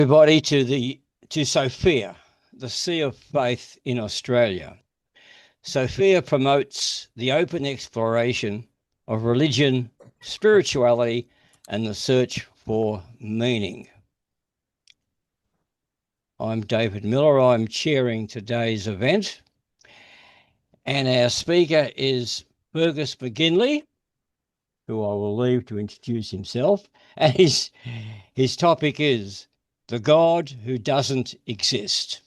Everybody to SoFIA, the Sea of Faith in Australia. SoFIA promotes the open exploration of religion, spirituality, and the search for meaning. I'm David Miller. I'm chairing today's event. And our speaker is Fergus McGinley, who I will leave to introduce himself. And his topic is The God Who Doesn't Exist.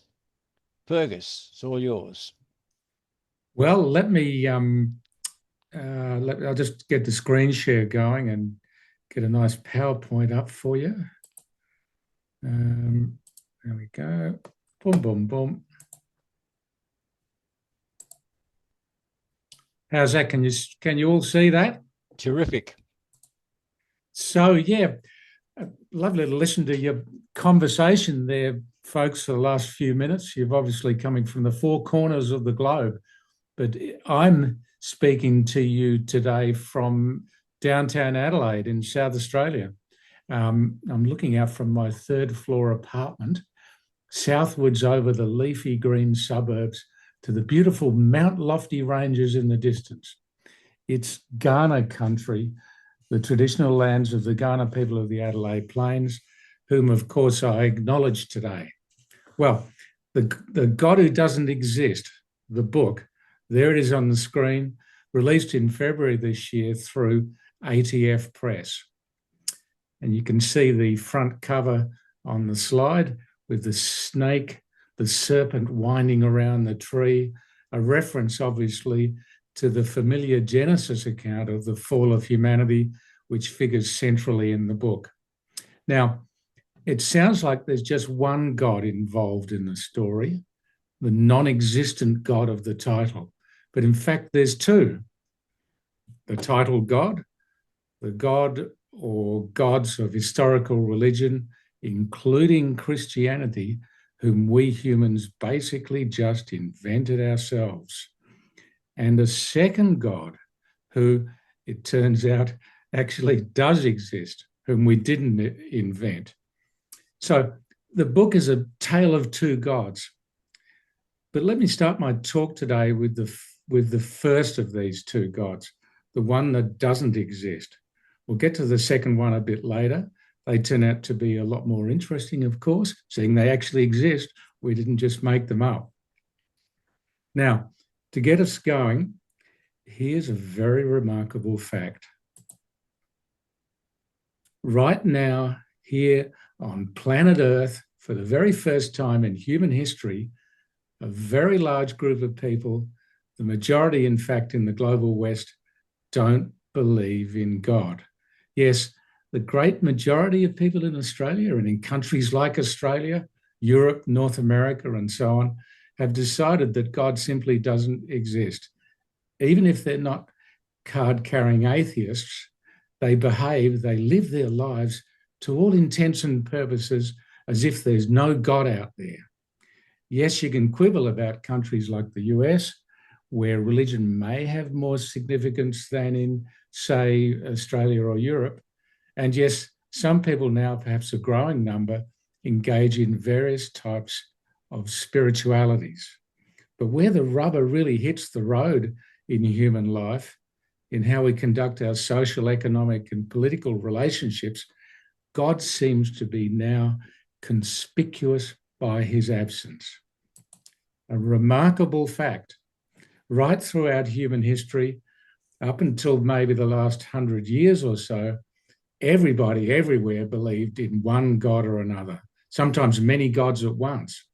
Fergus, it's all yours. Well, let me, I'll just get the screen share going and get a nice PowerPoint up for you. There we go. Boom, boom, boom. How's that? Can you all see that? Terrific. So, yeah, lovely to listen to your conversation there, folks, for the last few minutes. You've obviously coming from the four corners of the globe, but I'm speaking to you today from downtown Adelaide in South Australia. I'm looking out from my third floor apartment, southwards over the leafy green suburbs to the beautiful Mount Lofty ranges in the distance. It's Kaurna country, the traditional lands of the Kaurna people of the Adelaide Plains, whom, of course, I acknowledge today. Well, the God Who Doesn't Exist, the book, there it is on the screen, released in February this year through ATF Press. And you can see the front cover on the slide with the snake, the serpent winding around the tree, a reference, obviously, to the familiar Genesis account of the fall of humanity, which figures centrally in the book. Now, it sounds like there's just one God involved in the story, the non-existent God of the title. But in fact, there's two. The title God, the God or gods of historical religion, including Christianity, whom we humans basically just invented ourselves. And a second God, who it turns out actually does exist, whom we didn't invent. So the book is a tale of two gods. But let me start my talk today with the first of these two gods, the one that doesn't exist. We'll get to the second one a bit later. They turn out to be a lot more interesting, of course, seeing they actually exist. We didn't just make them up. Now, to get us going, here's a very remarkable fact. Right now, here on planet Earth, for the very first time in human history, a very large group of people, the majority, in fact, in the global West, don't believe in God. Yes, the great majority of people in Australia and in countries like Australia, Europe, North America, and so on, have decided that God simply doesn't exist. Even if they're not card-carrying atheists, they live their lives to all intents and purposes as if there's no God out there. Yes, you can quibble about countries like the US, where religion may have more significance than in, say, Australia or Europe. And yes, some people now, perhaps a growing number, engage in various types of spiritualities. But where the rubber really hits the road in human life, in how we conduct our social, economic, and political relationships, God seems to be now conspicuous by his absence. A remarkable fact. Right throughout human history, up until maybe the last 100 years or so, everybody everywhere believed in one God or another, sometimes many gods at once.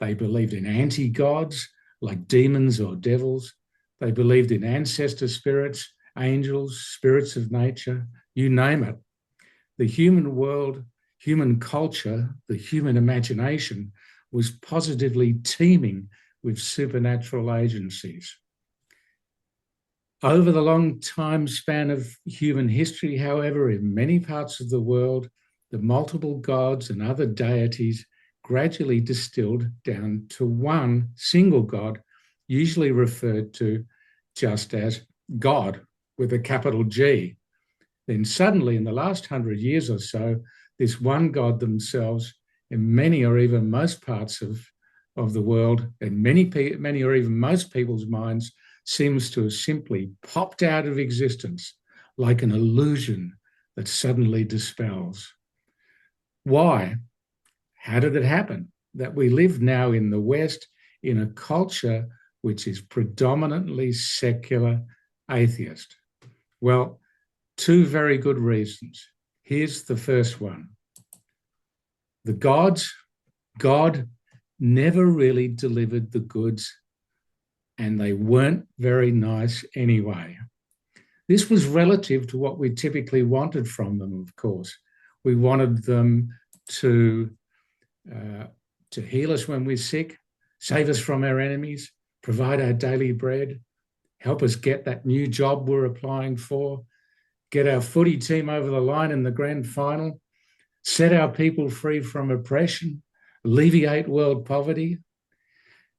They believed in anti-gods like demons or devils. They believed in ancestor spirits, angels, spirits of nature, you name it. The human world, human culture, the human imagination was positively teeming with supernatural agencies. Over the long time span of human history, however, in many parts of the world, the multiple gods and other deities gradually distilled down to one single God, usually referred to just as God with a capital G. Then suddenly, in the last 100 years or so, this one God themselves in many or even most parts of the world, and many or even most people's minds, seems to have simply popped out of existence like an illusion that suddenly dispels. Why? How did it happen that we live now in the West in a culture which is predominantly secular atheist? Well, two very good reasons. Here's the first one. God never really delivered the goods, and they weren't very nice anyway. This was relative to what we typically wanted from them, of course. We wanted them to heal us when we're sick, save us from our enemies, provide our daily bread, help us get that new job we're applying for, get our footy team over the line in the grand final, set our people free from oppression, alleviate world poverty.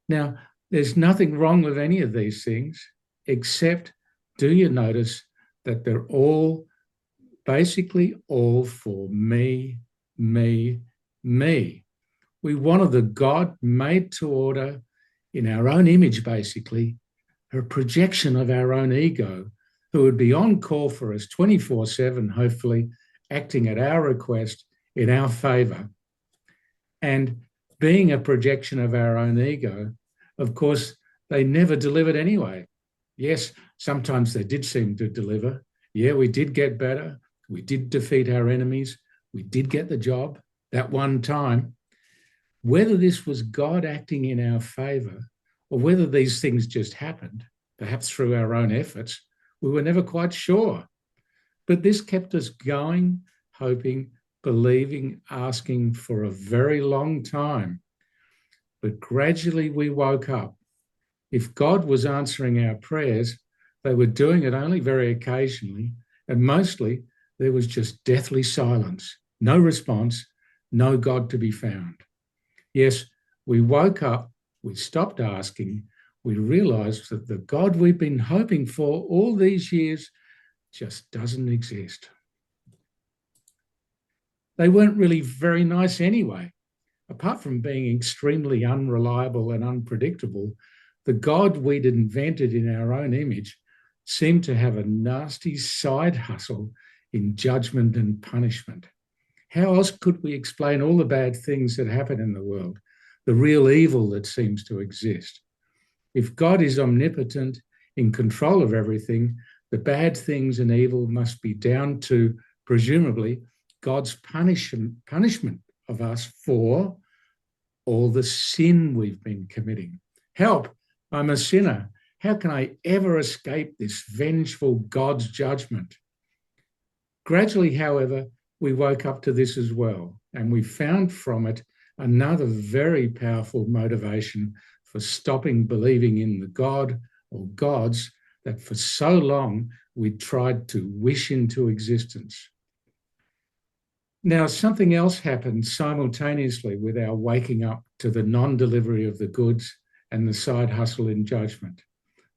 Now, there's nothing wrong with any of these things, except do you notice that they're all, basically all for me, me, me. We wanted the God made to order in our own image, basically, a projection of our own ego, who would be on call for us 24/7, hopefully, acting at our request in our favour. And being a projection of our own ego, of course, they never delivered anyway. Yes, sometimes they did seem to deliver. Yeah, we did get better. We did defeat our enemies. We did get the job that one time. Whether this was God acting in our favour or whether these things just happened, perhaps through our own efforts, we were never quite sure. But this kept us going, hoping, believing, asking for a very long time. But gradually we woke up. If God was answering our prayers, they were doing it only very occasionally, and mostly there was just deathly silence, no response, no God to be found. Yes, we woke up, we stopped asking, we realised that the God we've been hoping for all these years just doesn't exist. They weren't really very nice anyway. Apart from being extremely unreliable and unpredictable, the God we'd invented in our own image seemed to have a nasty side hustle in judgment and punishment. How else could we explain all the bad things that happen in the world, the real evil that seems to exist? If God is omnipotent, in control of everything, the bad things and evil must be down to, presumably, God's punishment of us for all the sin we've been committing. Help, I'm a sinner. How can I ever escape this vengeful God's judgment? Gradually, however, we woke up to this as well, and we found from it another very powerful motivation for stopping believing in the God or gods that for so long we tried to wish into existence. Now, something else happened simultaneously with our waking up to the non-delivery of the goods and the side hustle in judgment.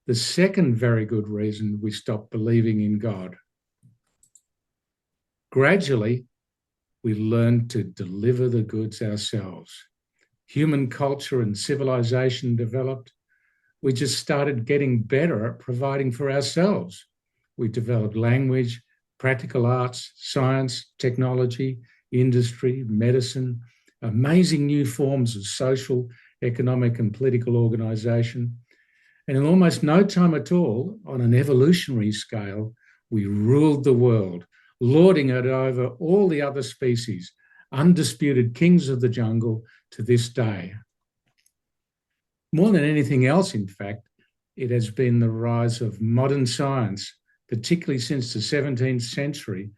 The second very good reason we stopped believing in God. Gradually, we learned to deliver the goods ourselves. Human culture and civilization developed. We just started getting better at providing for ourselves. We developed language, practical arts, science, technology, industry, medicine, amazing new forms of social, economic, and political organisation. And in almost no time at all, on an evolutionary scale, we ruled the world, lording it over all the other species, undisputed kings of the jungle to this day. More than anything else, in fact, it has been the rise of modern science, particularly since the 17th century,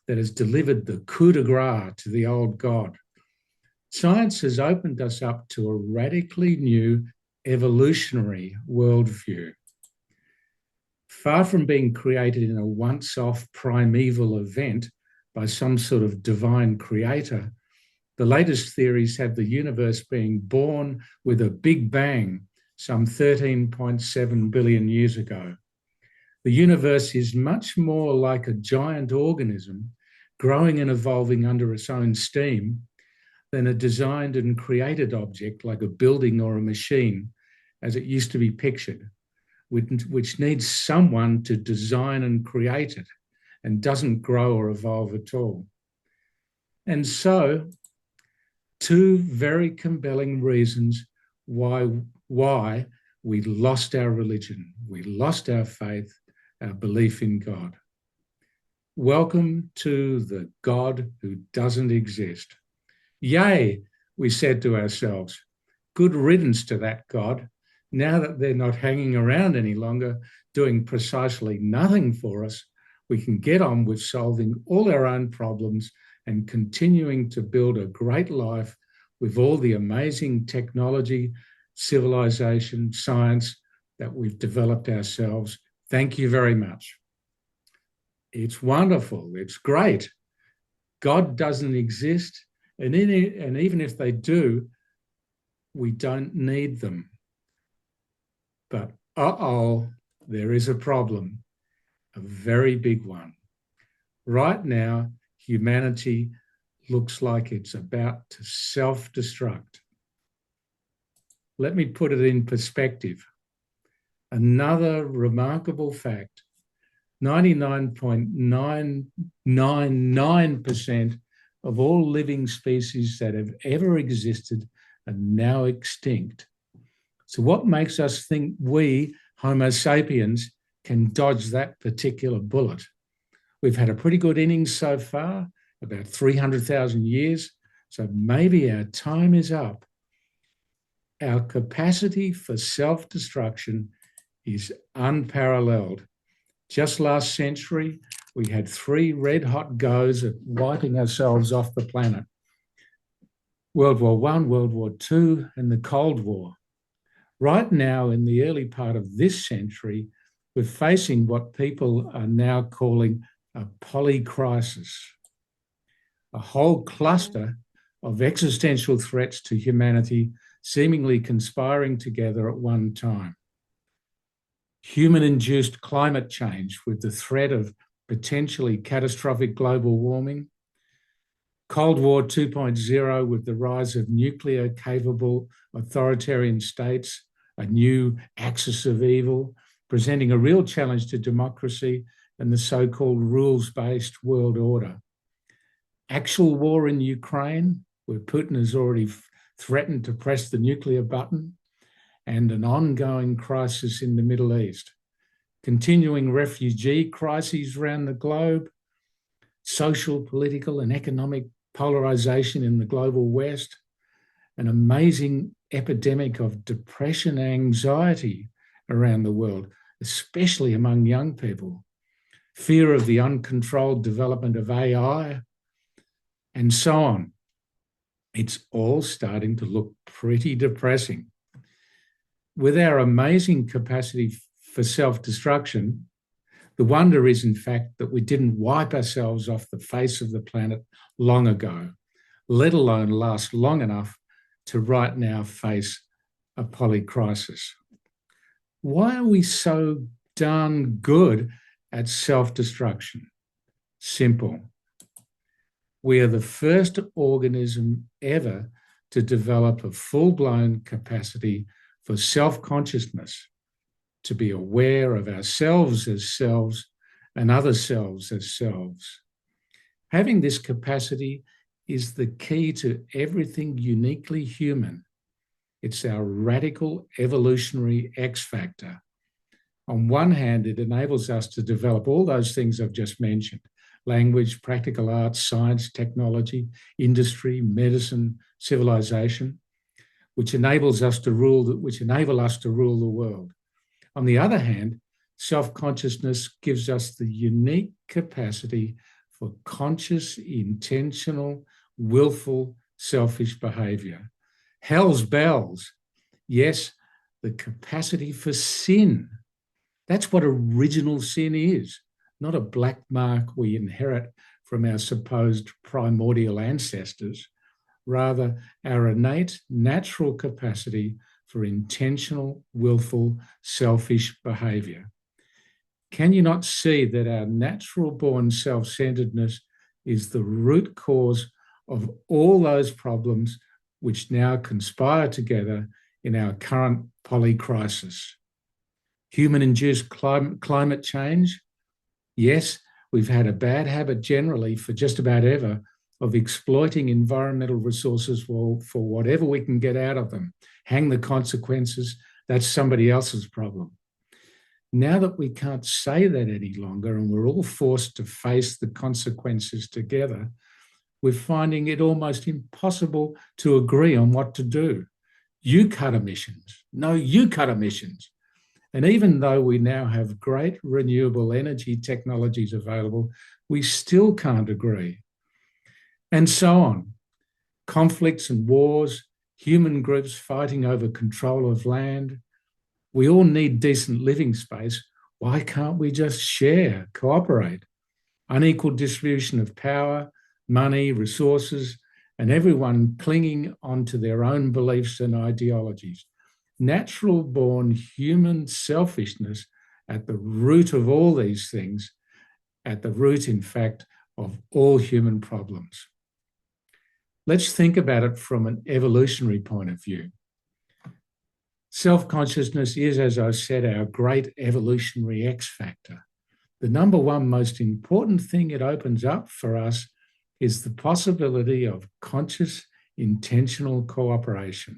that has delivered the coup de grace to the old God. Science has opened us up to a radically new evolutionary worldview. Far from being created in a once-off primeval event by some sort of divine creator, the latest theories have the universe being born with a big bang some 13.7 billion years ago. The universe is much more like a giant organism growing and evolving under its own steam than a designed and created object like a building or a machine, as it used to be pictured, which needs someone to design and create it and doesn't grow or evolve at all. And so, two very compelling reasons why we lost our religion, we lost our faith, our belief in God. Welcome to the God who doesn't exist. Yay, we said to ourselves, good riddance to that God. Now that they're not hanging around any longer, doing precisely nothing for us, we can get on with solving all our own problems and continuing to build a great life with all the amazing technology, civilization, science that we've developed ourselves. Thank you very much. It's wonderful. It's great. God doesn't exist. And even if they do, we don't need them. But there is a problem, a very big one. Right now, humanity looks like it's about to self-destruct. Let me put it in perspective. Another remarkable fact, 99.999% of all living species that have ever existed are now extinct. So what makes us think we, Homo sapiens, can dodge that particular bullet? We've had a pretty good innings so far, about 300,000 years, so maybe our time is up. Our capacity for self-destruction is unparalleled. Just last century, we had 3 red-hot goes at wiping ourselves off the planet. World War I, World War II, and the Cold War. Right now, in the early part of this century, we're facing what people are now calling a polycrisis, a whole cluster of existential threats to humanity seemingly conspiring together at one time. Human-induced climate change with the threat of potentially catastrophic global warming, Cold War 2.0 with the rise of nuclear-capable authoritarian states, a new axis of evil, presenting a real challenge to democracy and the so-called rules-based world order. Actual war in Ukraine, where Putin has already threatened to press the nuclear button, and an ongoing crisis in the Middle East. Continuing refugee crises around the globe, social, political, and economic polarization in the global West, an amazing epidemic of depression and anxiety around the world, especially among young people, fear of the uncontrolled development of AI, and so on. It's all starting to look pretty depressing. With our amazing capacity for self-destruction, the wonder is, in fact, that we didn't wipe ourselves off the face of the planet long ago, let alone last long enough to right now face a polycrisis. Why are we so darn good at self-destruction? Simple. We are the first organism ever to develop a full-blown capacity for self-consciousness, to be aware of ourselves as selves and other selves as selves. Having this capacity is the key to everything uniquely human. It's our radical evolutionary X factor. On one hand, it enables us to develop all those things I've just mentioned: language, practical arts, science, technology, industry, medicine, civilization, which enable us to rule the world. On the other hand, self-consciousness gives us the unique capacity for conscious, intentional, willful, selfish behavior. Hell's bells. Yes, the capacity for sin. That's what original sin is, not a black mark we inherit from our supposed primordial ancestors, rather our innate natural capacity for intentional, willful, selfish behavior. Can you not see that our natural born self-centeredness is the root cause of all those problems which now conspire together in our current polycrisis. Human-induced climate change. Yes, we've had a bad habit generally for just about ever of exploiting environmental resources for whatever we can get out of them. Hang the consequences, that's somebody else's problem. Now that we can't say that any longer and we're all forced to face the consequences together, we're finding it almost impossible to agree on what to do. You cut emissions. No, you cut emissions. And even though we now have great renewable energy technologies available, we still can't agree. And so on. Conflicts and wars, human groups fighting over control of land. We all need decent living space. Why can't we just share, cooperate? Unequal distribution of power, money, resources, and everyone clinging onto their own beliefs and ideologies. Natural-born human selfishness at the root of all these things, at the root, in fact, of all human problems. Let's think about it from an evolutionary point of view. Self-consciousness is, as I said, our great evolutionary X factor. The number one most important thing it opens up for us is the possibility of conscious, intentional cooperation.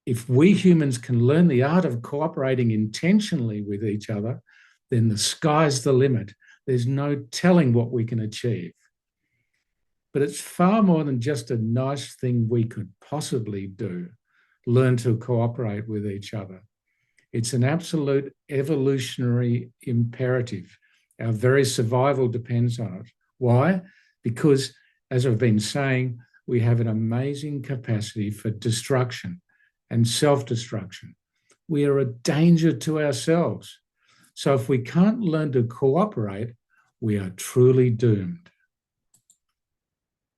If we humans can learn the art of cooperating intentionally with each other, then the sky's the limit. There's no telling what we can achieve. But it's far more than just a nice thing we could possibly do, learn to cooperate with each other. It's an absolute evolutionary imperative. Our very survival depends on it. Why? Because, as I've been saying, we have an amazing capacity for destruction and self-destruction. We are a danger to ourselves. So if we can't learn to cooperate, we are truly doomed.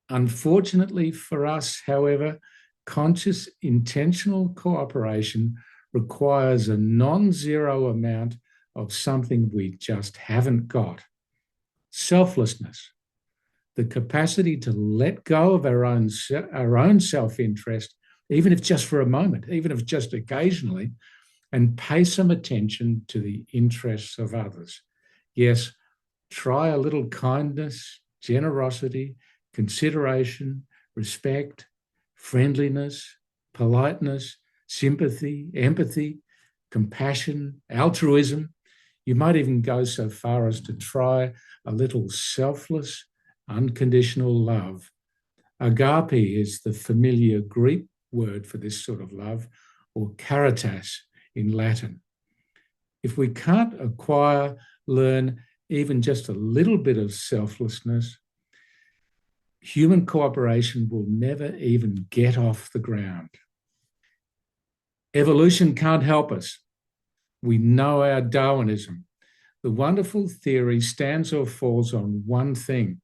Unfortunately for us, however, conscious, intentional cooperation requires a non-zero amount of something we just haven't got. Selflessness, the capacity to let go of our own self-interest, even if just for a moment, even if just occasionally, and pay some attention to the interests of others. Yes, try a little kindness, generosity, consideration, respect, friendliness, politeness, sympathy, empathy, compassion, altruism. You might even go so far as to try a little selfless, unconditional love. Agape is the familiar Greek word for this sort of love, or caritas in Latin. If we can't learn even just a little bit of selflessness, human cooperation will never even get off the ground. Evolution can't help us. We know our Darwinism. The wonderful theory stands or falls on one thing: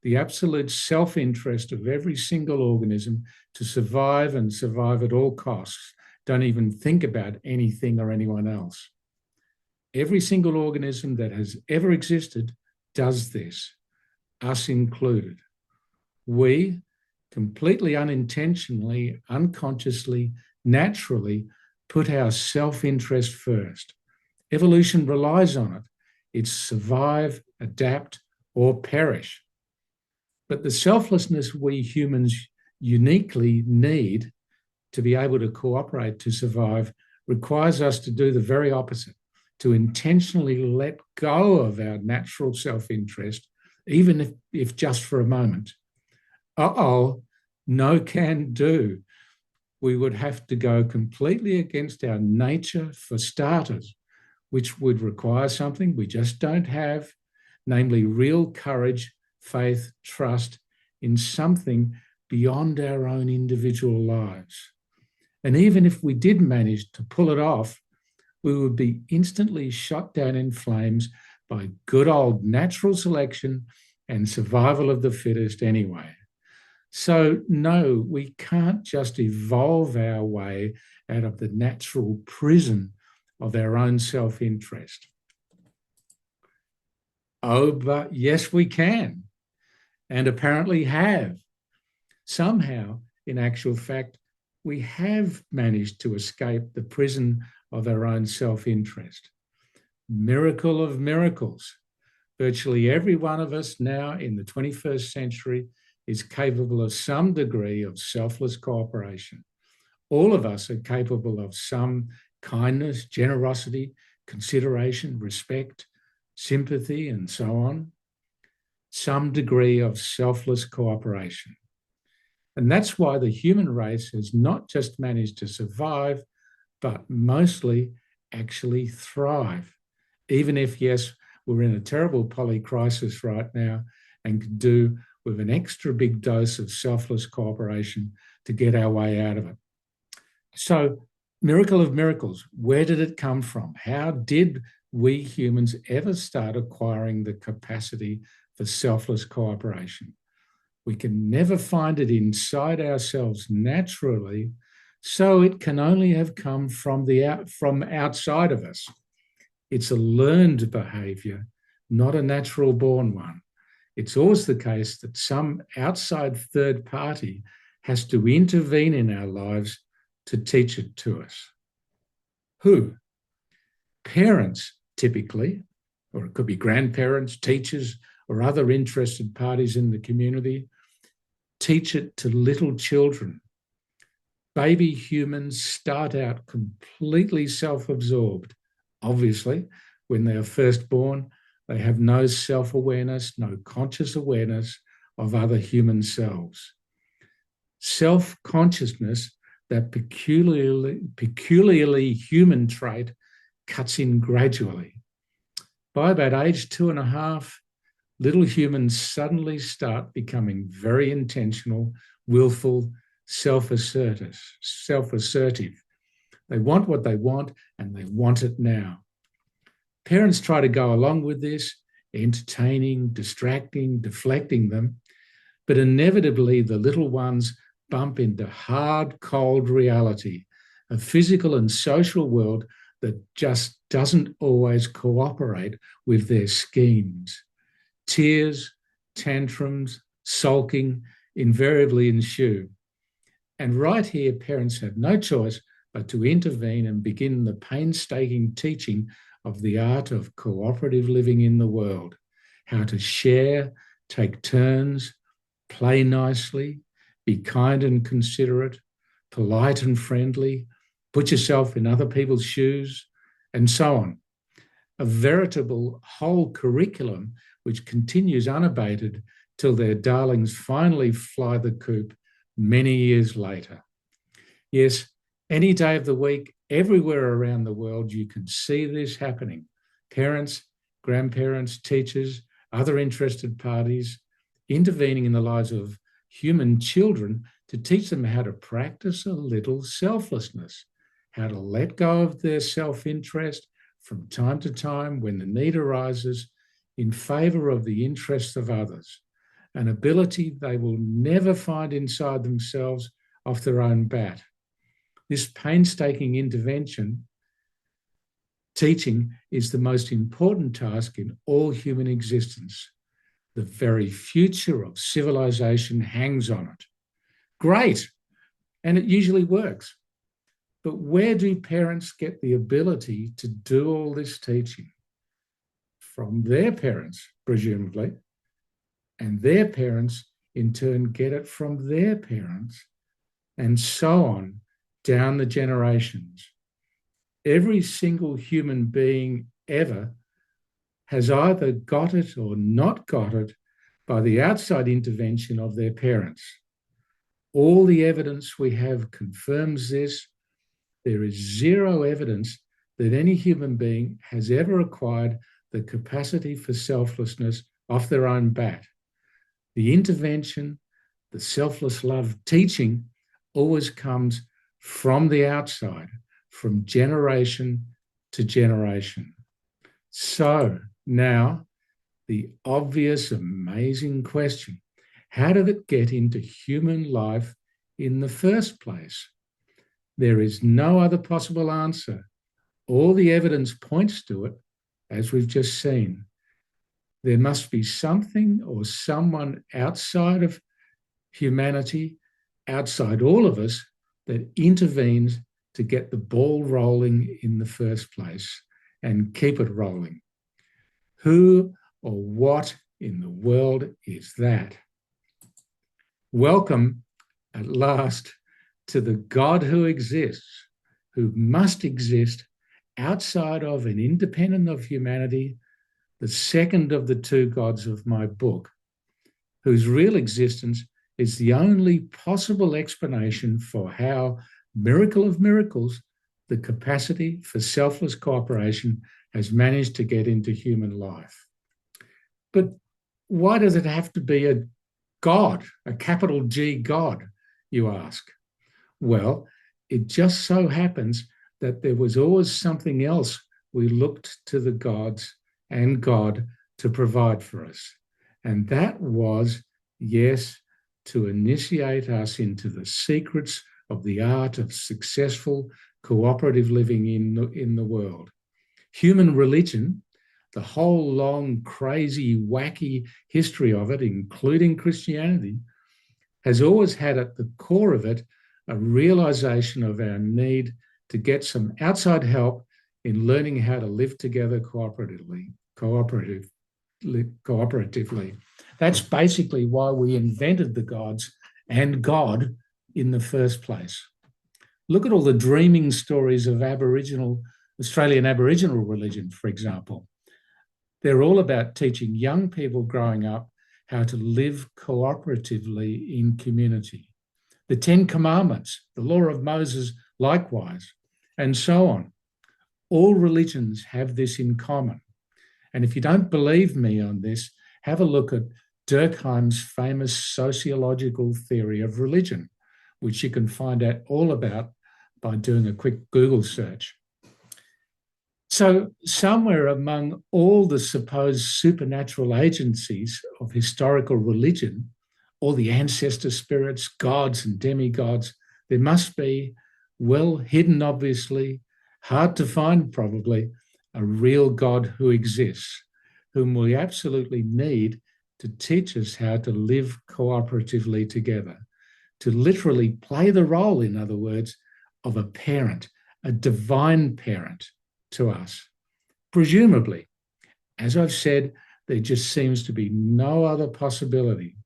the absolute self-interest of every single organism to survive and survive at all costs. Don't even think about anything or anyone else. Every single organism that has ever existed does this, us included. We, completely unintentionally, unconsciously, naturally, put our self-interest first. Evolution relies on it. It's survive, adapt, or perish. But the selflessness we humans uniquely need to be able to cooperate to survive requires us to do the very opposite, to intentionally let go of our natural self-interest, even if just for a moment. No can do. We would have to go completely against our nature for starters, which would require something we just don't have, namely real courage, faith, trust in something beyond our own individual lives. And even if we did manage to pull it off, we would be instantly shot down in flames by good old natural selection and survival of the fittest anyway. So no, we can't just evolve our way out of the natural prison of our own self-interest. Oh, but yes, we can. and apparently have. Somehow, in actual fact, we have managed to escape the prison of our own self-interest. Miracle of miracles. Virtually every one of us now in the 21st century is capable of some degree of selfless cooperation. All of us are capable of some kindness, generosity, consideration, respect, sympathy, and so on. Some degree of selfless cooperation. And that's why the human race has not just managed to survive, but mostly actually thrive. Even if, yes, we're in a terrible polycrisis right now and could do with an extra big dose of selfless cooperation to get our way out of it. So, miracle of miracles, where did it come from? How did we humans ever start acquiring the capacity for selfless cooperation? We can never find it inside ourselves naturally, so it can only have come from outside of us. It's a learned behavior, not a natural born one. It's always the case that some outside third party has to intervene in our lives to teach it to us. Who? Parents, typically, or it could be grandparents, teachers, or other interested parties in the community, teach it to little children. Baby humans start out completely self-absorbed. Obviously, when they are first born, they have no self-awareness, no conscious awareness of other human selves. Self-consciousness, that peculiarly human trait, cuts in gradually. By about age 2.5, little humans suddenly start becoming very intentional, willful, self-assertive. They want what they want, and they want it now. Parents try to go along with this, entertaining, distracting, deflecting them, but inevitably the little ones bump into hard, cold reality, a physical and social world that just doesn't always cooperate with their schemes. Tears, tantrums, sulking invariably ensue. And right here, parents have no choice but to intervene and begin the painstaking teaching of the art of cooperative living in the world, how to share, take turns, play nicely, be kind and considerate, polite and friendly, put yourself in other people's shoes, and so on. A veritable whole curriculum which continues unabated till their darlings finally fly the coop many years later. Yes, any day of the week, everywhere around the world, you can see this happening. Parents, grandparents, teachers, other interested parties intervening in the lives of human children to teach them how to practice a little selflessness, how to let go of their self-interest from time to time when the need arises in favour of the interests of others, an ability they will never find inside themselves off their own bat. This painstaking intervention, teaching, is the most important task in all human existence. The very future of civilization hangs on it. Great, and it usually works. But where do parents get the ability to do all this teaching? From their parents, presumably, and their parents in turn get it from their parents, and so on down the generations. Every single human being ever has either got it or not got it by the outside intervention of their parents. All the evidence we have confirms this. There is zero evidence that any human being has ever acquired the capacity for selflessness off their own bat. The intervention, the selfless love teaching always comes from the outside, from generation to generation. So now, the obvious, amazing question: how did it get into human life in the first place? There is no other possible answer. All the evidence points to it, as we've just seen. there must be something or someone outside of humanity, outside all of us, that intervenes to get the ball rolling in the first place and keep it rolling. Who or what in the world is that? Welcome, at last, to the God who exists, who must exist outside of and independent of humanity, the second of the two gods of my book, whose real existence is the only possible explanation for how, miracle of miracles, the capacity for selfless cooperation has managed to get into human life. But why does it have to be a God, a capital G God, you ask? Well, it just so happens that there was always something else we looked to the gods and God to provide for us. And that was, yes, to initiate us into the secrets of the art of successful cooperative living in the world. Human religion, the whole long, crazy, wacky history of it, including Christianity, has always had at the core of it a realization of our need to get some outside help in learning how to live together cooperatively. That's basically why we invented the gods and God in the first place. Look at all the dreaming stories of Australian Aboriginal religion, for example. They're all about teaching young people growing up how to live cooperatively in community. The Ten Commandments, the Law of Moses, likewise, and so on. All religions have this in common. And if you don't believe me on this, have a look at Durkheim's famous sociological theory of religion, which you can find out all about by doing a quick Google search. So somewhere among all the supposed supernatural agencies of historical religion, all the ancestor spirits, gods and demigods, there must be, well hidden obviously, hard to find probably, a real God who exists, whom we absolutely need to teach us how to live cooperatively together, to literally play the role, in other words, of a parent, a divine parent to us. Presumably, as I've said, there just seems to be no other possibility.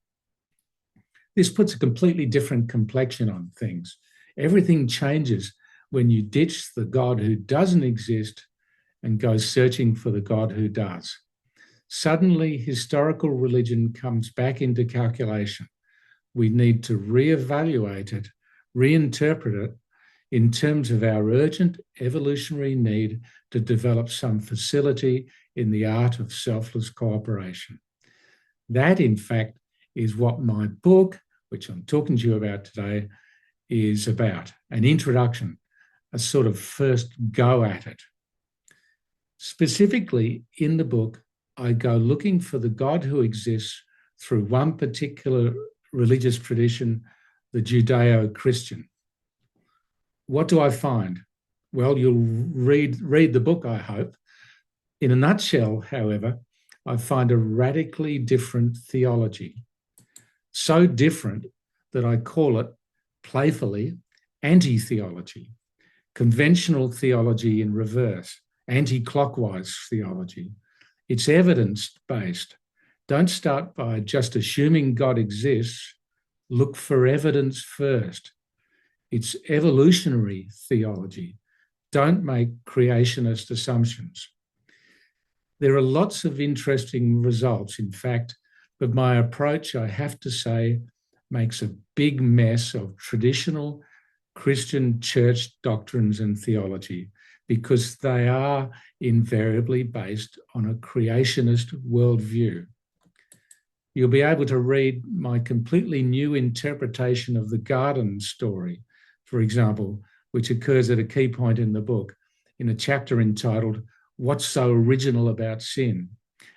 This puts a completely different complexion on things. Everything changes when you ditch the God who doesn't exist and go searching for the God who does. Suddenly, historical religion comes back into calculation. We need to reevaluate it, reinterpret it in terms of our urgent evolutionary need to develop some facility in the art of selfless cooperation. That, in fact, is what my book, which I'm talking to you about today, is about, an introduction, a sort of first go at it. Specifically, in the book, I go looking for the God who exists through one particular religious tradition, the Judeo-Christian. What do I find? Well, you'll read the book, I hope. In a nutshell, however, I find a radically different theology. So different that I call it, playfully, anti-theology, conventional theology in reverse, anti-clockwise theology. It's evidence-based. Don't start by just assuming God exists. Look for evidence first. It's evolutionary theology. Don't make creationist assumptions. There are lots of interesting results, in fact, but my approach, I have to say, makes a big mess of traditional Christian church doctrines and theology because they are invariably based on a creationist worldview. You'll be able to read my completely new interpretation of the garden story, for example, which occurs at a key point in the book, in a chapter entitled, "What's So Original About Sin?"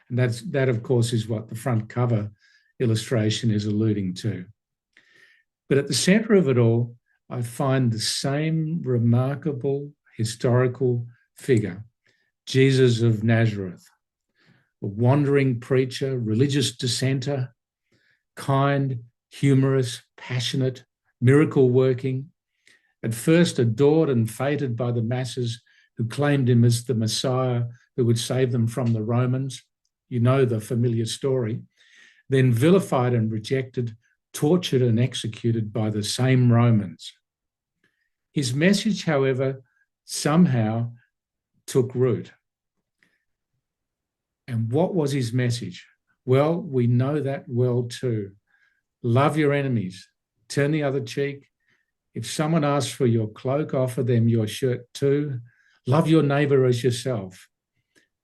And that, of course, is what the front cover illustration is alluding to. But at the center of it all, I find the same remarkable historical figure, Jesus of Nazareth. a wandering preacher, religious dissenter, kind, humorous, passionate, miracle working, at first adored and feted by the masses who claimed him as the Messiah who would save them from the Romans. You know the familiar story. Then vilified and rejected, tortured and executed by the same Romans. His message, however, somehow took root. And what was his message? Well, we know that well too. Love your enemies, turn the other cheek. If someone asks for your cloak, offer them your shirt too. Love your neighbour as yourself.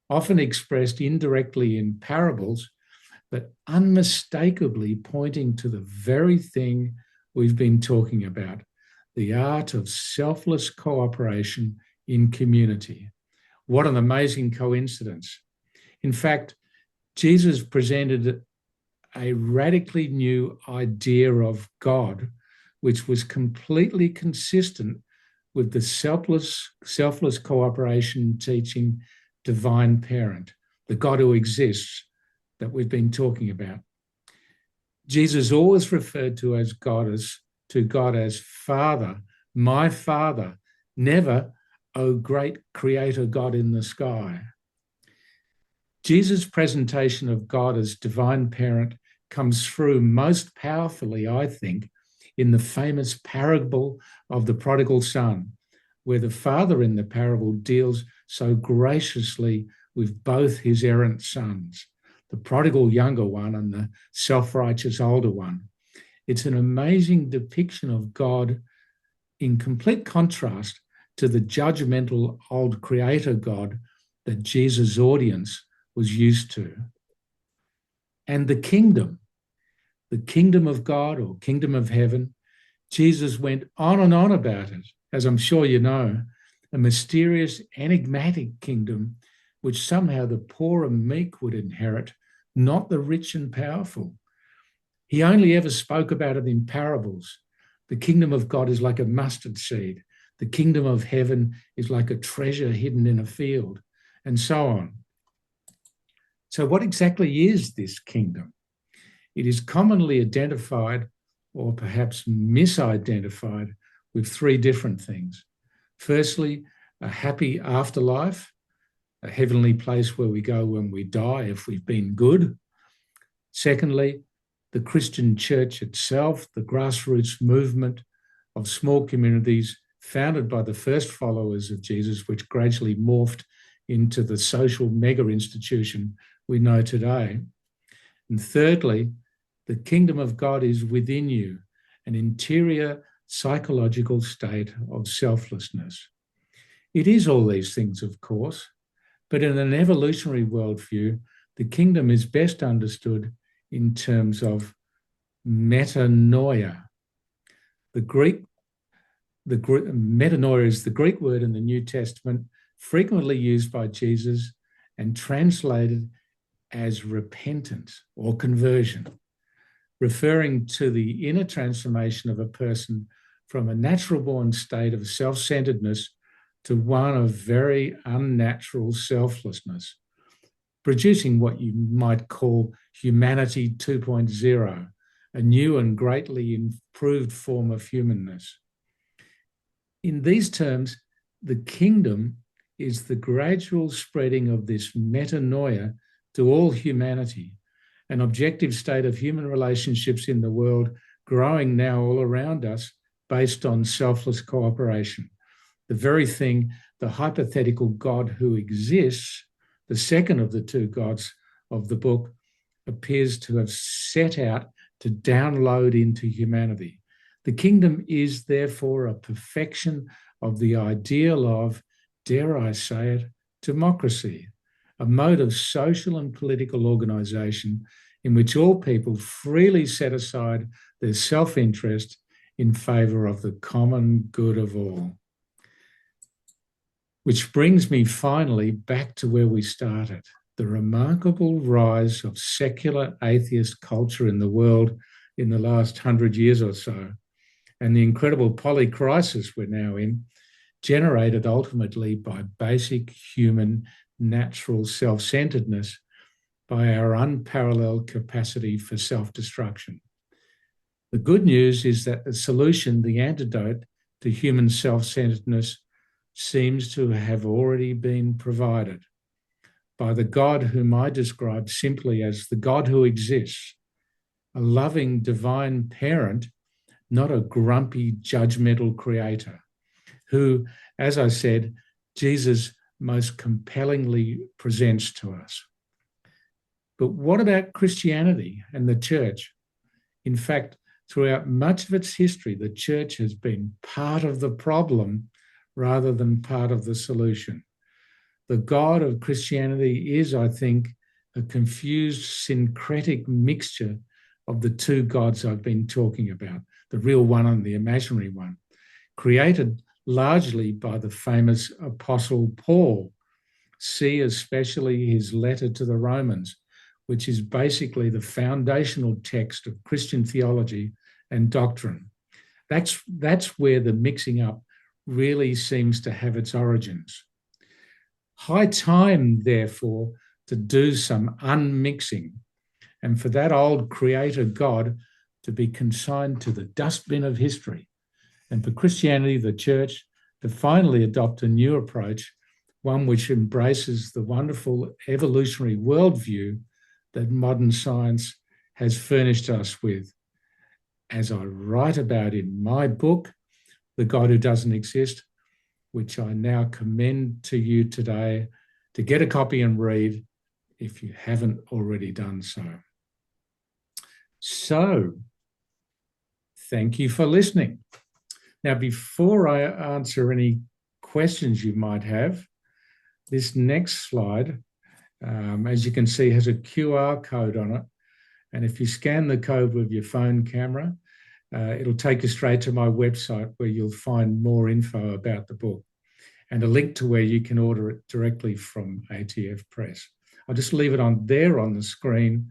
Often expressed indirectly in parables, but unmistakably pointing to the very thing we've been talking about, the art of selfless cooperation in community. What an amazing coincidence. In fact, Jesus presented a radically new idea of God, which was completely consistent with the selfless cooperation teaching divine parent, the God who exists that we've been talking about. Jesus always referred to God as Father, my Father, never, O great Creator God in the sky. Jesus' presentation of God as divine parent comes through most powerfully, I think, in the famous parable of the prodigal son, where the father in the parable deals so graciously with both his errant sons, the prodigal younger one and the self-righteous older one. It's an amazing depiction of God in complete contrast to the judgmental old creator God that Jesus' audience was used to. And the kingdom of God or kingdom of heaven, Jesus went on and on about it, as I'm sure you know, a mysterious, enigmatic kingdom which somehow the poor and meek would inherit, not the rich and powerful. He only ever spoke about it in parables. The kingdom of God is like a mustard seed. The kingdom of heaven is like a treasure hidden in a field, and so on. So what exactly is this kingdom? It is commonly identified, or perhaps misidentified, with three different things. Firstly, a happy afterlife, a heavenly place where we go when we die if we've been good. Secondly, the Christian church itself, the grassroots movement of small communities founded by the first followers of Jesus, which gradually morphed into the social mega institution we know today. And thirdly, the kingdom of God is within you, an interior psychological state of selflessness. It is all these things, of course, but in an evolutionary worldview, the kingdom is best understood in terms of metanoia. Metanoia is the Greek word in the New Testament, frequently used by Jesus and translated as repentance or conversion, referring to the inner transformation of a person from a natural-born state of self-centeredness to one of very unnatural selflessness, producing what you might call humanity 2.0, a new and greatly improved form of humanness. In these terms, the kingdom is the gradual spreading of this metanoia to all humanity, an objective state of human relationships in the world growing now all around us based on selfless cooperation. The very thing the hypothetical God who exists, the second of the two gods of the book, appears to have set out to download into humanity. The kingdom is therefore a perfection of the ideal of, dare I say it, democracy, a mode of social and political organisation in which all people freely set aside their self-interest in favour of the common good of all. Which brings me finally back to where we started, the remarkable rise of secular atheist culture in the world in the last 100 years or so, and the incredible polycrisis we're now in, generated ultimately by basic human natural self-centeredness, by our unparalleled capacity for self-destruction. The good news is that the solution, the antidote to human self-centeredness, seems to have already been provided by the God whom I describe simply as the God who exists, a loving divine parent, not a grumpy judgmental creator, who, as I said, Jesus most compellingly presents to us. But what about Christianity and the church? In fact, throughout much of its history, the church has been part of the problem rather than part of the solution. The God of Christianity is, I think, a confused, syncretic mixture of the two gods I've been talking about, the real one and the imaginary one, created largely by the famous Apostle Paul. See especially his letter to the Romans, which is basically the foundational text of Christian theology and doctrine. That's where the mixing up really seems to have its origins. High time, therefore, to do some unmixing, and for that old creator God to be consigned to the dustbin of history, and for Christianity, the church, to finally adopt a new approach, one which embraces the wonderful evolutionary worldview that modern science has furnished us with. As I write about in my book, The God Who Doesn't Exist, which I now commend to you today to get a copy and read if you haven't already done so. So, thank you for listening. Now, before I answer any questions you might have, this next slide, as you can see, has a QR code on it. And if you scan the code with your phone camera, it'll take you straight to my website where you'll find more info about the book and a link to where you can order it directly from ATF Press. I'll just leave it on there on the screen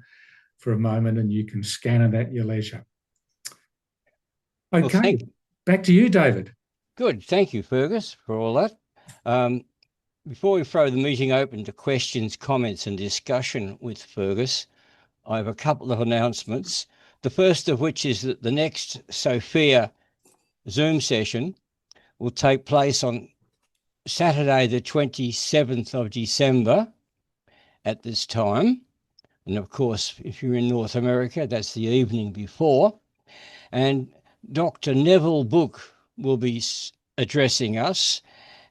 for a moment and you can scan it at your leisure. Okay, well, back to you, David. Good. Thank you, Fergus, for all that. Before we throw the meeting open to questions, comments and discussion with Fergus, I have a couple of announcements. The first of which is that the next SoFIA Zoom session will take place on Saturday, the 27th of December at this time. And of course, if you're in North America, that's the evening before. And Dr. Neville Book will be addressing us,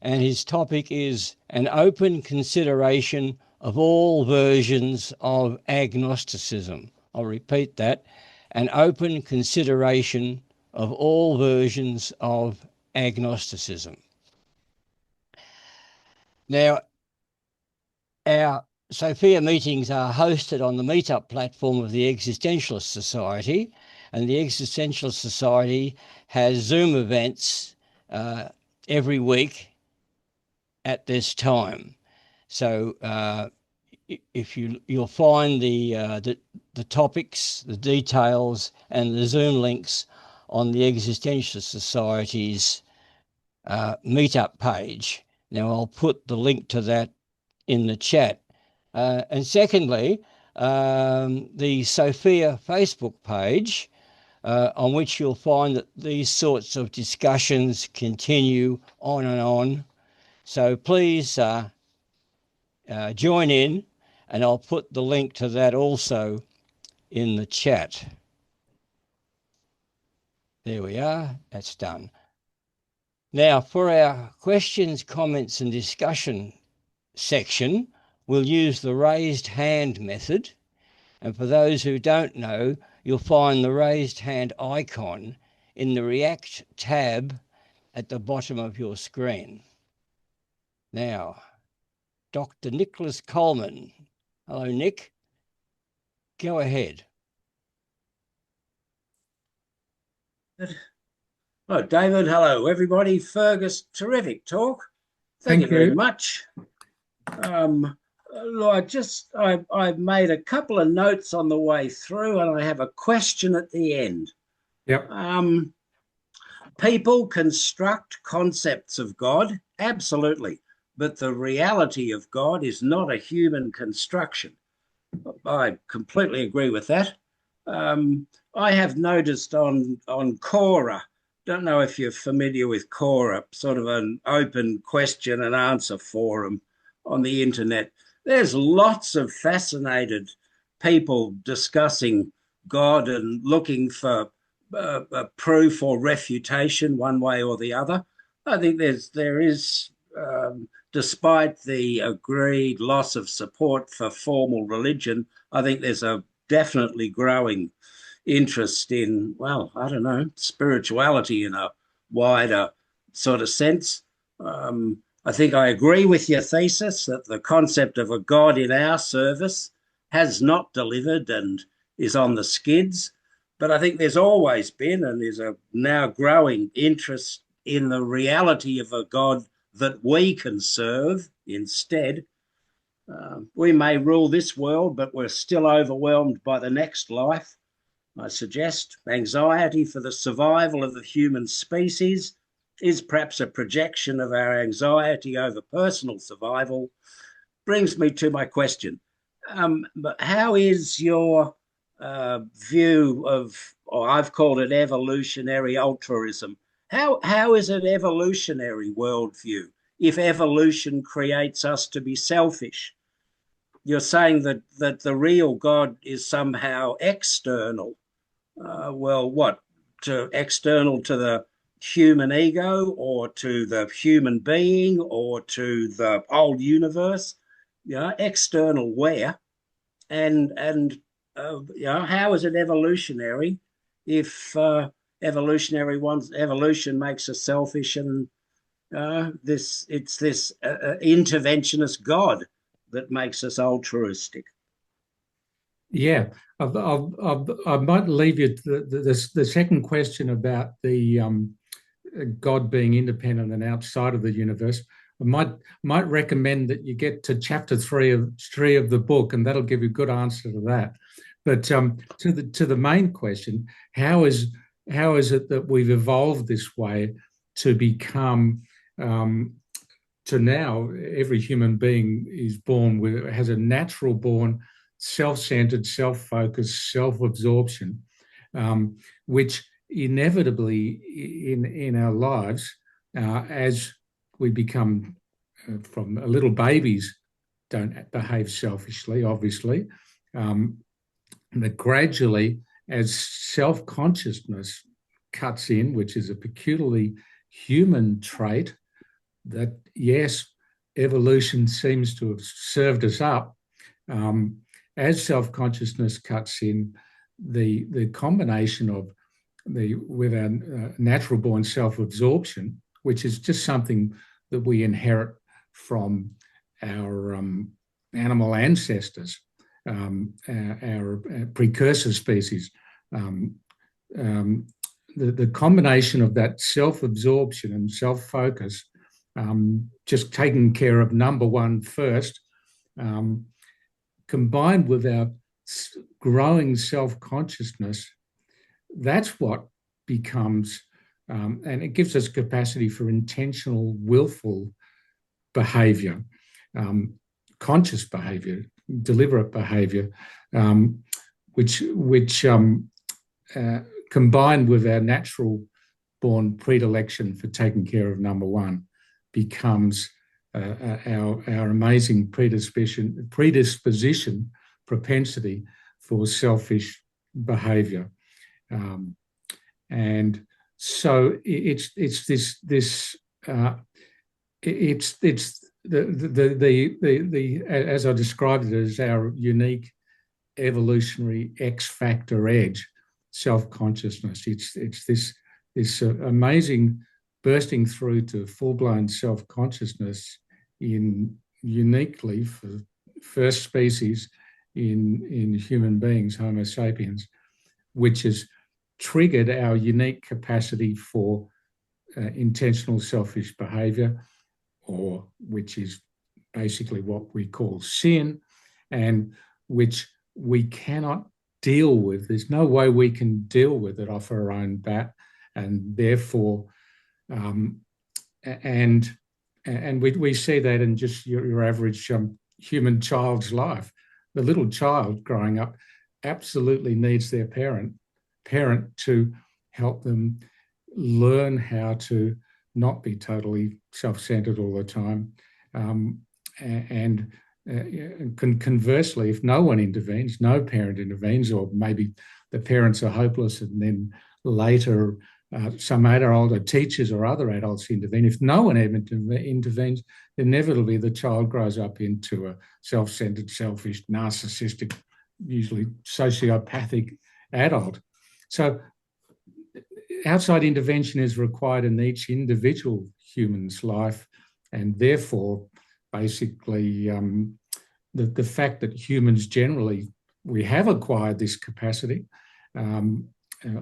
and his topic is an open consideration of all versions of agnosticism. I'll repeat that. An open consideration of all versions of agnosticism. Now, our SoFIA meetings are hosted on the Meetup platform of the Existentialist Society, and the Existentialist Society has Zoom events every week at this time. So if you'll find the topics, the details, and the Zoom links on the Existentialist Society's meetup page. Now I'll put the link to that in the chat. And secondly, the SoFIA Facebook page, on which you'll find that these sorts of discussions continue on and on. So please join in, and I'll put the link to that also in the chat. There we are, that's done. Now for our questions, comments and discussion section, we'll use the raised hand method. And for those who don't know, you'll find the raised hand icon in the React tab at the bottom of your screen. Now, Dr. Nicholas Coleman. Hello, Nick. Go ahead. Hello, David. Hello, everybody. Fergus, terrific talk. Thank you very much. I've made a couple of notes on the way through, and I have a question at the end. Yep. People construct concepts of God, absolutely, but the reality of God is not a human construction. I completely agree with that. I have noticed on Quora, don't know if you're familiar with Quora, sort of an open question and answer forum on the internet. There's lots of fascinated people discussing God and looking for proof or refutation one way or the other. I think there is, despite the agreed loss of support for formal religion, I think there's a definitely growing interest in, well, I don't know, spirituality in a wider sort of sense. I think I agree with your thesis that the concept of a God in our service has not delivered and is on the skids. But I think there's always been and is a now growing interest in the reality of a God that we can serve instead. We may rule this world, but we're still overwhelmed by the next life. I suggest anxiety for the survival of the human species is perhaps a projection of our anxiety over personal survival. Brings me to my question. But how is your view of, or I've called it evolutionary altruism? How is an evolutionary worldview if evolution creates us to be selfish? You're saying that the real God is somehow external. Well, what? External to the human ego or to the human being or to the whole universe? External where? And how is it evolutionary if evolution makes us selfish and this interventionist God that makes us altruistic? Yeah, I might leave you the second question about the God being independent and outside of the universe. I might recommend that you get to chapter three of the book, and that'll give you a good answer to that. But to the main question, how is it that we've evolved this way to become to now every human being is born with, has a natural born self-centered, self-focused, self-absorption, which inevitably in our lives, as we become from little babies, don't behave selfishly, obviously, but gradually as self-consciousness cuts in, which is a peculiarly human trait that, yes, evolution seems to have served us up. As self-consciousness cuts in, the combination of with our natural-born self-absorption, which is just something that we inherit from our animal ancestors, our precursor species. The combination of that self-absorption and self-focus, just taking care of number one first, combined with our growing self-consciousness, that's what becomes, and it gives us capacity for intentional, willful behaviour, conscious behaviour, deliberate behaviour, which combined with our natural-born predilection for taking care of number one, becomes our amazing predisposition, propensity for selfish behaviour, and so it's the as I described it, as our unique evolutionary X factor edge, self-consciousness. It's this amazing bursting through to full-blown self-consciousness in uniquely for first species in human beings, Homo sapiens, which has triggered our unique capacity for intentional selfish behaviour, or which is basically what we call sin, and which we cannot deal with. There's no way we can deal with it off our own bat, and therefore, and we see that in just your average human child's life. the little child growing up absolutely needs their parent to help them learn how to not be totally self-centered all the time. And conversely, if no one intervenes, no parent intervenes, or maybe the parents are hopeless and then later some older teachers or other adults intervene. If no one ever intervenes, inevitably the child grows up into a self-centered, selfish, narcissistic, usually sociopathic adult. So outside intervention is required in each individual human's life, and therefore, basically, the fact that humans generally, we have acquired this capacity,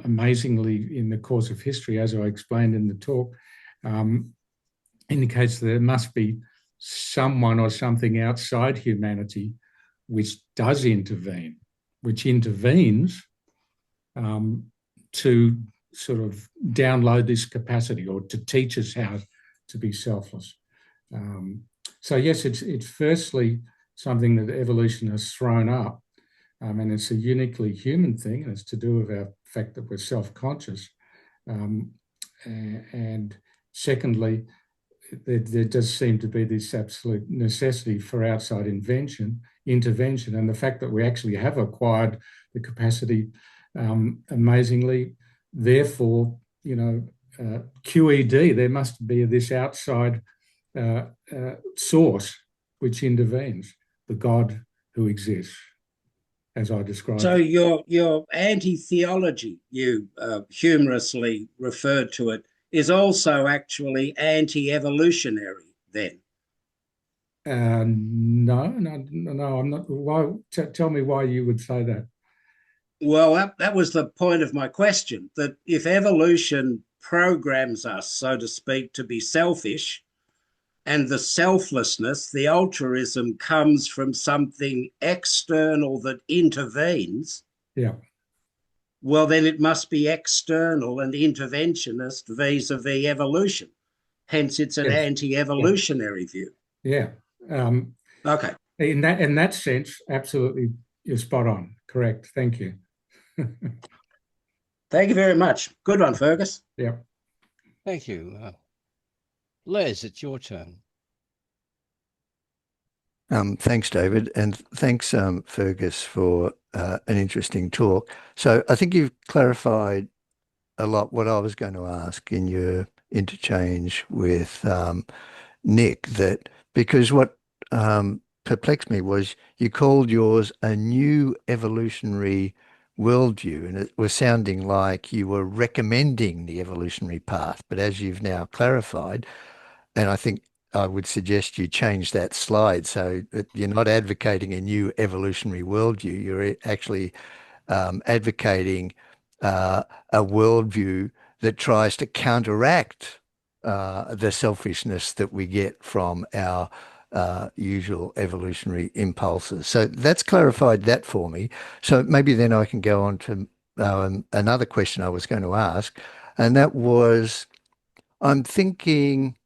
amazingly in the course of history, as I explained in the talk, indicates that there must be someone or something outside humanity which does intervene, which intervenes to sort of download this capacity or to teach us how to be selfless. So yes, it's firstly something that evolution has thrown up, and it's a uniquely human thing, and it's to do with our fact that we're self-conscious. And secondly, there does seem to be this absolute necessity for outside intervention, and the fact that we actually have acquired the capacity amazingly. Therefore, QED, there must be this outside source which intervenes, the God who exists, as I described. So your anti-theology, you humorously referred to it, is also actually anti-evolutionary then? No, I'm not. Why? Tell me why you would say that. Well, that was the point of my question, that if evolution programs us, so to speak, to be selfish, and the selflessness, the altruism, comes from something external that intervenes, yeah, well, then it must be external and interventionist vis-a-vis evolution. Hence, it's an anti-evolutionary view. Yeah. Okay. In that sense, absolutely, you're spot on. Correct. Thank you. Thank you very much. Good one, Fergus. Yeah. Thank you. Les, it's your turn. Thanks, David, and thanks, Fergus, for an interesting talk. So I think you've clarified a lot what I was going to ask in your interchange with Nick, that because what perplexed me was you called yours a new evolutionary worldview, and it was sounding like you were recommending the evolutionary path. But as you've now clarified, and I think I would suggest you change that slide so that you're not advocating a new evolutionary worldview. You're actually advocating a worldview that tries to counteract the selfishness that we get from our usual evolutionary impulses. So that's clarified that for me. So maybe then I can go on to another question I was going to ask, and that was, I'm thinking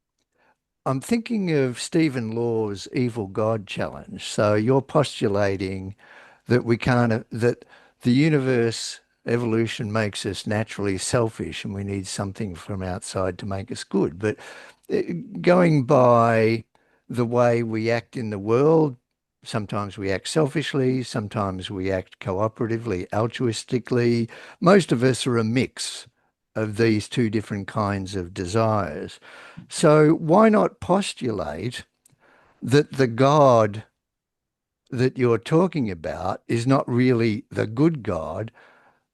of Stephen Law's evil God challenge. So you're postulating that that the universe evolution makes us naturally selfish and we need something from outside to make us good. But going by the way we act in the world, sometimes we act selfishly, sometimes we act cooperatively, altruistically. Most of us are a mix of these two different kinds of desires. So why not postulate that the God that you're talking about is not really the good God?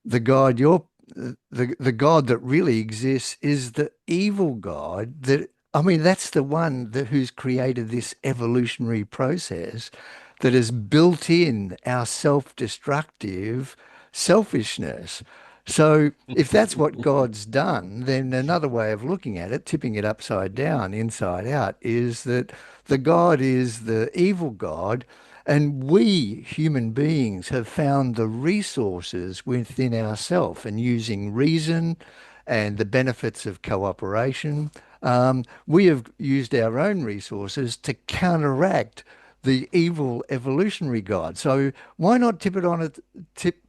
The God the God that really exists is the evil God that, I mean, that's the one who's created this evolutionary process that has built in our self-destructive selfishness. So if that's what God's done, then another way of looking at it, tipping it upside down, inside out, is that the God is the evil God, and we human beings have found the resources within ourselves, and using reason and the benefits of cooperation, we have used our own resources to counteract the evil evolutionary God. So why not tip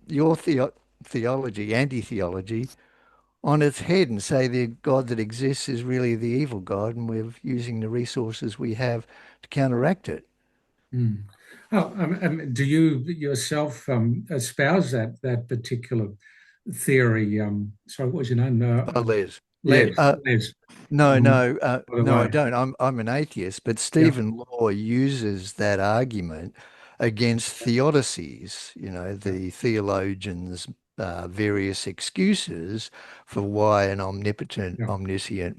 your theology, anti-theology, on its head and say the God that exists is really the evil God, and we're using the resources we have to counteract it? Mm. Oh, do you yourself espouse that particular theory? Sorry, what was your name? Oh, Les. Yeah. Les. No, Um, no, by the no, I way, don't. I'm an atheist, but yeah, Stephen Law uses that argument against theodicies, yeah, the theologians' various excuses for why an omnipotent, yeah, omniscient,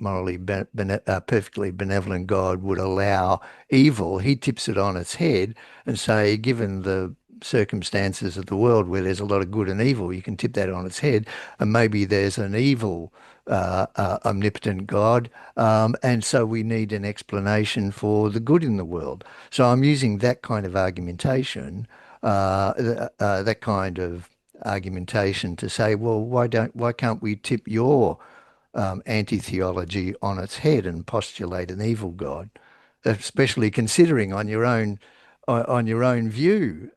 perfectly benevolent God would allow evil. He tips it on its head and say, given the circumstances of the world where there's a lot of good and evil, you can tip that on its head, and maybe there's an evil omnipotent God, and so we need an explanation for the good in the world. So I'm using that kind of argumentation, that kind of argumentation to say, well, why can't we tip your anti-theology on its head and postulate an evil God, especially considering on your own view,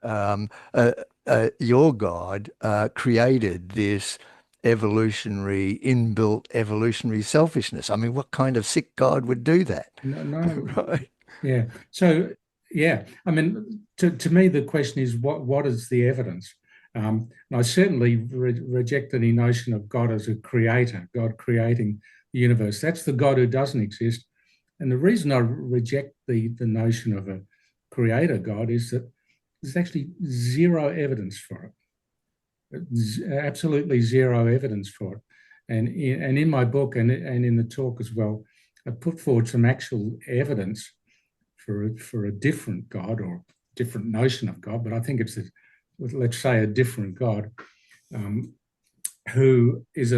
your God created this inbuilt evolutionary selfishness. I mean, what kind of sick God would do that? no, no, Right. yeah. So, yeah, I mean, to me, the question is, what is the evidence? And I certainly reject any notion of God as a creator, God creating the universe. That's the God who doesn't exist. And the reason I reject the notion of a creator God is that there's actually zero evidence for it. Absolutely zero evidence for it. And in my book and in the talk as well, I put forward some actual evidence for a different God or different notion of God, but I think it's let's say a different God, who is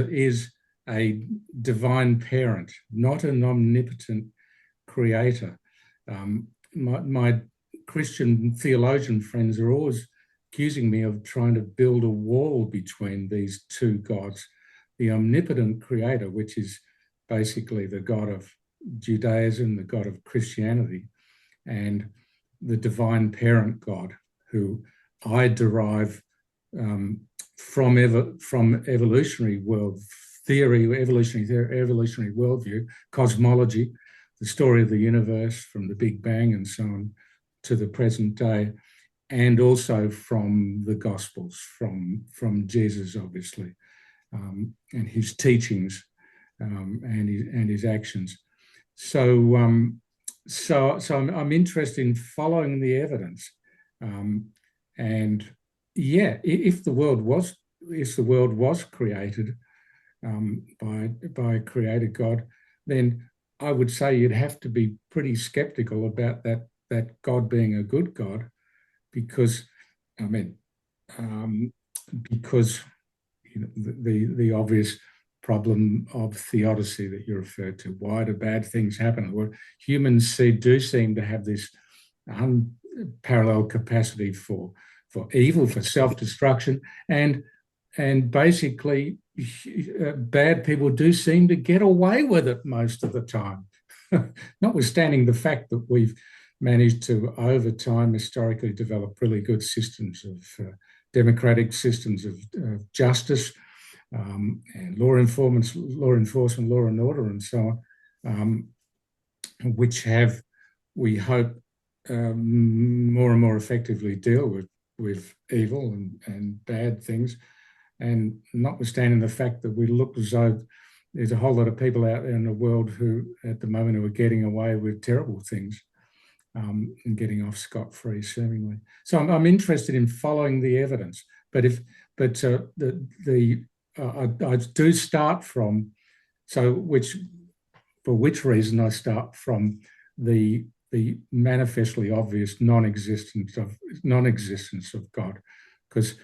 a divine parent, not an omnipotent creator. My Christian theologian friends are always accusing me of trying to build a wall between these two gods, the omnipotent creator, which is basically the God of Judaism, the God of Christianity, and the divine parent God, who I derive from evolutionary world theory, evolutionary worldview, cosmology, the story of the universe from the Big Bang and so on to the present day, and also from the Gospels, from Jesus, obviously, and his teachings, and his actions. So I'm interested in following the evidence, and yeah, if the world was created by a creator God, then I would say you'd have to be pretty skeptical about that God being a good God, because I mean, because the obvious problem of theodicy that you referred to. Why do bad things happen? Well, humans do seem to have this unparalleled capacity for evil, for self-destruction, and basically bad people do seem to get away with it most of the time, notwithstanding the fact that we've managed to, over time, historically develop really good systems of democratic systems of justice, and law enforcement, law and order, and so on, which have, we hope, more and more effectively deal with evil and bad things. And notwithstanding the fact that we look as though there's a whole lot of people out there in the world who, at the moment, who are getting away with terrible things, and getting off scot-free, seemingly. So I'm interested in following the evidence. But I do start from, for which reason I start from the manifestly obvious non-existence of God, because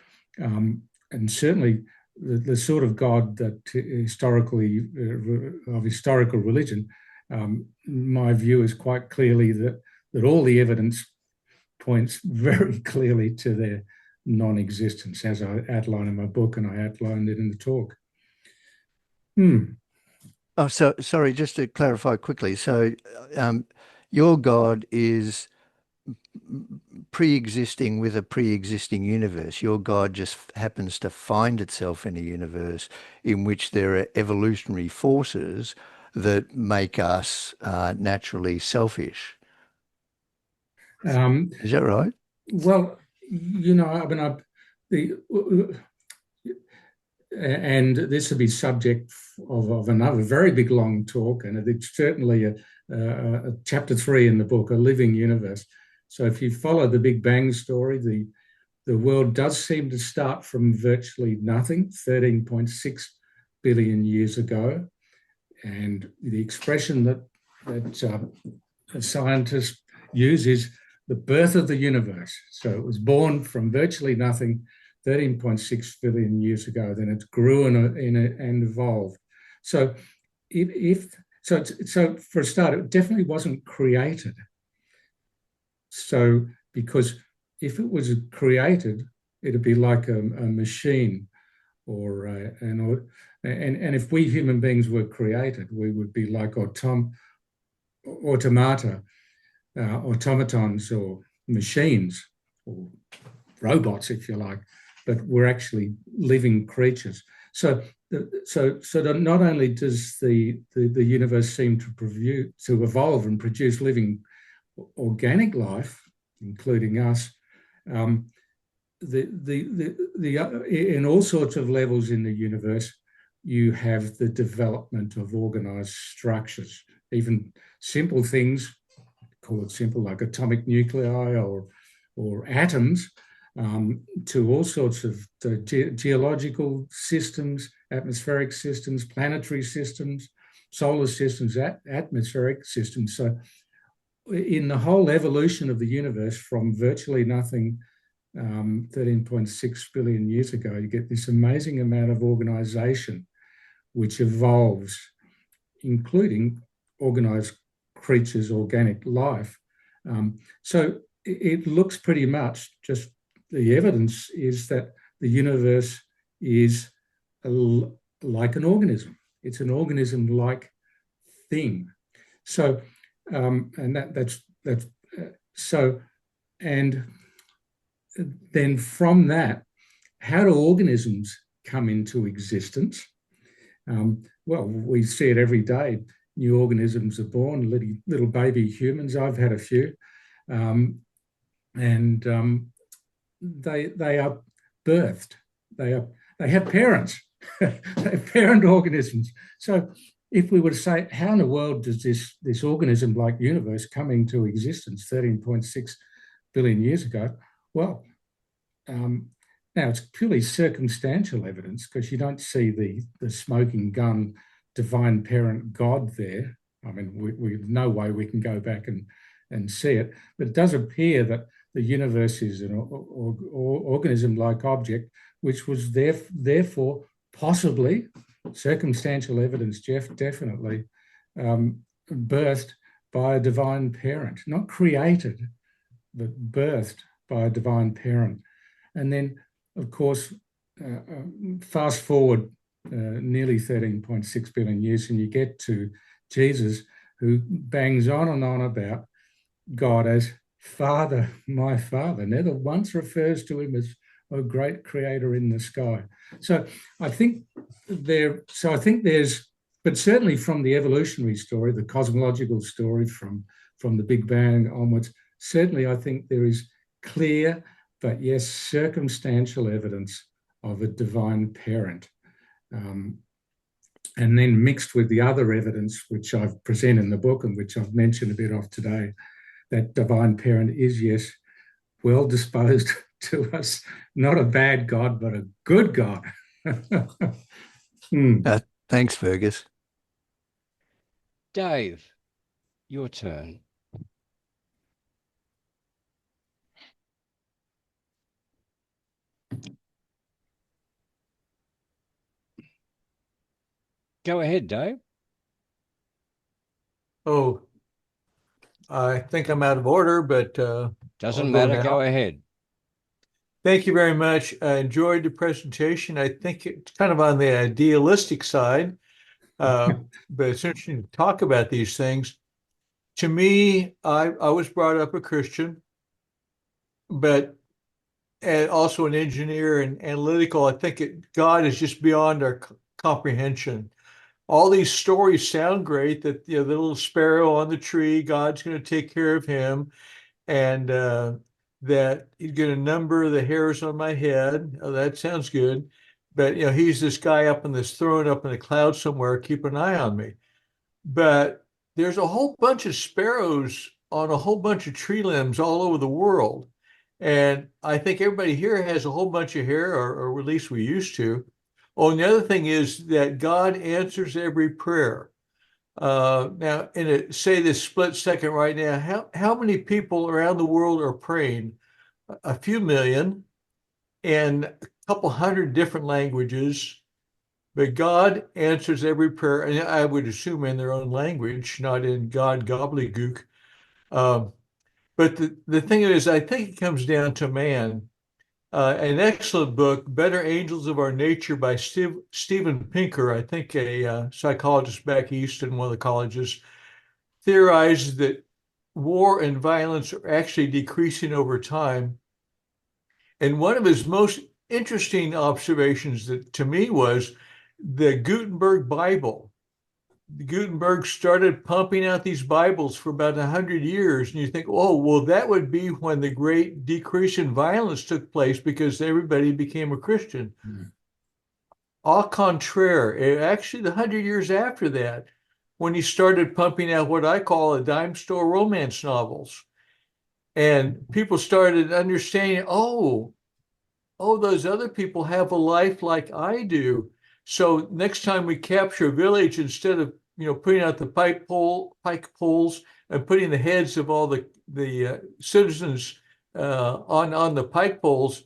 and certainly the sort of God that of historical religion, my view is quite clearly that all the evidence points very clearly to their non-existence, as I outline in my book, and I outlined it in the talk. Oh, sorry, just to clarify quickly. So, your God is pre-existing with a pre-existing universe. Your God just happens to find itself in a universe in which there are evolutionary forces that make us naturally selfish. Is that right? Well, I mean, and this would be subject of another very big long talk, and it's certainly a chapter 3 in the book, A Living Universe. So if you follow the Big Bang story, the world does seem to start from virtually nothing, 13.6 billion years ago. And the expression that scientists use is the birth of the universe. So it was born from virtually nothing 13.6 billion years ago. Then it grew and evolved. So so for a start, it definitely wasn't created. So because if it was created, it'd be like a machine, or and if we human beings were created, we would be like automatons or machines or robots, if you like, but we're actually living creatures. So that not only does the universe seem to evolve and produce living organic life, including us, in all sorts of levels in the universe, you have the development of organized structures, even simple things, call it simple, like atomic nuclei or atoms, to all sorts of geological systems, atmospheric systems, planetary systems, solar systems, atmospheric systems. So in the whole evolution of the universe from virtually nothing 13.6 billion years ago, you get this amazing amount of organization which evolves, including organized creatures, organic life. So it looks pretty much, just the evidence is that the universe is like an organism. It's an organism-like thing. So, and then from that, how do organisms come into existence? Well, we see it every day. New organisms are born, little baby humans. I've had a few. And they are birthed. They have parents. They're parent organisms. So if we were to say, how in the world does this organism-like universe come into existence 13.6 billion years ago? Well, now it's purely circumstantial evidence, because you don't see the smoking gun divine parent God there. I mean, we no way we can go back and see it, but it does appear that the universe is an organism-like object, which was therefore possibly, circumstantial evidence, Jeff, definitely, birthed by a divine parent, not created, but birthed by a divine parent. And then, of course, fast forward nearly 13.6 billion years, and you get to Jesus, who bangs on and on about God as Father, my Father, never once refers to him as a great creator in the sky. So I think there's, but certainly from the evolutionary story, the cosmological story from the Big Bang onwards, certainly I think there is clear, but yes, circumstantial evidence of a divine parent. And then mixed with the other evidence, which I've presented in the book and which I've mentioned a bit of today, that divine parent is, yes, well disposed to us, not a bad God, but a good God. Thanks, Fergus. Dave, your turn. Go ahead, Dave. Oh, I think I'm out of order, but doesn't matter. Go ahead. Thank you very much. I enjoyed the presentation. I think it's kind of on the idealistic side, but it's interesting to talk about these things. To me, I was brought up a Christian. but and also an engineer and analytical. I think God is just beyond our comprehension. All these stories sound great that the little sparrow on the tree, God's going to take care of him, and that he's going to number the hairs on my head. Oh, that sounds good. But he's this guy up in this throne up in the clouds somewhere, keep an eye on me. But there's a whole bunch of sparrows on a whole bunch of tree limbs all over the world. And I think everybody here has a whole bunch of hair, or at least we used to. Oh, and the other thing is that God answers every prayer. Now, say this split second right now, how many people around the world are praying? A few million in a couple hundred different languages, but God answers every prayer, and I would assume in their own language, not in God gobbledygook. But the thing is, I think it comes down to man. An excellent book, Better Angels of Our Nature by Steven Pinker, I think a psychologist back east in one of the colleges, theorizes that war and violence are actually decreasing over time. And one of his most interesting observations that to me was the Gutenberg Bible. Gutenberg started pumping out these Bibles for about 100 years. And you think, oh, well, that would be when the great decrease in violence took place because everybody became a Christian. Au contraire, actually, the 100 years after that, when he started pumping out what I call a dime store romance novels. And people started understanding, oh, those other people have a life like I do. So next time we capture a village, instead of putting out the pike poles and putting the heads of all the citizens on the pike poles,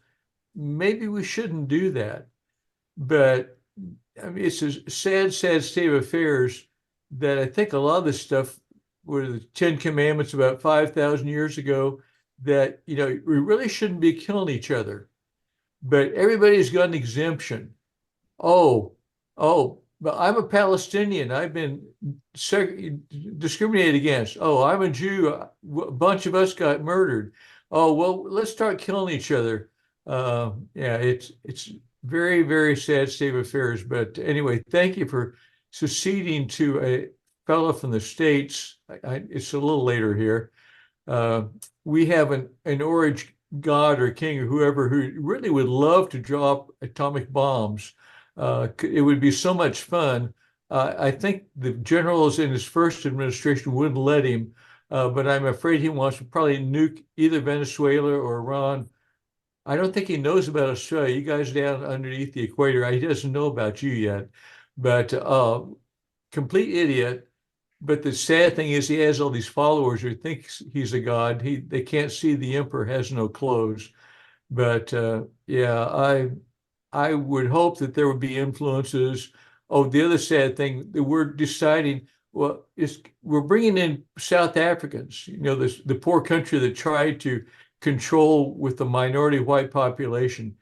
maybe we shouldn't do that. But I mean, it's a sad state of affairs that I think a lot of this stuff were the Ten Commandments about 5,000 years ago, that we really shouldn't be killing each other. But everybody's got an exemption. Oh, but I'm a Palestinian. I've been discriminated against. Oh, I'm a Jew. A bunch of us got murdered. Oh, well, let's start killing each other. Yeah, it's very, very sad state of affairs. But anyway, thank you for succeeding to a fellow from the States. It's a little later here. We have an orange God or king or whoever who really would love to drop atomic bombs. It would be so much fun. I think the generals in his first administration wouldn't let him, but I'm afraid he wants to probably nuke either Venezuela or Iran. I don't think he knows about Australia. You guys down underneath the equator, he doesn't know about you yet. But complete idiot. But the sad thing is he has all these followers who think he's a god. They can't see the emperor has no clothes. But yeah, I would hope that there would be influences. Oh, the other sad thing that we're deciding, well, we're bringing in South Africans, the poor country that tried to control with the minority white population.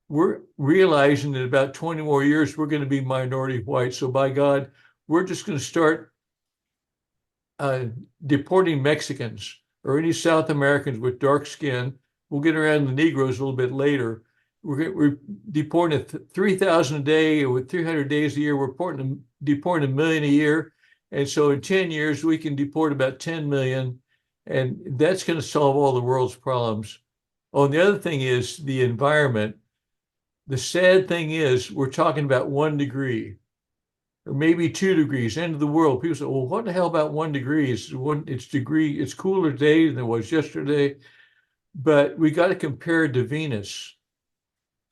We're realizing that in about 20 more years, we're going to be minority white. So by God, we're just going to start deporting Mexicans or any South Americans with dark skin. We'll get around the Negroes a little bit later. We're deporting 3,000 a day, with 300 days a year. We're deporting 1 million a year. And so in 10 years, we can deport about 10 million. And that's going to solve all the world's problems. Oh, and the other thing is the environment. The sad thing is we're talking about 1 degree or maybe 2 degrees, end of the world. People say, well, what the hell about 1 degree? It's cooler today than it was yesterday. But we got to compare it to Venus.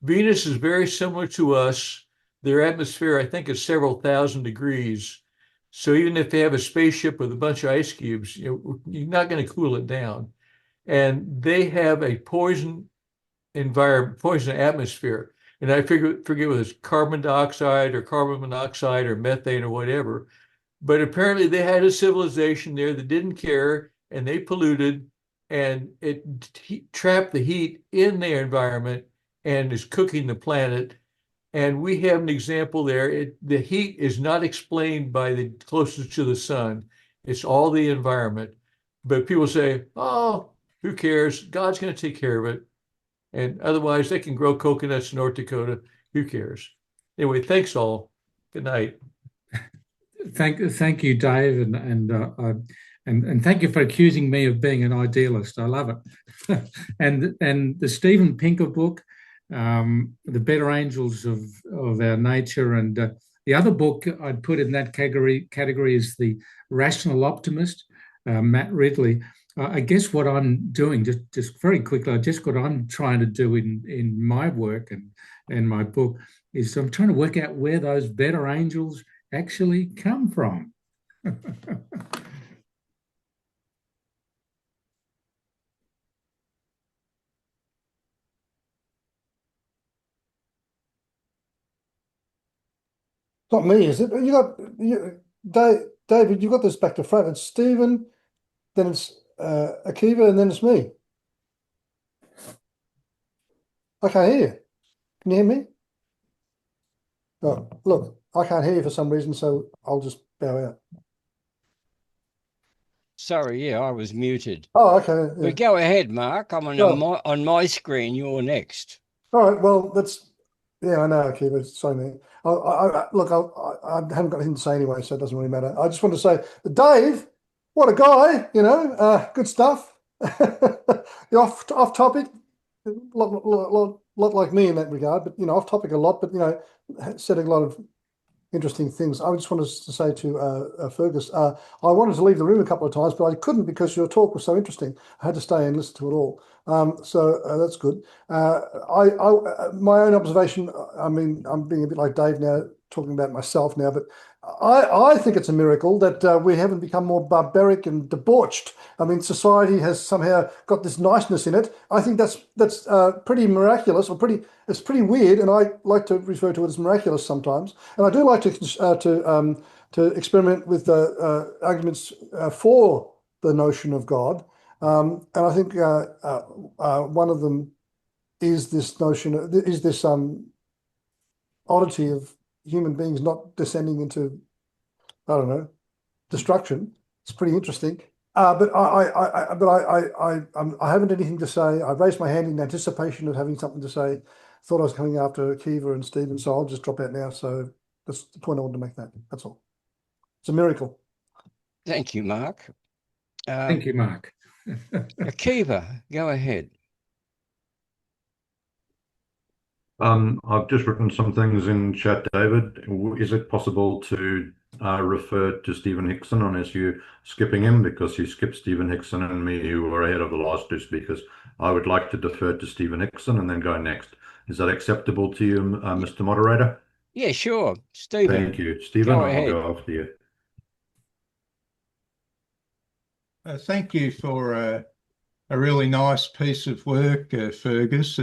Venus is very similar to us. Their atmosphere, I think, is several thousand degrees. So even if they have a spaceship with a bunch of ice cubes, you're not going to cool it down. And they have a poison environment, poison atmosphere. And I forget whether it's carbon dioxide or carbon monoxide or methane or whatever. But apparently they had a civilization there that didn't care, and they polluted, and it trapped the heat in their environment and is cooking the planet. And we have an example there. The heat is not explained by the closest to the sun. It's all the environment. But people say, oh, Who cares? God's going to take care of it. And otherwise, they can grow coconuts in North Dakota. Who cares? Anyway, thanks all. Good night. Thank you, Dave, and thank you for accusing me of being an idealist. I love it. and the Steven Pinker book, The Better Angels of Our Nature, and the other book I'd put in that category is The Rational Optimist, Matt Ridley. I guess what I'm doing, just very quickly, what I'm trying to do in my work and my book is I'm trying to work out where those better angels actually come from. Not me, is it? David, you got this back to front. It's Stephen, then it's Akiva, and then it's me. I can't hear you. Can you hear me? Oh, look, I can't hear you for some reason, so I'll just bow out. Sorry, yeah, I was muted. Oh, okay. Yeah. But go ahead, Mark. I'm on my screen. You're next. All right. Well, yeah, I know, Akiva. Sorry, mate. Look, I haven't got anything to say anyway, so it doesn't really matter. I just want to say, Dave, what a guy, good stuff. You're off topic, lot like me in that regard, but off topic a lot, but said a lot of interesting things. I just wanted to say to Fergus, I wanted to leave the room a couple of times, but I couldn't because your talk was so interesting. I had to stay and listen to it all. So that's good. My own observation, I mean, I'm being a bit like Dave now, talking about myself now, but I think it's a miracle that we haven't become more barbaric and debauched. I mean, society has somehow got this niceness in it. I think that's pretty miraculous, or it's pretty weird, and I like to refer to it as miraculous sometimes. And I do like to experiment with arguments for the notion of God. And I think one of them is this notion, is this oddity of human beings not descending into, I don't know, destruction. It's pretty interesting. But I haven't anything to say. I've raised my hand in anticipation of having something to say. Thought I was coming after Akiva and Stephen, so I'll just drop out now. So that's the point I wanted to make. That's all. It's a miracle. Thank you, Mark. Thank you, Mark. Akiva, go ahead. I've just written some things in chat, David. Is it possible to refer to Stephen Hickson unless you're skipping him, because you skipped Stephen Hickson and me, who were ahead of the last two speakers? I would like to defer to Stephen Hickson and then go next. Is that acceptable to you, Mr. Moderator? Yeah, sure. Stephen. Thank you. Stephen, Go I'll ahead. go after you. Thank you for a really nice piece of work, Fergus.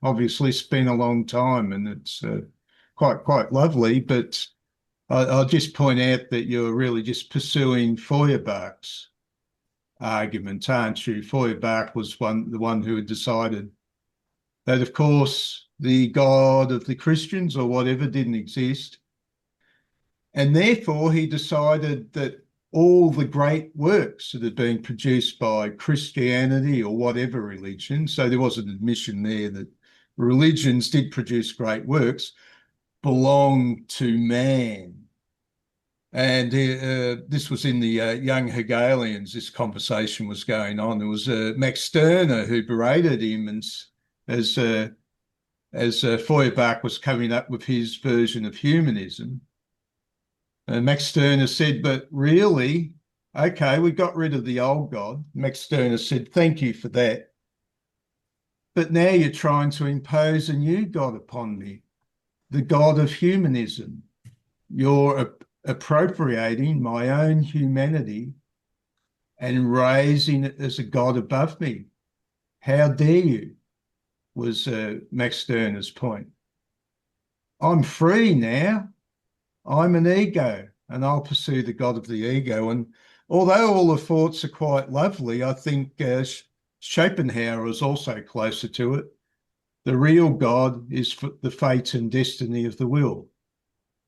Obviously, it's been a long time, and it's quite lovely. But I'll just point out that you're really just pursuing Feuerbach's argument, aren't you? Feuerbach was the one who had decided that, of course, the God of the Christians or whatever didn't exist, and therefore he decided that all the great works that had been produced by Christianity or whatever religion, so there was an admission there that religions did produce great works, belong to man. And this was in the Young Hegelians, this conversation was going on. There was Max Stirner who berated him, and as Feuerbach was coming up with his version of humanism. And Max Stirner said, but really, okay, we got rid of the old God. Max Stirner said, thank you for that. But now you're trying to impose a new God upon me, the God of humanism. You're appropriating my own humanity and raising it as a God above me. How dare you, was Max Stirner's point. I'm free now. I'm an ego, and I'll pursue the God of the ego. And although all the thoughts are quite lovely, I think Schopenhauer is also closer to it. The real God is the fate and destiny of the will.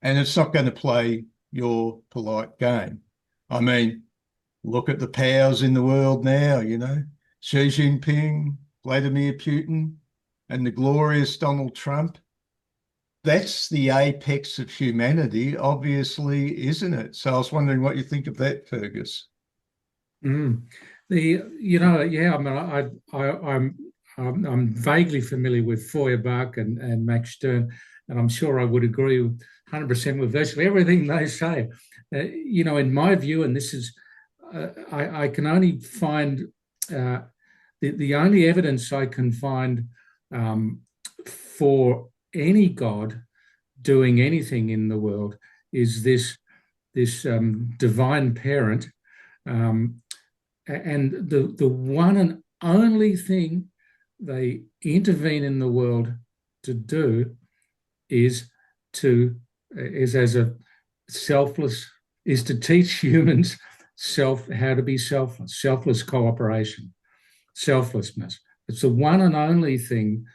And it's not going to play your polite game. I mean, look at the powers in the world now, Xi Jinping, Vladimir Putin, and the glorious Donald Trump. That's the apex of humanity, obviously, isn't it? So I was wondering what you think of that, Fergus. Yeah, I mean, I'm vaguely familiar with Feuerbach and Max Stern, and I'm sure I would agree 100% with virtually everything they say. In my view, and this is, I can only find the only evidence I can find for any God doing anything in the world is this divine parent. And the one and only thing they intervene in the world to do is to teach humans how to be selfless cooperation, selflessness. It's the one and only thing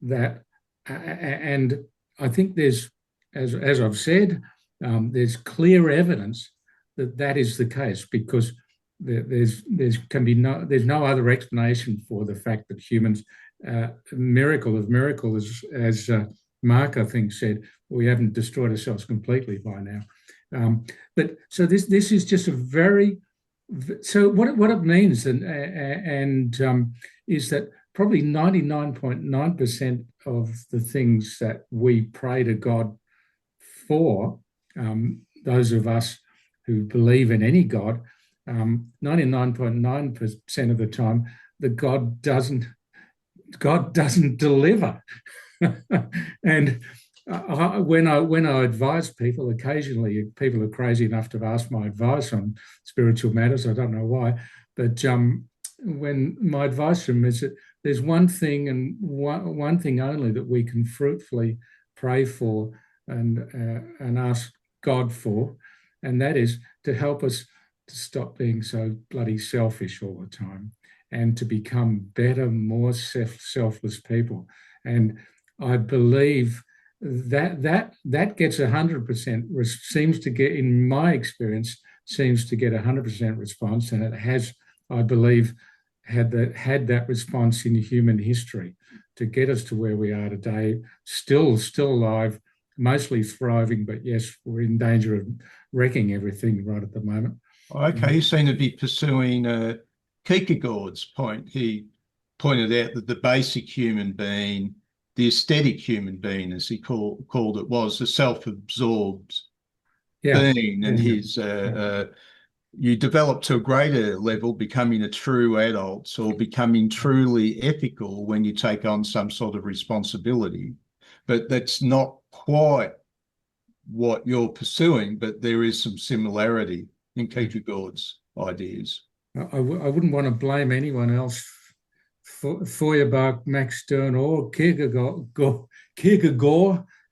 that, and I think there's, as I've said, there's clear evidence that is the case, because there's no other explanation for the fact that humans, miracle of miracles, as Mark, I think, said, we haven't destroyed ourselves completely by now. But so this is just a very, so what it means and is that probably 99.9% of the things that we pray to God for, those of us who believe in any God, 99.9% of the time, that God doesn't deliver. And when I advise people, occasionally people are crazy enough to ask my advice on spiritual matters. I don't know why, but when my advice to them is that there's one thing and one thing only that we can fruitfully pray for and ask God for, and that is to help us to stop being so bloody selfish all the time and to become better, more selfless people. And I believe that gets 100%, seems to get, in my experience, seems to get 100% response, and it has, I believe, had that response in human history to get us to where we are today, still alive, mostly thriving, but yes, we're in danger of wrecking everything right at the moment. Okay, you seem to be pursuing Kierkegaard's point. He pointed out that the basic human being, the aesthetic human being, as he called it, was a self-absorbed being, and his you develop to a greater level, becoming a true adult or becoming truly ethical when you take on some sort of responsibility. But that's not quite what you're pursuing, but there is some similarity in Kierkegaard's ideas. I wouldn't want to blame anyone else, Feuerbach, Max Stern, or Kierkegaard,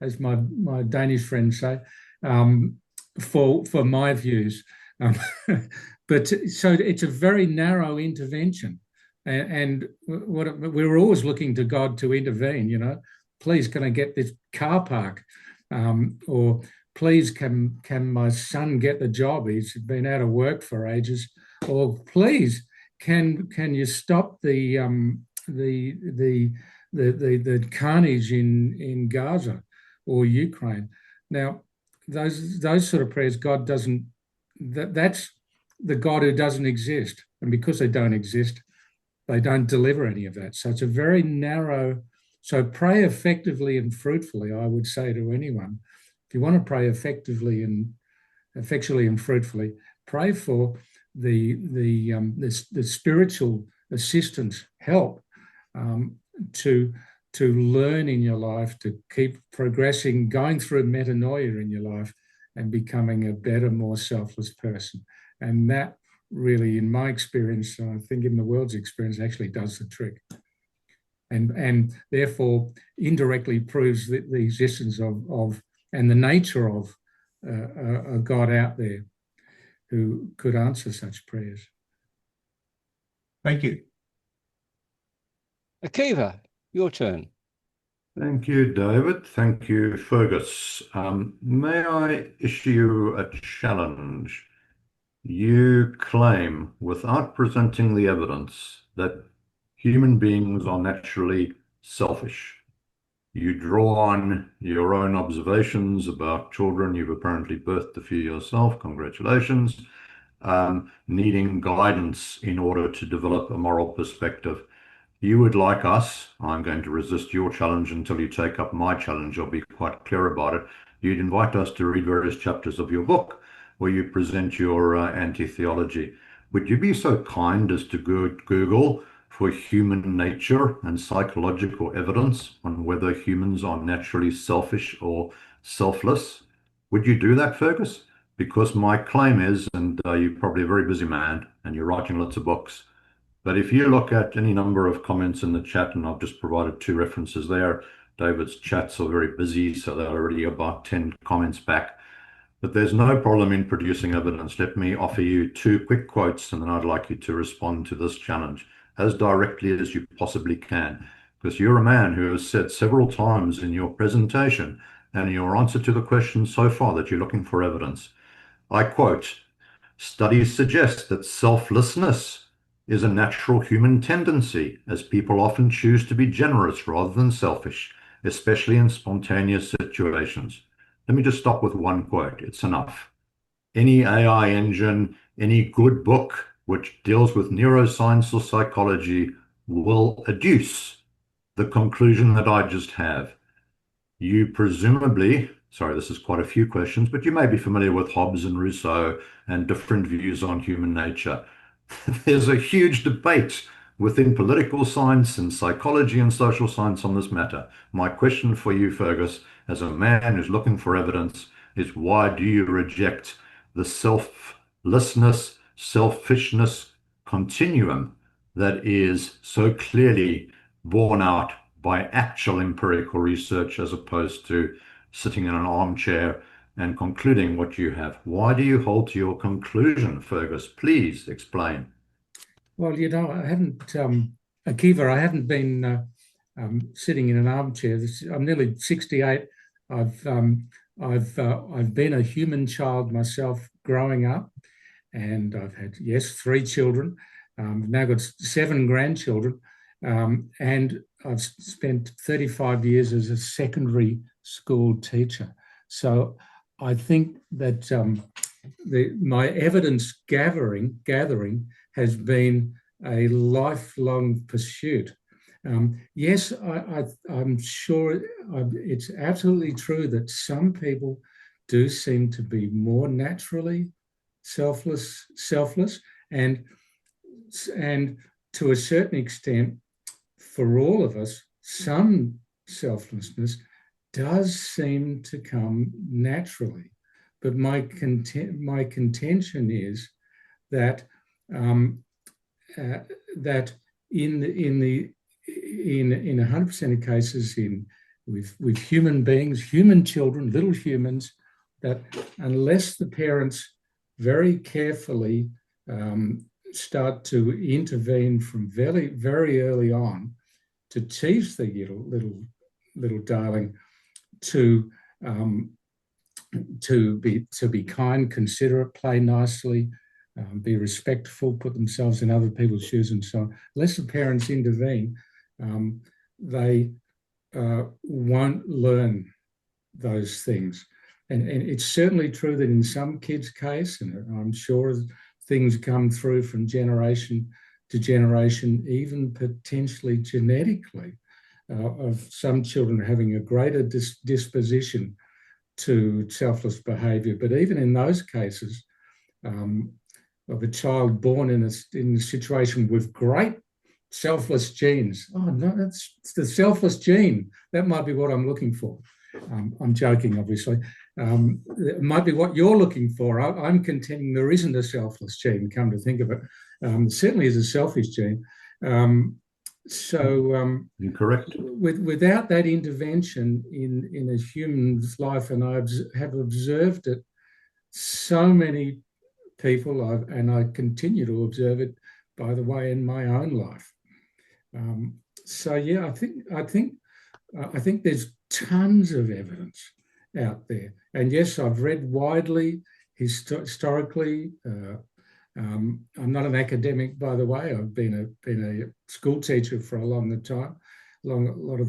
as my Danish friends say, for my views. But so it's a very narrow intervention, and we're always looking to God to intervene. Please, can I get this car park, or please, can my son get the job? He's been out of work for ages. Or please, can you stop the carnage in Gaza or Ukraine? Now, those sort of prayers, God doesn't. That's the God who doesn't exist, and because they don't exist, they don't deliver any of that. So it's a very narrow. So pray effectively and fruitfully, I would say to anyone, if you want to pray effectively and effectually and fruitfully, pray for the spiritual assistance, help to learn in your life, to keep progressing, going through metanoia in your life and becoming a better, more selfless person. And that really, in my experience, and I think in the world's experience, actually does the trick. And therefore indirectly proves the existence of and the nature of a God out there who could answer such prayers. Thank you. Akiva, your turn. Thank you, David. Thank you, Fergus. May I issue a challenge? You claim, without presenting the evidence, that human beings are naturally selfish. You draw on your own observations about children. You've apparently birthed a few yourself. Congratulations. Needing guidance in order to develop a moral perspective. You would like us, I'm going to resist your challenge until you take up my challenge. I'll be quite clear about it. You'd invite us to read various chapters of your book where you present your anti-theology. Would you be so kind as to Google for human nature and psychological evidence on whether humans are naturally selfish or selfless? Would you do that, Fergus? Because my claim is, and you're probably a very busy man and you're writing lots of books, but if you look at any number of comments in the chat, and I've just provided 2 references there, David's chats are very busy, so they're already about 10 comments back. But there's no problem in producing evidence. Let me offer you 2 quick quotes, and then I'd like you to respond to this challenge as directly as you possibly can, because you're a man who has said several times in your presentation and in your answer to the question so far that you're looking for evidence. I quote, "Studies suggest that selflessness is a natural human tendency, as people often choose to be generous rather than selfish, especially in spontaneous situations." Let me just stop with 1 quote. It's enough. Any AI engine, any good book which deals with neuroscience or psychology will adduce the conclusion that I just have. You presumably, sorry, this is quite a few questions, but you may be familiar with Hobbes and Rousseau and different views on human nature. There's a huge debate within political science and psychology and social science on this matter. My question for you, Fergus, as a man who's looking for evidence, is why do you reject the selflessness, selfishness continuum that is so clearly borne out by actual empirical research as opposed to sitting in an armchair and concluding what you have? Why do you hold to your conclusion, Fergus? Please explain. Well, I haven't, Akiva, I haven't been sitting in an armchair. I'm nearly 68. I've been a human child myself growing up, and I've had, yes, 3 children. I've now got 7 grandchildren, and I've spent 35 years as a secondary school teacher. So I think that my evidence gathering has been a lifelong pursuit. Yes, I'm sure it's absolutely true that some people do seem to be more naturally selfless, and to a certain extent, for all of us, some selflessness does seem to come naturally. But my contention is that that in 100% of cases with human beings, human children, little humans, that unless the parents very carefully start to intervene from very, very early on to teach the little darling to be kind, considerate, play nicely, be respectful, put themselves in other people's shoes, and so on. Unless the parents intervene, they won't learn those things. And it's certainly true that in some kids' case, and I'm sure things come through from generation to generation, even potentially genetically, of some children having a greater disposition to selfless behaviour. But even in those cases, of a child born in a situation with great selfless genes. Oh no, it's the selfless gene. That might be what I'm looking for. I'm joking, obviously. It might be what you're looking for. I'm contending there isn't a selfless gene, come to think of it. Certainly is a selfish gene. Incorrect. Without that intervention in a human's life, and I have observed it so many people, and I continue to observe it, by the way, in my own life. So yeah, I think there's tons of evidence out there, and yes, I've read widely historically I'm not an academic, by the way. I've been a school teacher for a lot of the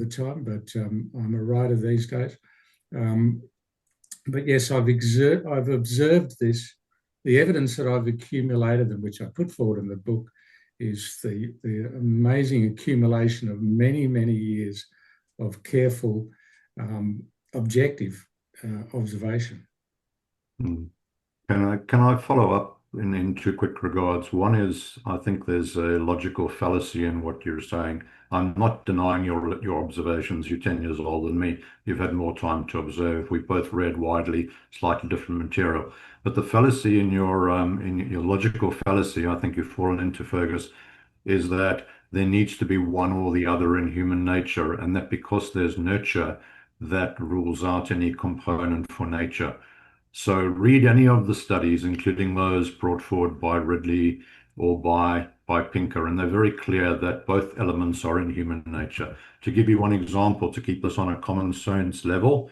time, but I'm a writer these days. But yes, I've observed this. The evidence that I've accumulated, and which I put forward in the book, is the amazing accumulation of many, many years of careful, objective observation. Can I follow up in two quick regards? One is, I think there's a logical fallacy in what you're saying. I'm not denying your observations. You're 10 years older than me. You've had more time to observe. We've both read widely, slightly different material. But the fallacy in your logical fallacy, I think you've fallen into, Fergus, is that there needs to be one or the other in human nature, and that because there's nurture, that rules out any component for nature. So read any of the studies, including those brought forward by Ridley or by Pinker, and they're very clear that both elements are in human nature. To give you one example, to keep this on a common sense level,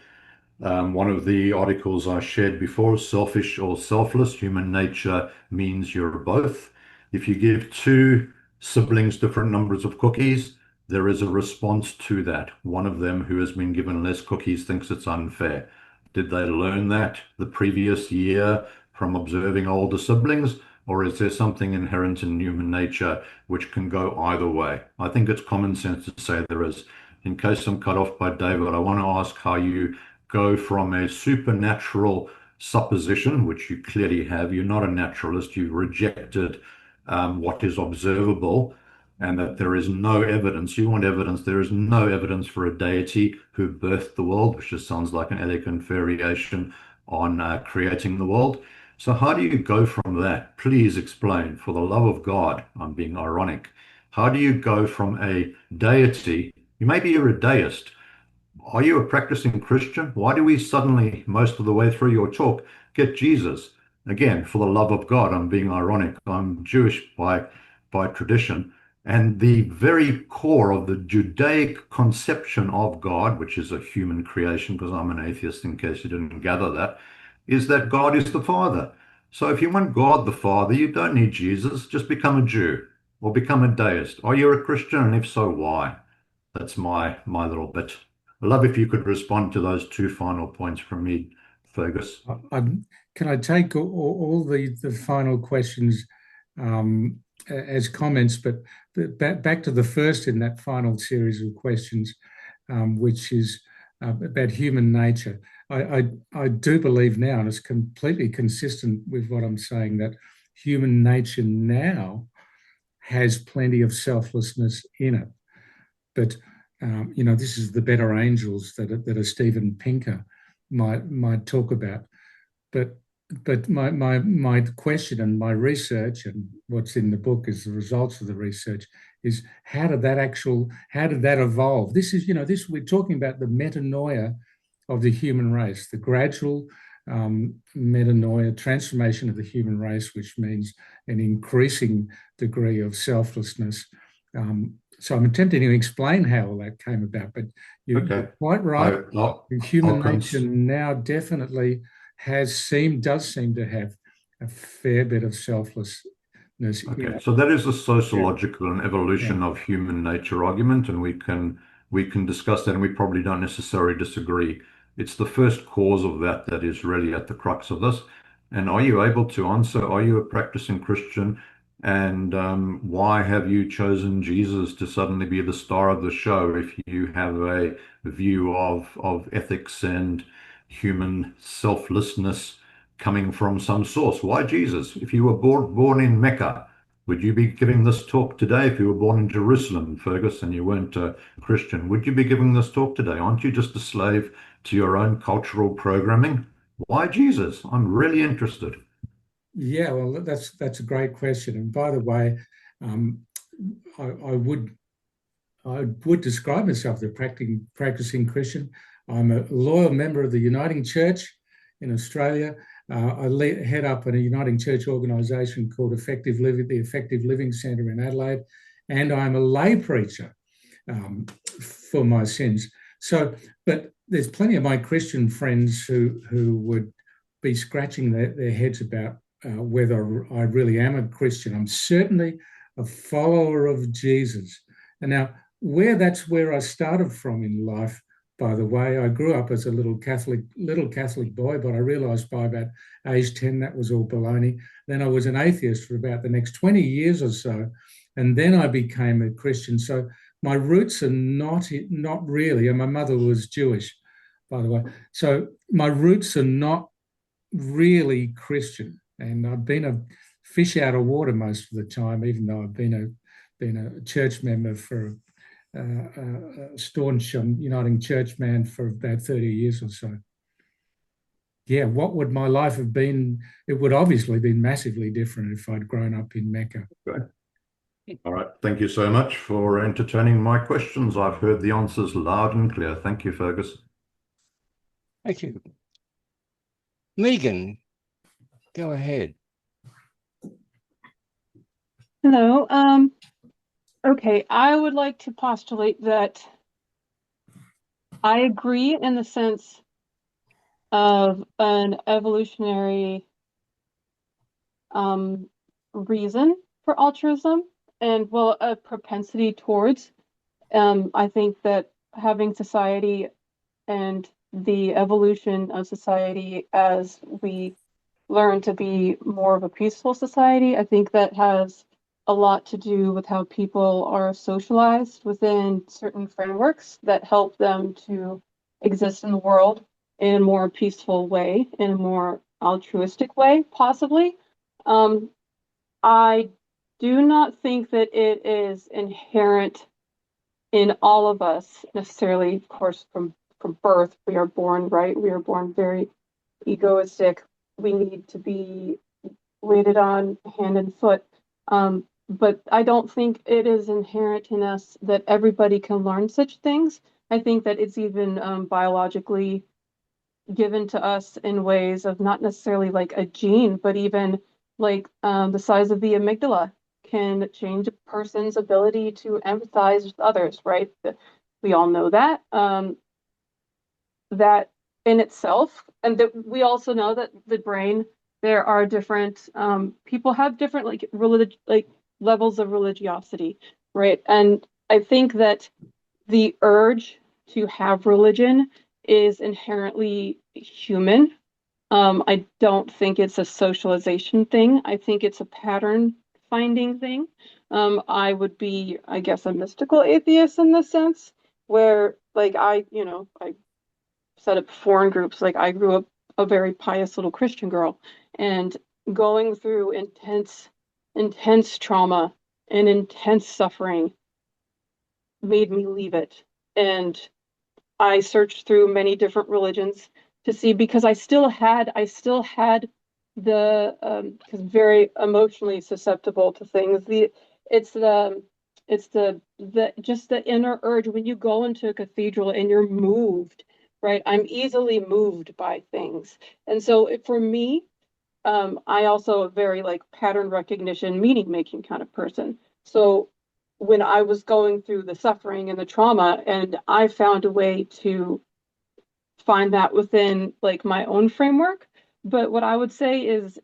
one of the articles I shared before, selfish or selfless, human nature means you're both. If you give two siblings different numbers of cookies, there is a response to that. One of them who has been given less cookies thinks it's unfair. Did they learn that the previous year from observing older siblings, or is there something inherent in human nature which can go either way? I think it's common sense to say there is. In case I'm cut off by David, I want to ask how you go from a supernatural supposition, which you clearly have. You're not a naturalist. You've rejected what is observable, and that there is no evidence. You want evidence. There is no evidence for a deity who birthed the world, which just sounds like an elegant variation on creating the world. So how do you go from that? Please explain, for the love of God. I'm being ironic. How do you go from a deity? Maybe you're a deist. Are you a practicing Christian? Why do we suddenly, most of the way through your talk, get Jesus? Again, for the love of God, I'm being ironic. I'm Jewish by tradition. And the very core of the Judaic conception of God, which is a human creation, because I'm an atheist in case you didn't gather that, is that God is the Father. So if you want God the Father, you don't need Jesus. Just become a Jew or become a deist. Are you a Christian? And if so, why? That's my little bit. I'd love if you could respond to those two final points from me, Fergus. Can I take all the final questions as comments, but back to the first in that final series of questions, which is about human nature. I do believe now, and it's completely consistent with what I'm saying, that human nature now has plenty of selflessness in it. But this is the better angels that a Steven Pinker might talk about. But my question and my research and what's in the book is the results of the research is how did that evolve? This is, we're talking about the metanoia of the human race, the gradual metanoia, transformation of the human race, which means an increasing degree of selflessness. So I'm attempting to explain how all that came about, but you're quite right. Human nature now definitely does seem to have a fair bit of selflessness. Okay, so that is a sociological and evolution of human nature argument, and we can discuss that, and we probably don't necessarily disagree. It's the first cause of that is really at the crux of this. And are you able to answer, are you a practicing Christian? And why have you chosen Jesus to suddenly be the star of the show if you have a view of ethics and human selflessness coming from some source? Why Jesus? If you were born in Mecca, would you be giving this talk today? If you were born in Jerusalem, Fergus, and you weren't a Christian, would you be giving this talk today? Aren't you just a slave to your own cultural programming? Why Jesus? I'm really interested. Yeah, well, that's a great question. And by the way, I would describe myself as a practicing Christian. I'm a loyal member of the Uniting Church in Australia. I head up a Uniting Church organisation called Effective Living, the Effective Living Centre in Adelaide, and I'm a lay preacher for my sins. So, but there's plenty of my Christian friends who would be scratching their heads about whether I really am a Christian. I'm certainly a follower of Jesus. And now, that's where I started from in life. By the way, I grew up as a little Catholic boy, but I realised by about age 10 that was all baloney. Then I was an atheist for about the next 20 years or so, and then I became a Christian. So my roots are not really, and my mother was Jewish, by the way. So my roots are not really Christian, and I've been a fish out of water most of the time, even though I've been a church member for a staunch Uniting Churchman for about 30 years or so. Yeah, what would my life have been? It would obviously been massively different if I'd grown up in Mecca. Okay. All right. Thank you so much for entertaining my questions. I've heard the answers loud and clear. Thank you, Fergus. Thank you. Megan, go ahead. Hello. Okay, I would like to postulate that I agree in the sense of an evolutionary reason for altruism and, well, a propensity towards. I think that having society and the evolution of society as we learn to be more of a peaceful society, I think that has a lot to do with how people are socialized within certain frameworks that help them to exist in the world in a more peaceful way, in a more altruistic way, possibly. I do not think that it is inherent in all of us necessarily. Of course, from birth, we are born, right? We are born very egoistic. We need to be waited on hand and foot. But I don't think it is inherent in us that everybody can learn such things. I think that it's even biologically given to us in ways of not necessarily like a gene, but even like the size of the amygdala can change a person's ability to empathize with others, right? We all know that. That in itself, and that we also know that the brain, there are different people have different like levels of religiosity, right? And I think that the urge to have religion is inherently human. I don't think it's a socialization thing. I think it's a pattern finding thing. I would be, I guess, a mystical atheist in the sense where, like, I said it before in groups, like I grew up a very pious little Christian girl, and going through intense trauma and intense suffering made me leave it. And I searched through many different religions to see, because I still had the because very emotionally susceptible to things. It's the just the inner urge when you go into a cathedral and you're moved, right? I'm easily moved by things. And so for me, I also a very like pattern recognition, meaning making kind of person. So when I was going through the suffering and the trauma, and I found a way to find that within like my own framework. But what I would say is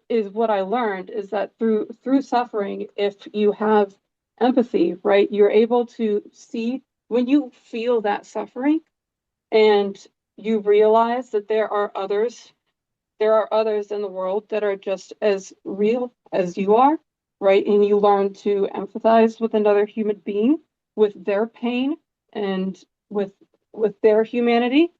what I learned is that through suffering, if you have empathy, right, you're able to see when you feel that suffering and you realize that there are others in the world that are just as real as you are, right? And you learn to empathize with another human being, with their pain and with their humanity.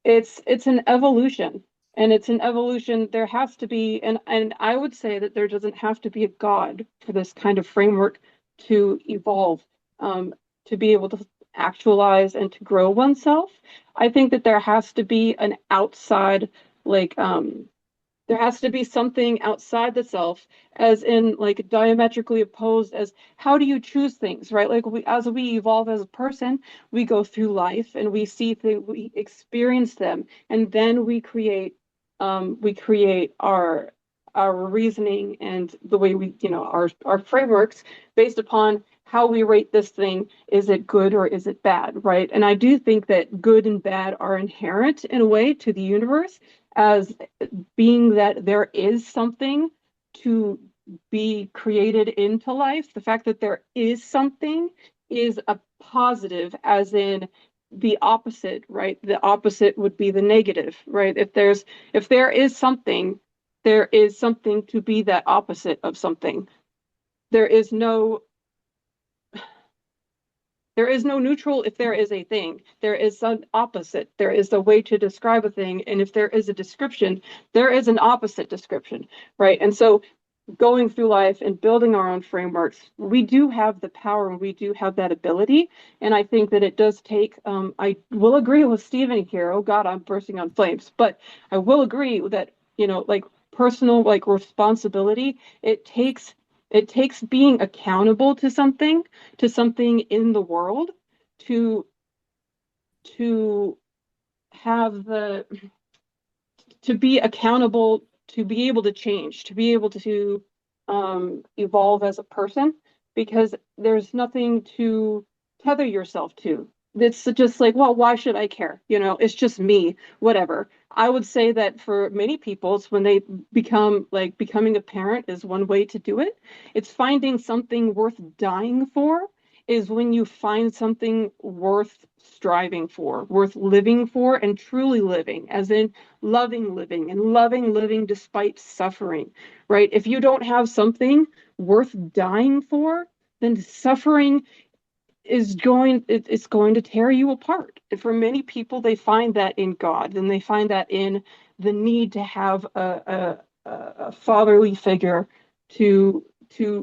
It's an evolution, and it's an evolution. There has to be, and I would say that there doesn't have to be a God for this kind of framework to evolve, to be able to actualize and to grow oneself. I think that there has to be an outside, like there has to be something outside the self, as in like diametrically opposed as how do you choose things, right? Like as we evolve as a person, we go through life and we see things, we experience them, and then we create our reasoning and the way we, our frameworks based upon how we rate this thing. Is it good or is it bad, right? And I do think that good and bad are inherent in a way to the universe, as being that there is something to be created into life. The fact that there is something is a positive, as in the opposite, right? The opposite would be the negative, right? If there is something, there is something to be that opposite of something. There is no neutral if there is a thing. There is an opposite. There is a way to describe a thing. And if there is a description, there is an opposite description, right? And so going through life and building our own frameworks, we do have the power and we do have that ability. And I think that it does take, I will agree with Stephen here. Oh God, I'm bursting on flames. But I will agree that, like personal, like responsibility, it takes being accountable to something in the world to have to be accountable, to be able to change, to be able to evolve as a person, because there's nothing to tether yourself to. It's just like, well, why should I care? It's just me, whatever. I would say that for many people, it's when they becoming a parent is one way to do it. It's finding something worth dying for is when you find something worth striving for, worth living for, and truly living, as in loving living and loving living despite suffering, right? If you don't have something worth dying for, then suffering it's going to tear you apart. And for many people, they find that in God, and they find that in the need to have a fatherly figure to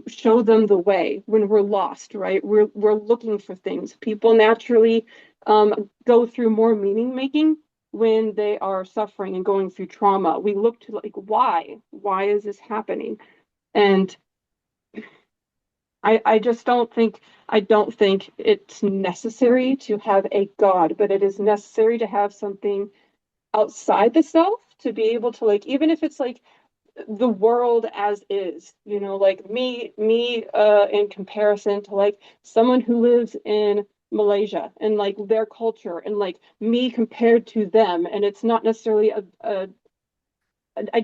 show them the way when we're lost, right? We're looking for things. People naturally go through more meaning making when they are suffering and going through trauma. We look to like, why is this happening? And I don't think it's necessary to have a God, but it is necessary to have something outside the self to be able to, like, even if it's like the world as is, like me in comparison to like someone who lives in Malaysia and like their culture, and like me compared to them. And it's not necessarily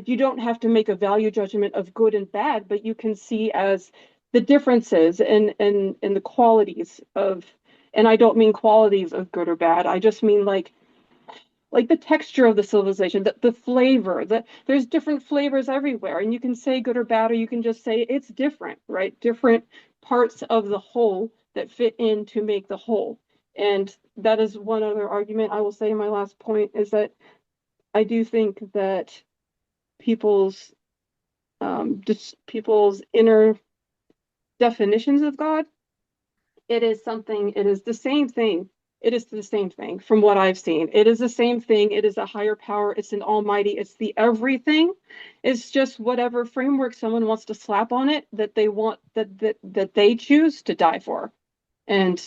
you don't have to make a value judgment of good and bad, but you can see as the differences and the qualities of, and I don't mean qualities of good or bad. I just mean like the texture of the civilization, the flavor, there's different flavors everywhere, and you can say good or bad, or you can just say it's different, right? Different parts of the whole that fit in to make the whole. And that is one other argument I will say. My last point is that I do think that people's inner definitions of God, it is the same thing. It is the same thing from what I've seen. It is the same thing. It is a higher power. It's an almighty. It's the everything. It's just whatever framework someone wants to slap on it that they want, that they choose to die for, and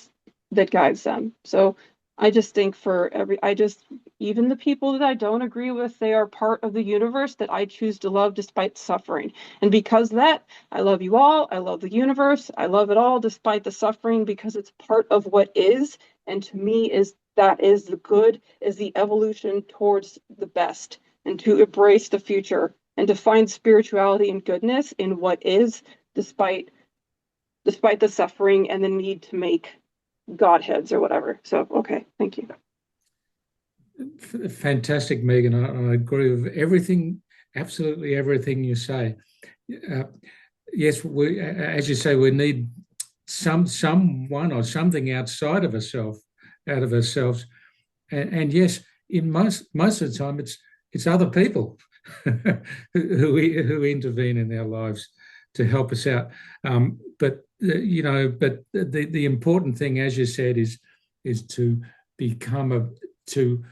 that guides them. So I just think even the people that I don't agree with, they are part of the universe that I choose to love despite suffering. And because of that, I love you all. I love the universe. I love it all despite the suffering, because it's part of what is. And to me, that is the good, is the evolution towards the best, and to embrace the future and to find spirituality and goodness in what is, despite the suffering and the need to make Godheads or whatever. So, okay, thank you. Fantastic, Megan. I agree with everything, absolutely everything you say. Yes, as you say, we need someone or something outside of ourselves, and yes, in most of the time, it's other people who intervene in our lives to help us out. But the important thing, as you said, is to to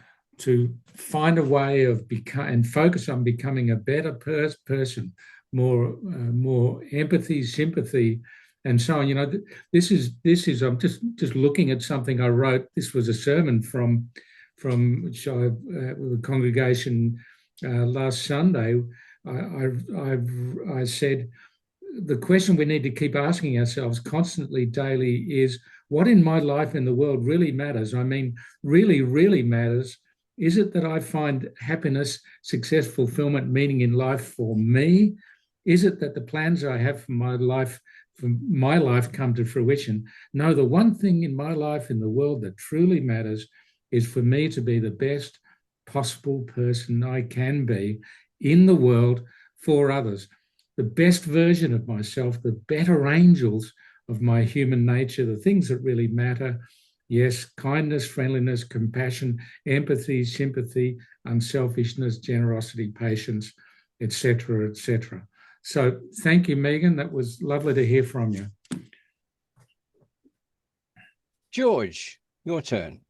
find a way of and focus on becoming a better person, more empathy, sympathy, and so on. This is I'm just looking at something I wrote. This was a sermon from which the congregation last Sunday. I said, the question we need to keep asking ourselves constantly, daily, is what in my life in the world really matters? I mean, really, really matters. Is it that I find happiness, success, fulfillment, meaning in life for me? Is it that the plans I have for my life come to fruition? No, the one thing in my life, in the world, that truly matters is for me to be the best possible person I can be in the world for others. The best version of myself, the better angels of my human nature, the things that really matter. Yes, kindness, friendliness, compassion, empathy, sympathy, unselfishness, generosity, patience, etc., etc. So thank you, Megan. That was lovely to hear from you. George, your turn.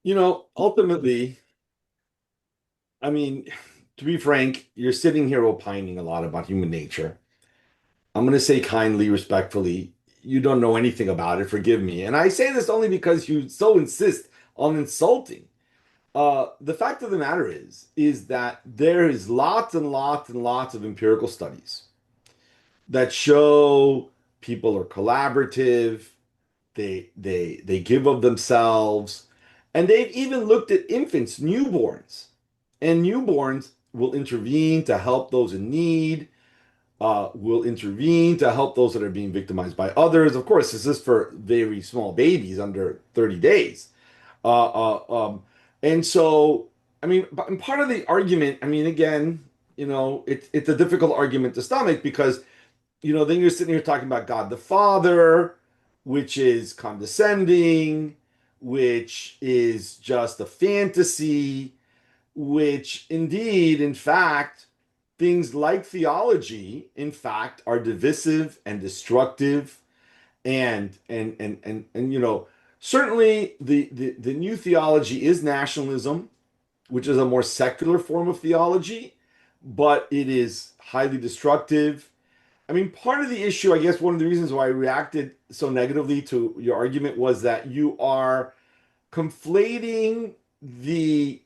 You know, ultimately, I mean, to be frank, you're sitting here opining a lot about human nature. I'm going to say kindly, respectfully, you don't know anything about it. Forgive me. And I say this only because you so insist on insulting. The fact of the matter is that there is lots and lots and lots of empirical studies that show people are collaborative, they give of themselves, and they've even looked at infants, newborns, and newborns will intervene to help those in need, will intervene to help those that are being victimized by others. Of course, this is for very small babies under 30 days. Uh, uh, um, and so, I mean, and part of the argument, I mean, again, it's a difficult argument to stomach because, then you're sitting here talking about God the Father, which is condescending, which is just a fantasy, which indeed, in fact, things like theology, in fact, are divisive and destructive, and certainly the new theology is nationalism, which is a more secular form of theology, but it is highly destructive. I mean, part of the issue, I guess one of the reasons why I reacted so negatively to your argument was that you are conflating the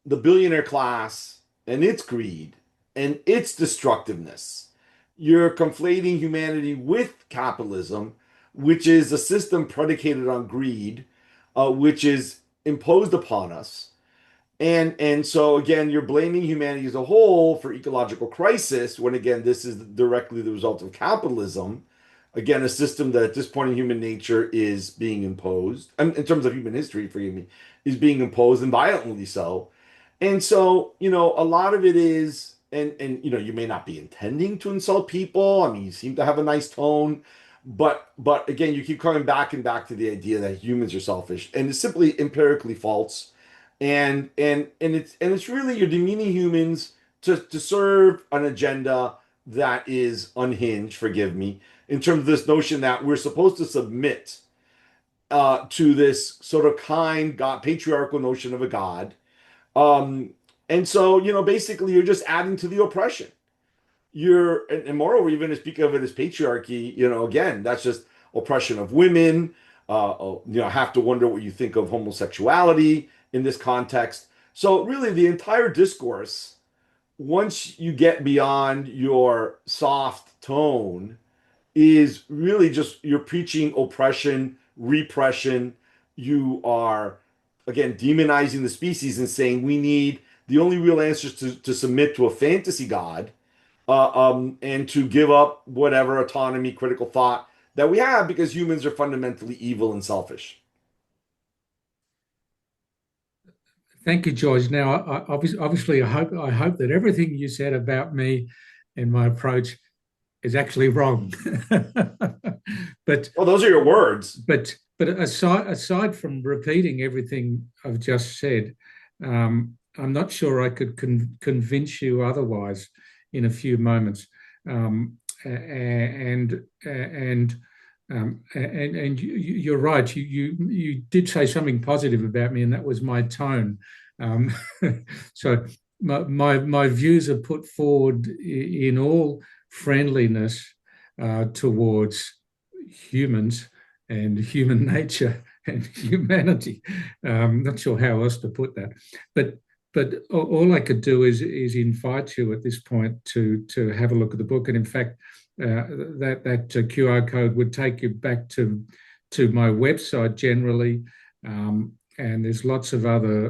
billionaire class and its greed and its destructiveness. You're conflating humanity with capitalism, which is a system predicated on greed, which is imposed upon us. And so again, you're blaming humanity as a whole for ecological crisis, when again, this is directly the result of capitalism. Again, a system that at this point in human nature is being imposed, in terms of human history, forgive me, is being imposed, and violently so. And so, a lot of it is, and you may not be intending to insult people. I mean, you seem to have a nice tone, but again, you keep coming back and back to the idea that humans are selfish, and it's simply empirically false. And it's really, you're demeaning humans to serve an agenda that is unhinged, forgive me, in terms of this notion that we're supposed to submit to this sort of kind God, patriarchal notion of a God. And so, basically you're just adding to the oppression. And moreover, even to speak of it as patriarchy, again, that's just oppression of women. I have to wonder what you think of homosexuality in this context. So really the entire discourse, once you get beyond your soft tone, is really just you're preaching oppression, repression. You are, again, demonizing the species and saying we need the only real answers to submit to a fantasy God, and to give up whatever autonomy, critical thought that we have, because humans are fundamentally evil and selfish. Thank you, George. Now, obviously, I hope that everything you said about me and my approach is actually wrong. But well, those are your words. But aside from repeating everything I've just said, I'm not sure I could convince you otherwise in a few moments. And you're right. You did say something positive about me, and that was my tone. So my views are put forward in all friendliness towards humans and human nature and humanity. Not sure how else to put that, but all I could do is invite you at this point to have a look at the book. And in fact, that QR code would take you back to my website generally, and there's lots of other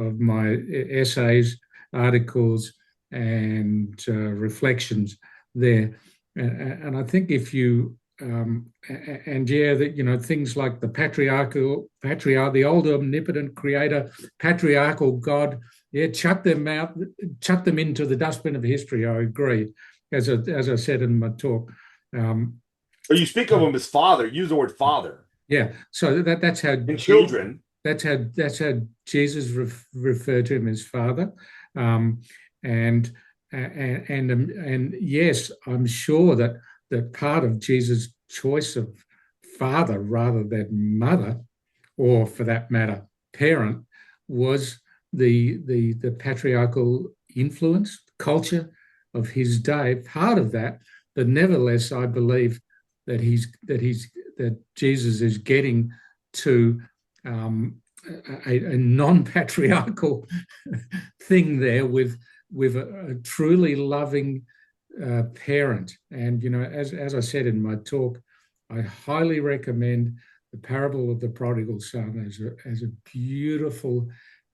of my essays, articles, and reflections there. And I think if you that things like the the old omnipotent creator, patriarchal God, chuck them into the dustbin of history. I agree, as I said in my talk. Or you speak of him as father. Use the word father. Yeah, so that's how and children. That's how Jesus referred to him as father, and yes, I'm sure that part of Jesus' choice of father rather than mother, or for that matter, parent, was the patriarchal influence, culture of his day. Part of that, but nevertheless, I believe that Jesus is getting to a non-patriarchal thing there with a truly loving parent. And as I said in my talk, I highly recommend the parable of the prodigal son as a beautiful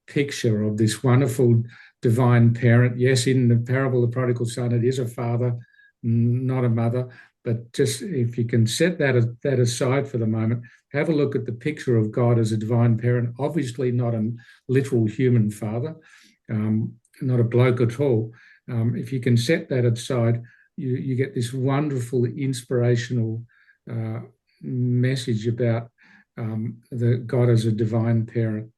picture of this wonderful divine parent. Yes, in the parable of the prodigal son, it is a father, not a mother. But just if you can set that aside for the moment, have a look at the picture of God as a divine parent, obviously not a literal human father, not a bloke at all. If you can set that aside, you get this wonderful inspirational message about the God as a divine parent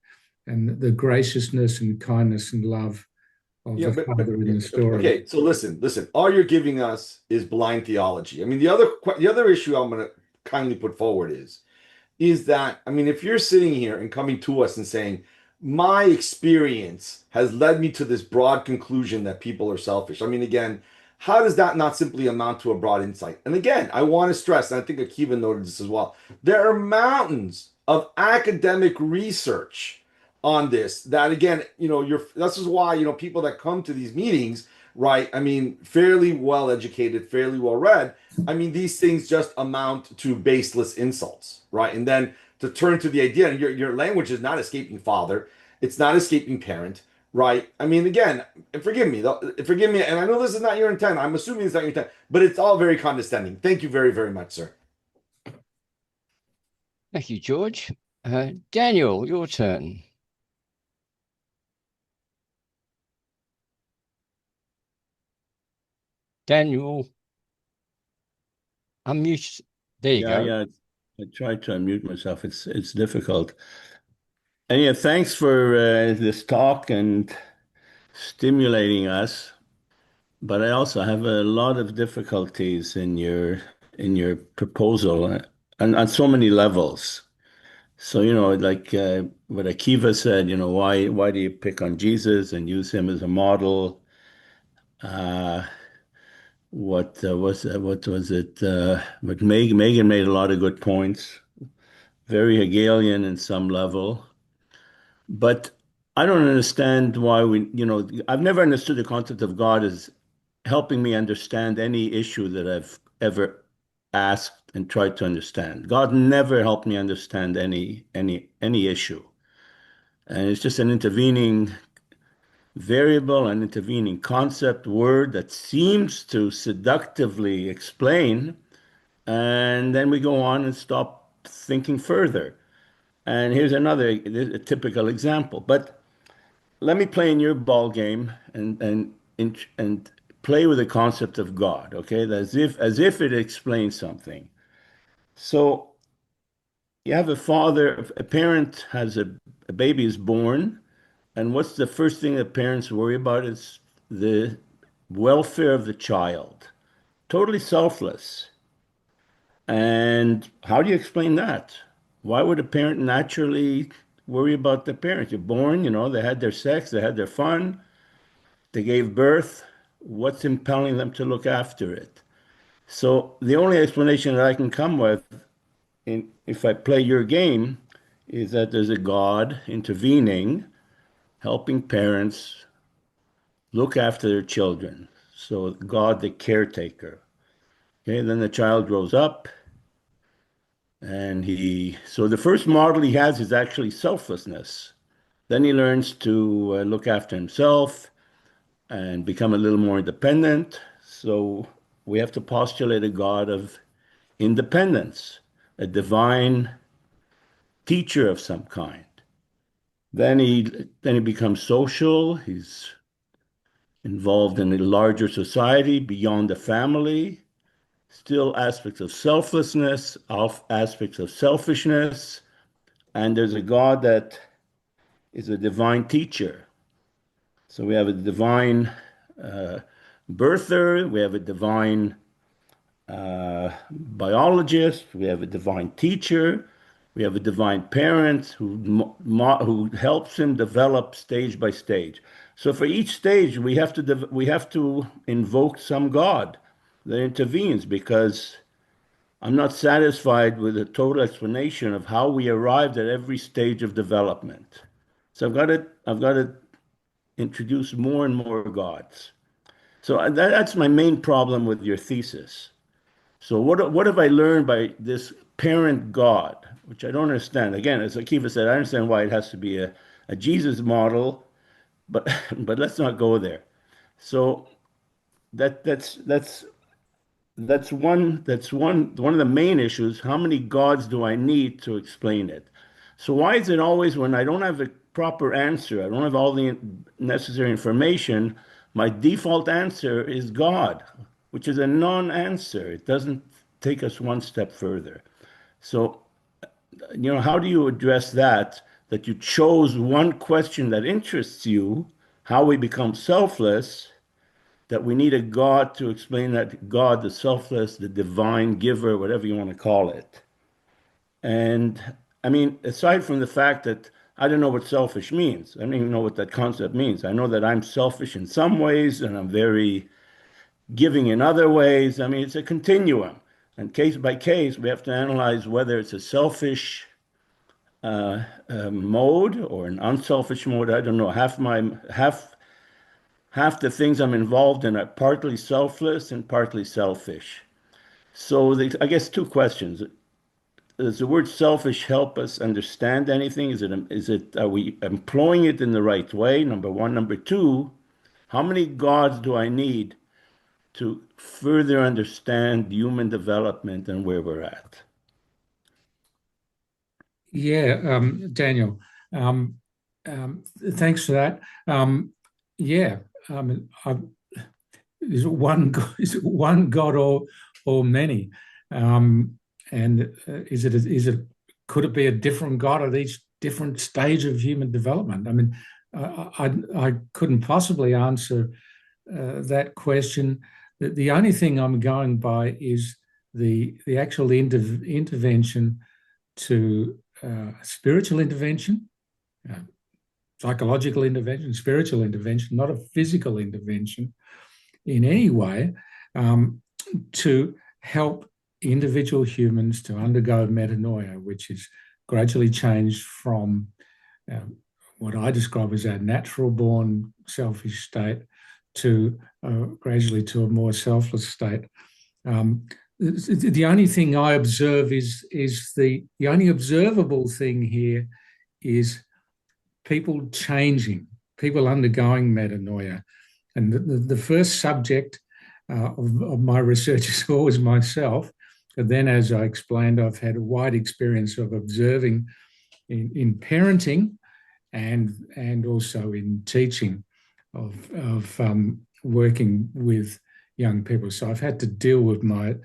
and the graciousness and kindness and love of the father in the story. Okay, so listen. All you're giving us is blind theology. I mean, the other issue I'm going to kindly put forward is that, I mean, if you're sitting here and coming to us and saying, my experience has led me to this broad conclusion that people are selfish. I mean, again, how does that not simply amount to a broad insight? And again, I want to stress, and I think Akiva noted this as well, there are mountains of academic research on this that, again, this is why, people that come to these meetings, right, I mean, fairly well educated, fairly well read, I mean, these things just amount to baseless insults, right? And then to turn to the idea, and your language is not escaping father, it's not escaping parent, right? I mean, again, forgive me, and I know this is not your intent, I'm assuming it's not your intent, but it's all very condescending. Thank you very, very much, sir. Thank you, George. Daniel, your turn. Daniel, unmute. There you go. Yeah, I tried to unmute myself. It's difficult. And yeah, thanks for this talk and stimulating us. But I also have a lot of difficulties in your proposal and on so many levels. So, like what Akiva said, why do you pick on Jesus and use him as a model? What was it? But Megan made a lot of good points, very Hegelian in some level. But I don't understand why I've never understood the concept of God as helping me understand any issue that I've ever asked and tried to understand. God never helped me understand any issue. And it's just an intervening variable, an intervening concept, word that seems to seductively explain, and then we go on and stop thinking further. And here's a typical example. But let me play in your ball game and play with the concept of God, okay? As if it explains something. So you have a parent has a baby is born, and what's the first thing that parents worry about is the welfare of the child. Totally selfless. And how do you explain that? Why would a parent naturally worry about the parent? You're born, they had their sex, they had their fun, they gave birth. What's impelling them to look after it? So the only explanation that I can come with, if I play your game, is that there's a God intervening, helping parents look after their children. So God, the caretaker. Okay, then the child grows up, And so the first model he has is actually selflessness. Then he learns to look after himself and become a little more independent. So we have to postulate a God of independence, a divine teacher of some kind. Then he becomes social. He's involved in a larger society beyond the family. Still aspects of selflessness, aspects of selfishness, and there's a God that is a divine teacher. So we have a divine birther, we have a divine biologist, we have a divine teacher, we have a divine parent who helps him develop stage by stage. So for each stage, we have to invoke some God that intervenes, because I'm not satisfied with a total explanation of how we arrived at every stage of development. So I've got to introduce more and more gods. So that's my main problem with your thesis. So what have I learned by this parent God, which I don't understand? Again, as Akiva said, I understand why it has to be a Jesus model, but but let's not go there. So that's one of the main issues. How many gods do I need to explain it? So why is it always when I don't have a proper answer, I don't have all the necessary information, my default answer is God, which is a non-answer. It doesn't take us one step further. So, how do you address that you chose one question that interests you, how we become selfless, that we need a God to explain that God, the selfless, the divine giver, whatever you want to call it. And I mean, aside from the fact that I don't know what selfish means, I don't even know what that concept means. I know that I'm selfish in some ways and I'm very giving in other ways. I mean, it's a continuum. And case by case, we have to analyze whether it's a selfish mode or an unselfish mode. I don't know. Half the things I'm involved in are partly selfless and partly selfish. So I guess two questions. Does the word selfish help us understand anything? Are we employing it in the right way? Number one. Number two, how many gods do I need to further understand human development and where we're at? Yeah, Daniel, thanks for that. Yeah, is it one God or many? And could it be a different God at each different stage of human development? I mean, I couldn't possibly answer that question. The only thing I'm going by is the actual intervention to spiritual intervention, psychological intervention, spiritual intervention, not a physical intervention in any way, to help individual humans to undergo metanoia, which is gradually changed from what I describe as our natural-born selfish state to gradually to a more selfless state. The only thing I observe is the only observable thing here is people changing, people undergoing metanoia. And the first subject of my research is always myself. But then, as I explained, I've had a wide experience of observing in parenting and also in teaching of working with young people. So I've had to deal with my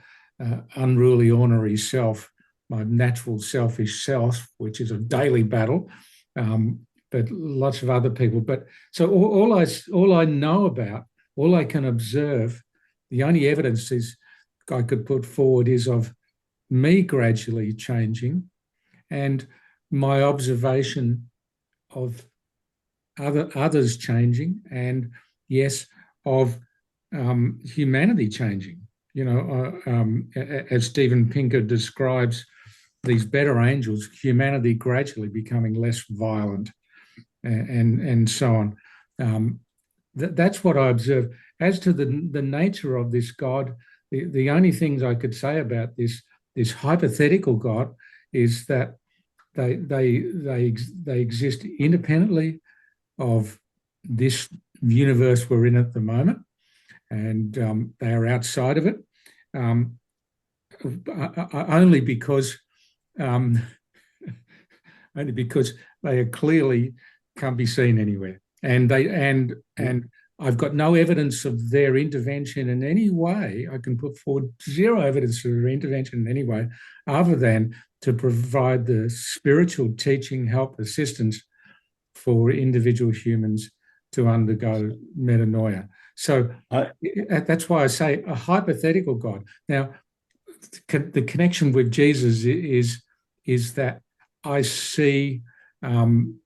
unruly, ornery self, my natural selfish self, which is a daily battle, but lots of other people. But so all I know about, all I can observe, the only evidence I could put forward is of me gradually changing and my observation of others changing, and yes, of humanity changing. As Steven Pinker describes these better angels, humanity gradually becoming less violent, and so on. That's what I observe. As to the nature of this God, the only things I could say about this this hypothetical God is that they exist independently of this universe we're in at the moment, and they are outside of it, only because they are clearly can't be seen anywhere, and I've got no evidence of their intervention in any way. I can put forward zero evidence of their intervention in any way, other than to provide the spiritual teaching, help, assistance for individual humans to undergo metanoia. So that's why I say a hypothetical God. Now, the connection with Jesus is that I see, and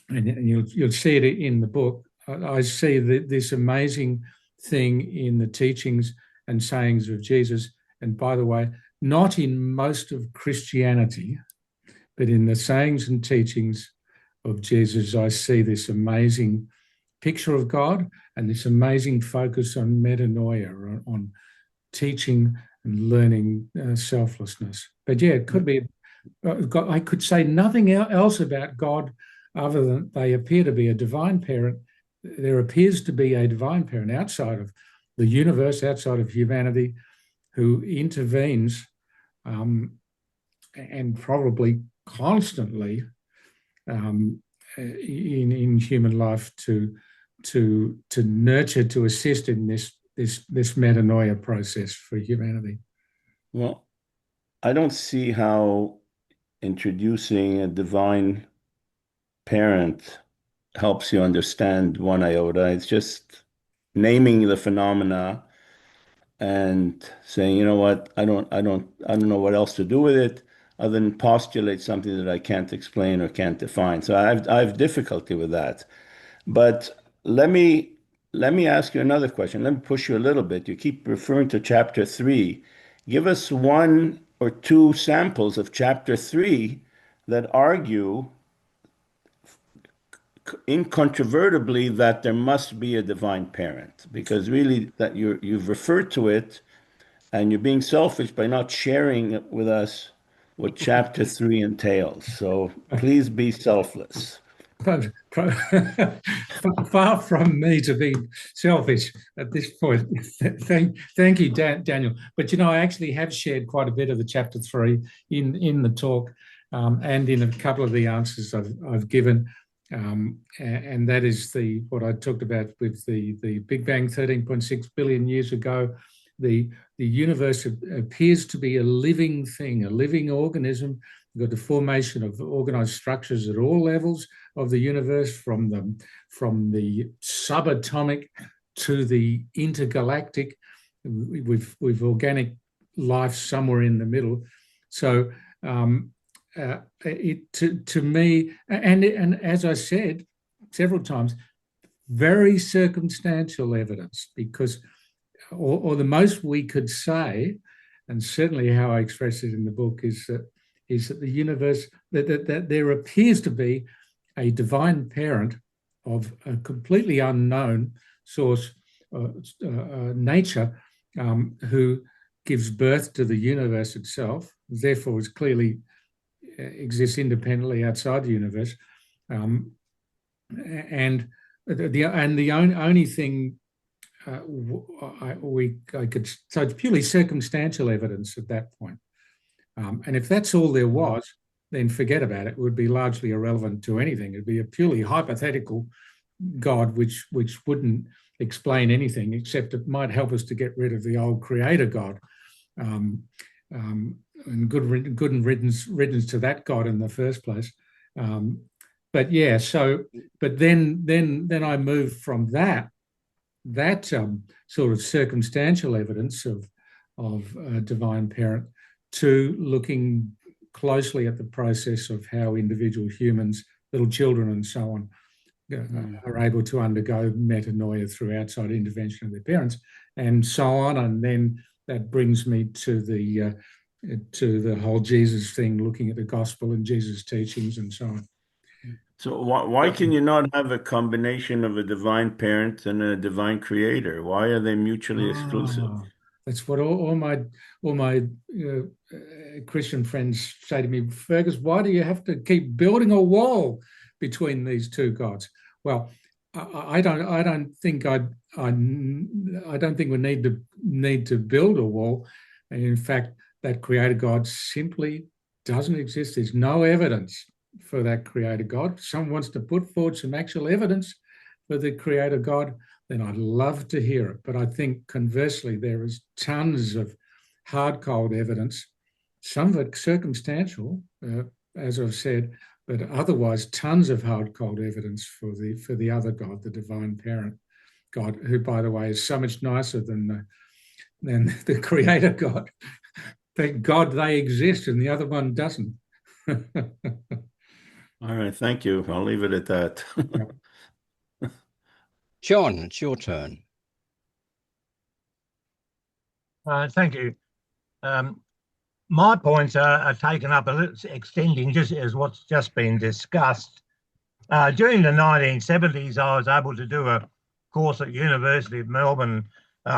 you'll see it in the book, I see this amazing thing in the teachings and sayings of Jesus. And by the way, not in most of Christianity, but in the sayings and teachings of Jesus, I see this amazing picture of God and this amazing focus on metanoia, on teaching and learning selflessness. But yeah, it could be, I could say nothing else about God other than they appear to be a divine parent. There appears to be a divine parent outside of the universe, outside of humanity, who intervenes and probably constantly in human life to nurture, to assist in this metanoia process for humanity. Well, I don't see how introducing a divine parent helps you understand one iota. It's just naming the phenomena and saying, you know what, I don't know what else to do with it other than postulate something that I can't explain or can't define. So I have difficulty with that. But let me ask you another question. Let me push you a little bit. You keep referring to chapter 3. Give us one or two samples of chapter 3 that argue incontrovertibly that there must be a divine parent, because really that you've referred to it and you're being selfish by not sharing with us what chapter 3 entails. So please be selfless. Far from me to be selfish at this point. Thank you, Daniel. But I actually have shared quite a bit of the chapter 3 in the talk and in a couple of the answers I've given. And that is what I talked about with the Big Bang 13.6 billion years ago. The universe appears to be a living thing, a living organism. You've got the formation of organized structures at all levels of the universe, from the subatomic to the intergalactic, with organic life somewhere in the middle. So to me, and as I said several times, very circumstantial evidence, because or the most we could say, and certainly how I express it in the book, is that the universe, that there appears to be a divine parent of a completely unknown source, nature, who gives birth to the universe itself, therefore is clearly exists independently outside the universe, and the only thing I could, so it's purely circumstantial evidence at that point. And if that's all there was, then forget about it. It would be largely irrelevant to anything. It'd be a purely hypothetical God, which wouldn't explain anything, except it might help us to get rid of the old creator God. And good riddance to that God in the first place. But yeah, so, but then I moved from that sort of circumstantial evidence of a divine parent to looking closely at the process of how individual humans, little children and so on, are able to undergo metanoia through outside intervention of their parents and so on. And then that brings me to the whole Jesus thing, looking at the gospel and Jesus' teachings and so on. So why can you not have a combination of a divine parent and a divine creator? Why are they mutually exclusive? That's what all my Christian friends say to me, Fergus, why do you have to keep building a wall between these two gods? Well, I don't think we need to build a wall. And in fact, that creator God simply doesn't exist. There's no evidence for that creator God. If someone wants to put forward some actual evidence for the creator God, then I'd love to hear it. But I think conversely, there is tons of hard, cold evidence, some of it circumstantial, as I've said, but otherwise tons of hard, cold evidence for the other God, the divine parent God, who, by the way, is so much nicer than the creator God. Thank God they exist and the other one doesn't. All right, thank you. I'll leave it at that. John, it's your turn. Thank you. My points are taken up a little, extending just as what's just been discussed. During the 1970s, I was able to do a course at University of Melbourne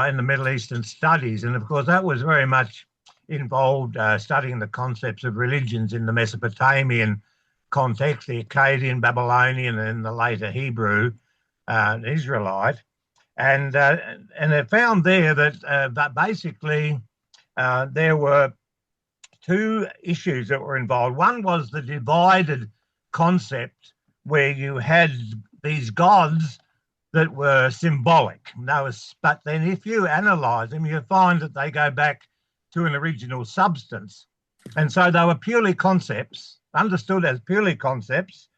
in the Middle Eastern Studies. And of course, that was very much involved studying the concepts of religions in the Mesopotamian context, the Akkadian, Babylonian, and the later Hebrew, Israelite. And I found there that basically there were two issues that were involved. One was the divided concept where you had these gods that were symbolic. But then if you analyze them, you find that they go back to an original substance. And so they were purely concepts, understood as purely concepts,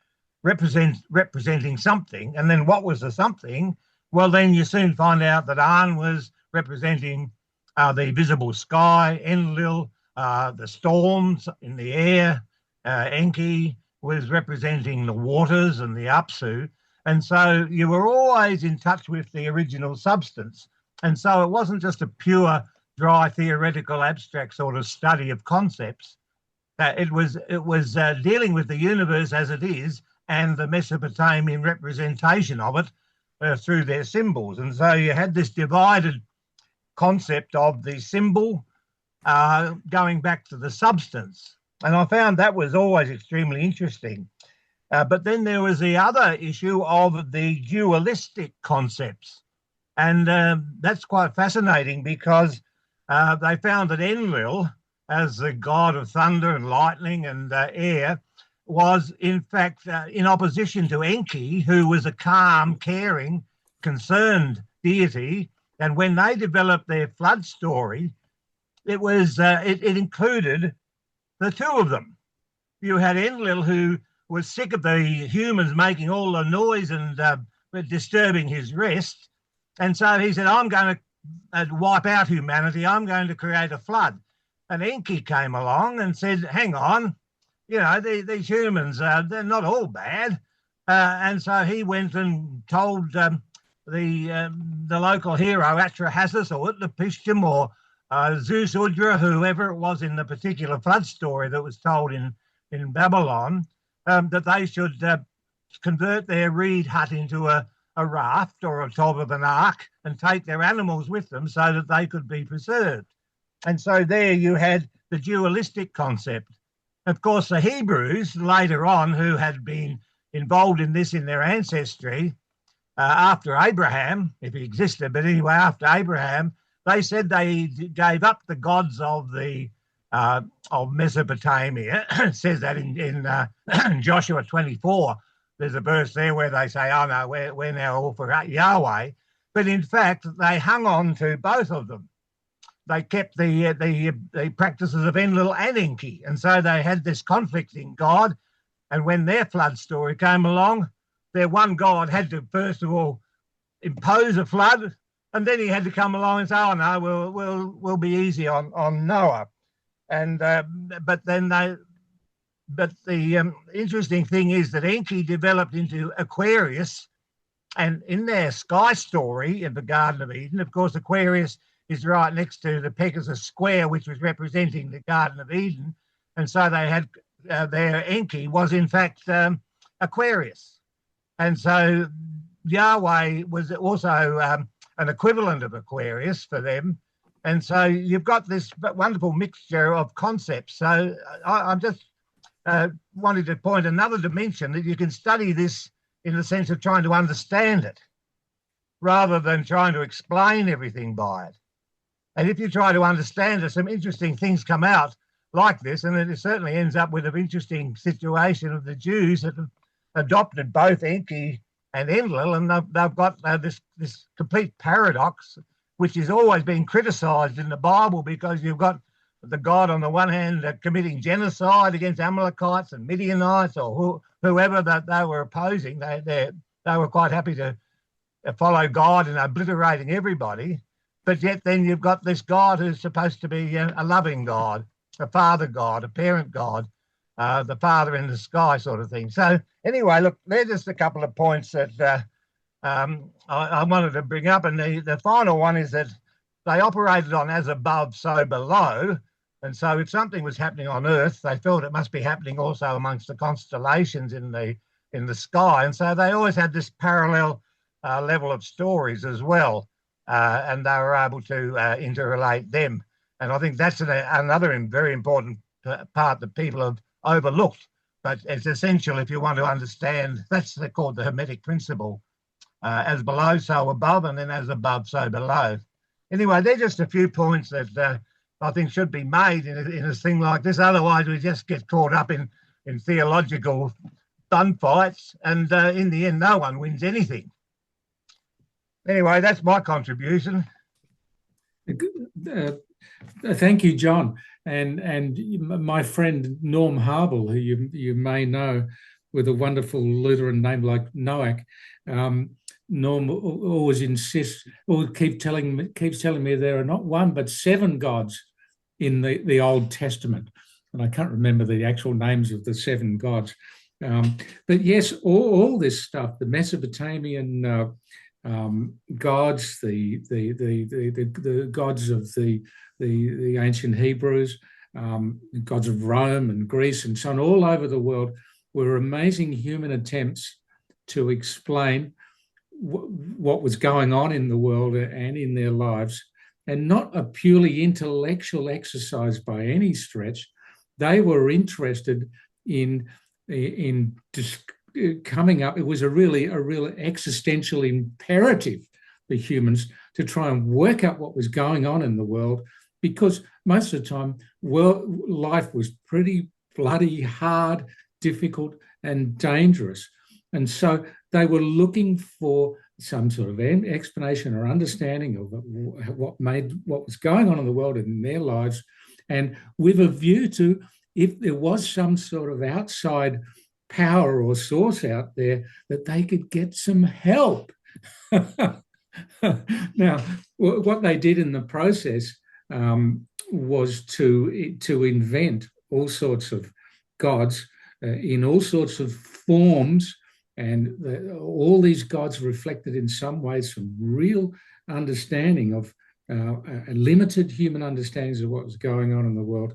representing something. And then what was the something? Well, then you soon find out that An was representing the visible sky, Enlil, the storms in the air, Enki was representing the waters and the Apsu. And so you were always in touch with the original substance. And so it wasn't just a pure, dry, theoretical, abstract sort of study of concepts. It was dealing with the universe as it is and the Mesopotamian representation of it through their symbols. And so you had this divided concept of the symbol going back to the substance. And I found that was always extremely interesting. But then there was the other issue of the dualistic concepts. And that's quite fascinating because they found that Enlil, as the god of thunder and lightning and air, was in fact in opposition to Enki, who was a calm, caring, concerned deity. And when they developed their flood story, it was it included the two of them. You had Enlil, who was sick of the humans making all the noise and disturbing his rest. And so he said, I'm going to wipe out humanity. I'm going to create a flood. And Enki came along and said, hang on, you know, these humans, they're not all bad. And so he went and told the local hero, Atrahasis or Utnapishtim or Zeus Udra, whoever it was in the particular flood story that was told in Babylon, that they should convert their reed hut into a raft or a top of an ark and take their animals with them so that they could be preserved. And so there you had the dualistic concept. Of course, the Hebrews later on, who had been involved in this in their ancestry, after Abraham, if he existed, but anyway, after Abraham, they said they gave up the gods of the of Mesopotamia. It says that in Joshua 24. There's a verse there where they say, oh no, we're now all for Yahweh. But in fact, they hung on to both of them. They kept the practices of Enlil and Enki. And so they had this conflict in God. And when their flood story came along, their one God had to, first of all, impose a flood. And then he had to come along and say, oh no, we'll be easy on Noah. And but the interesting thing is that Enki developed into Aquarius, and in their sky story in the Garden of Eden, of course, Aquarius is right next to the Pegasus Square, which was representing the Garden of Eden, and so they had their Enki was in fact Aquarius, and so Yahweh was also an equivalent of Aquarius for them. And so you've got this wonderful mixture of concepts. So I'm just wanted to point another dimension that you can study this in the sense of trying to understand it rather than trying to explain everything by it. And if you try to understand it, some interesting things come out like this, and it certainly ends up with an interesting situation of the Jews that have adopted both Enki and Enlil, and they've got this complete paradox, which is always being criticised in the Bible, because you've got the God on the one hand committing genocide against Amalekites and Midianites or whoever that they were opposing. They were quite happy to follow God in obliterating everybody, but yet then you've got this God who's supposed to be a loving God, a father God, a parent God, the father in the sky sort of thing. So anyway, look, they're just a couple of points that I wanted to bring up. And the final one is that they operated on as above, so below. And so if something was happening on Earth, they felt it must be happening also amongst the constellations in the sky. And so they always had this parallel level of stories as well. And they were able to interrelate them. And I think that's another very important part that people have overlooked. But it's essential if you want to understand. That's called the Hermetic principle. As below, so above, and then as above, so below. Anyway, they're just a few points that I think should be made in a thing like this. Otherwise, we just get caught up in theological fun fights, and in the end, no one wins anything. Anyway, that's my contribution. Thank you, John. And my friend Norm Harble, who you may know, with a wonderful Lutheran name like Noack, Norm always keeps telling me there are not one but 7 gods in the Old Testament, and I can't remember the actual names of the 7 gods. But yes, all this stuff, the Mesopotamian gods, the gods of the ancient Hebrews, gods of Rome and Greece and so on, all over the world, were amazing human attempts to explain what was going on in the world and in their lives, and not a purely intellectual exercise by any stretch. They were interested in just coming up. It was a real existential imperative for humans to try and work out what was going on in the world, because most of the time, life was pretty bloody hard, difficult, and dangerous. And so they were looking for some sort of explanation or understanding of what was going on in the world and in their lives, and with a view to, if there was some sort of outside power or source out there, that they could get some help. Now, what they did in the process was to invent all sorts of gods in all sorts of forms, and all these gods reflected in some ways some real understanding of limited human understandings of what was going on in the world.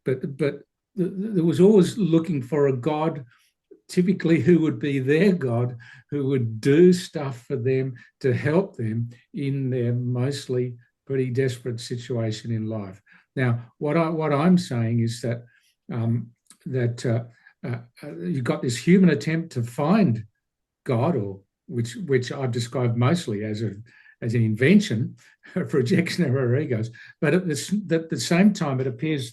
But there was always looking for a god, typically who would be their god, who would do stuff for them to help them in their mostly pretty desperate situation in life. Now, what I'm saying is that you've got this human attempt to find God, or which I've described mostly as an invention, a projection of our egos. But at the same time, it appears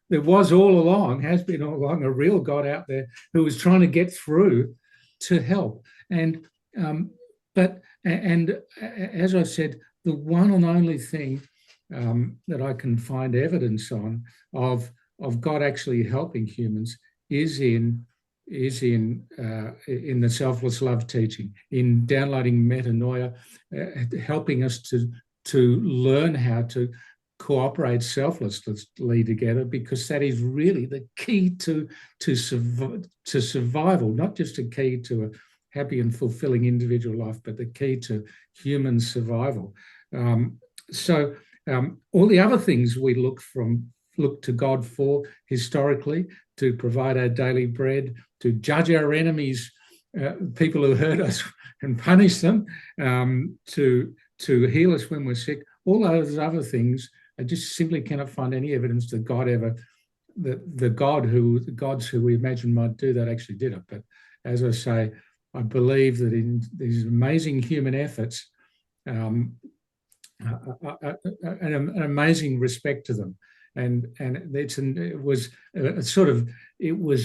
there was all along, has been all along, a real God out there who was trying to get through to help. And as I said, the one and only thing that I can find evidence on of God actually helping humans is in the selfless love teaching, in downloading metanoia, helping us to learn how to cooperate selflessly together, because that is really the key to survival, not just a key to a happy and fulfilling individual life, but the key to human survival. So all the other things we look to God for historically, to provide our daily bread, to judge our enemies, people who hurt us and punish them, to heal us when we're sick, all those other things, I just simply cannot find any evidence that God ever, the gods who we imagine might do that actually did it. But as I say, I believe that in these amazing human efforts, an amazing respect to them, and it was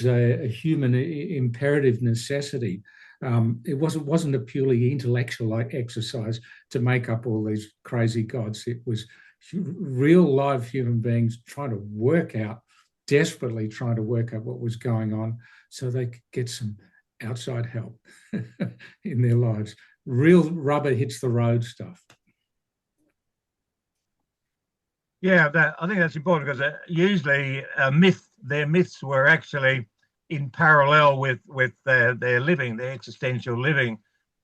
a human imperative necessity. It wasn't a purely intellectual exercise to make up all these crazy gods. It was real live human beings desperately trying to work out what was going on so they could get some outside help in their lives. Real rubber hits the road stuff. Yeah, I think that's important because usually their myths were actually in parallel with their living, their existential living,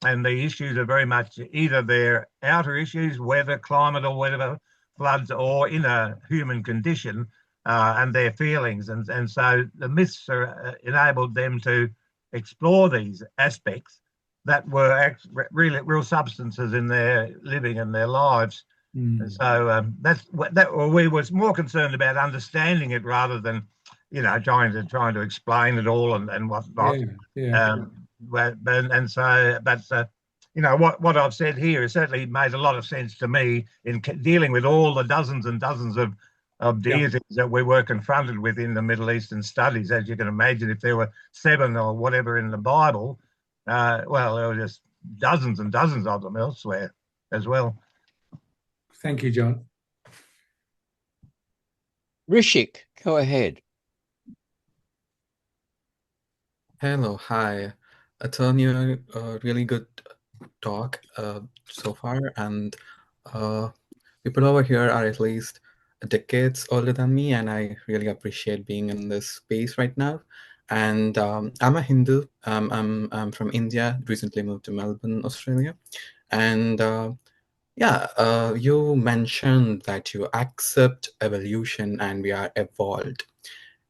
and the issues are very much either their outer issues, weather, climate, or whatever, floods, or inner human condition, and their feelings, and so the myths are enabled them to explore these aspects that were really real substances in their living and their lives. And so we was more concerned about understanding it rather than, trying to explain it all and whatnot. What I've said here has certainly made a lot of sense to me in dealing with all the dozens and dozens of deities that we were confronted with in the Middle Eastern studies. As you can imagine, if there were 7 or whatever in the Bible, there were just dozens and dozens of them elsewhere as well. Thank you, John. Rishik, go ahead. Hello, hi. Antonio, really good talk so far, and people over here are at least decades older than me, and I really appreciate being in this space right now. And I'm a Hindu. I'm from India, recently moved to Melbourne, Australia, and you mentioned that you accept evolution and we are evolved.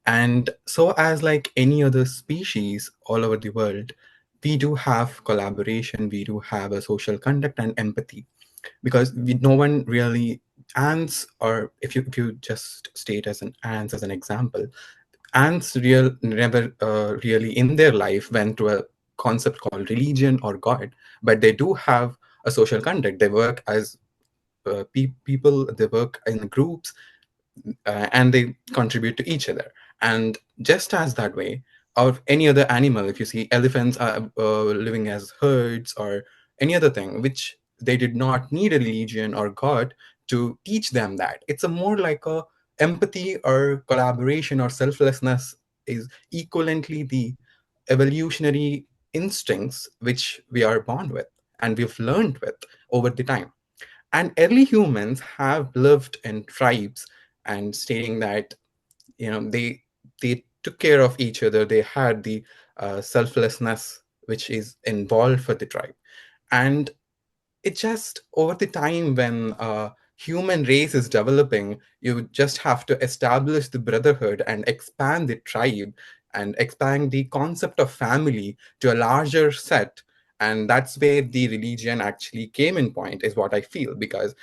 And so as like any other species all over the world, we do have collaboration, we do have a social conduct and empathy, because no one really, ants, or if you just state as ants as an example, ants never really in their life went to a concept called religion or God, but they do have a social conduct. They work as people, they work in groups, and they contribute to each other. And just as that way, or any other animal, if you see elephants are living as herds or any other thing, which they did not need a religion or God to teach them that. It's a more like a empathy or collaboration or selflessness is equivalently the evolutionary instincts which we are born with and we've learned with over the time. And early humans have lived in tribes, and stating that they took care of each other. They had the selflessness which is involved for the tribe. And it just over the time when human race is developing, you just have to establish the brotherhood and expand the tribe and expand the concept of family to a larger set. And that's where the religion actually came in point, is what I feel, because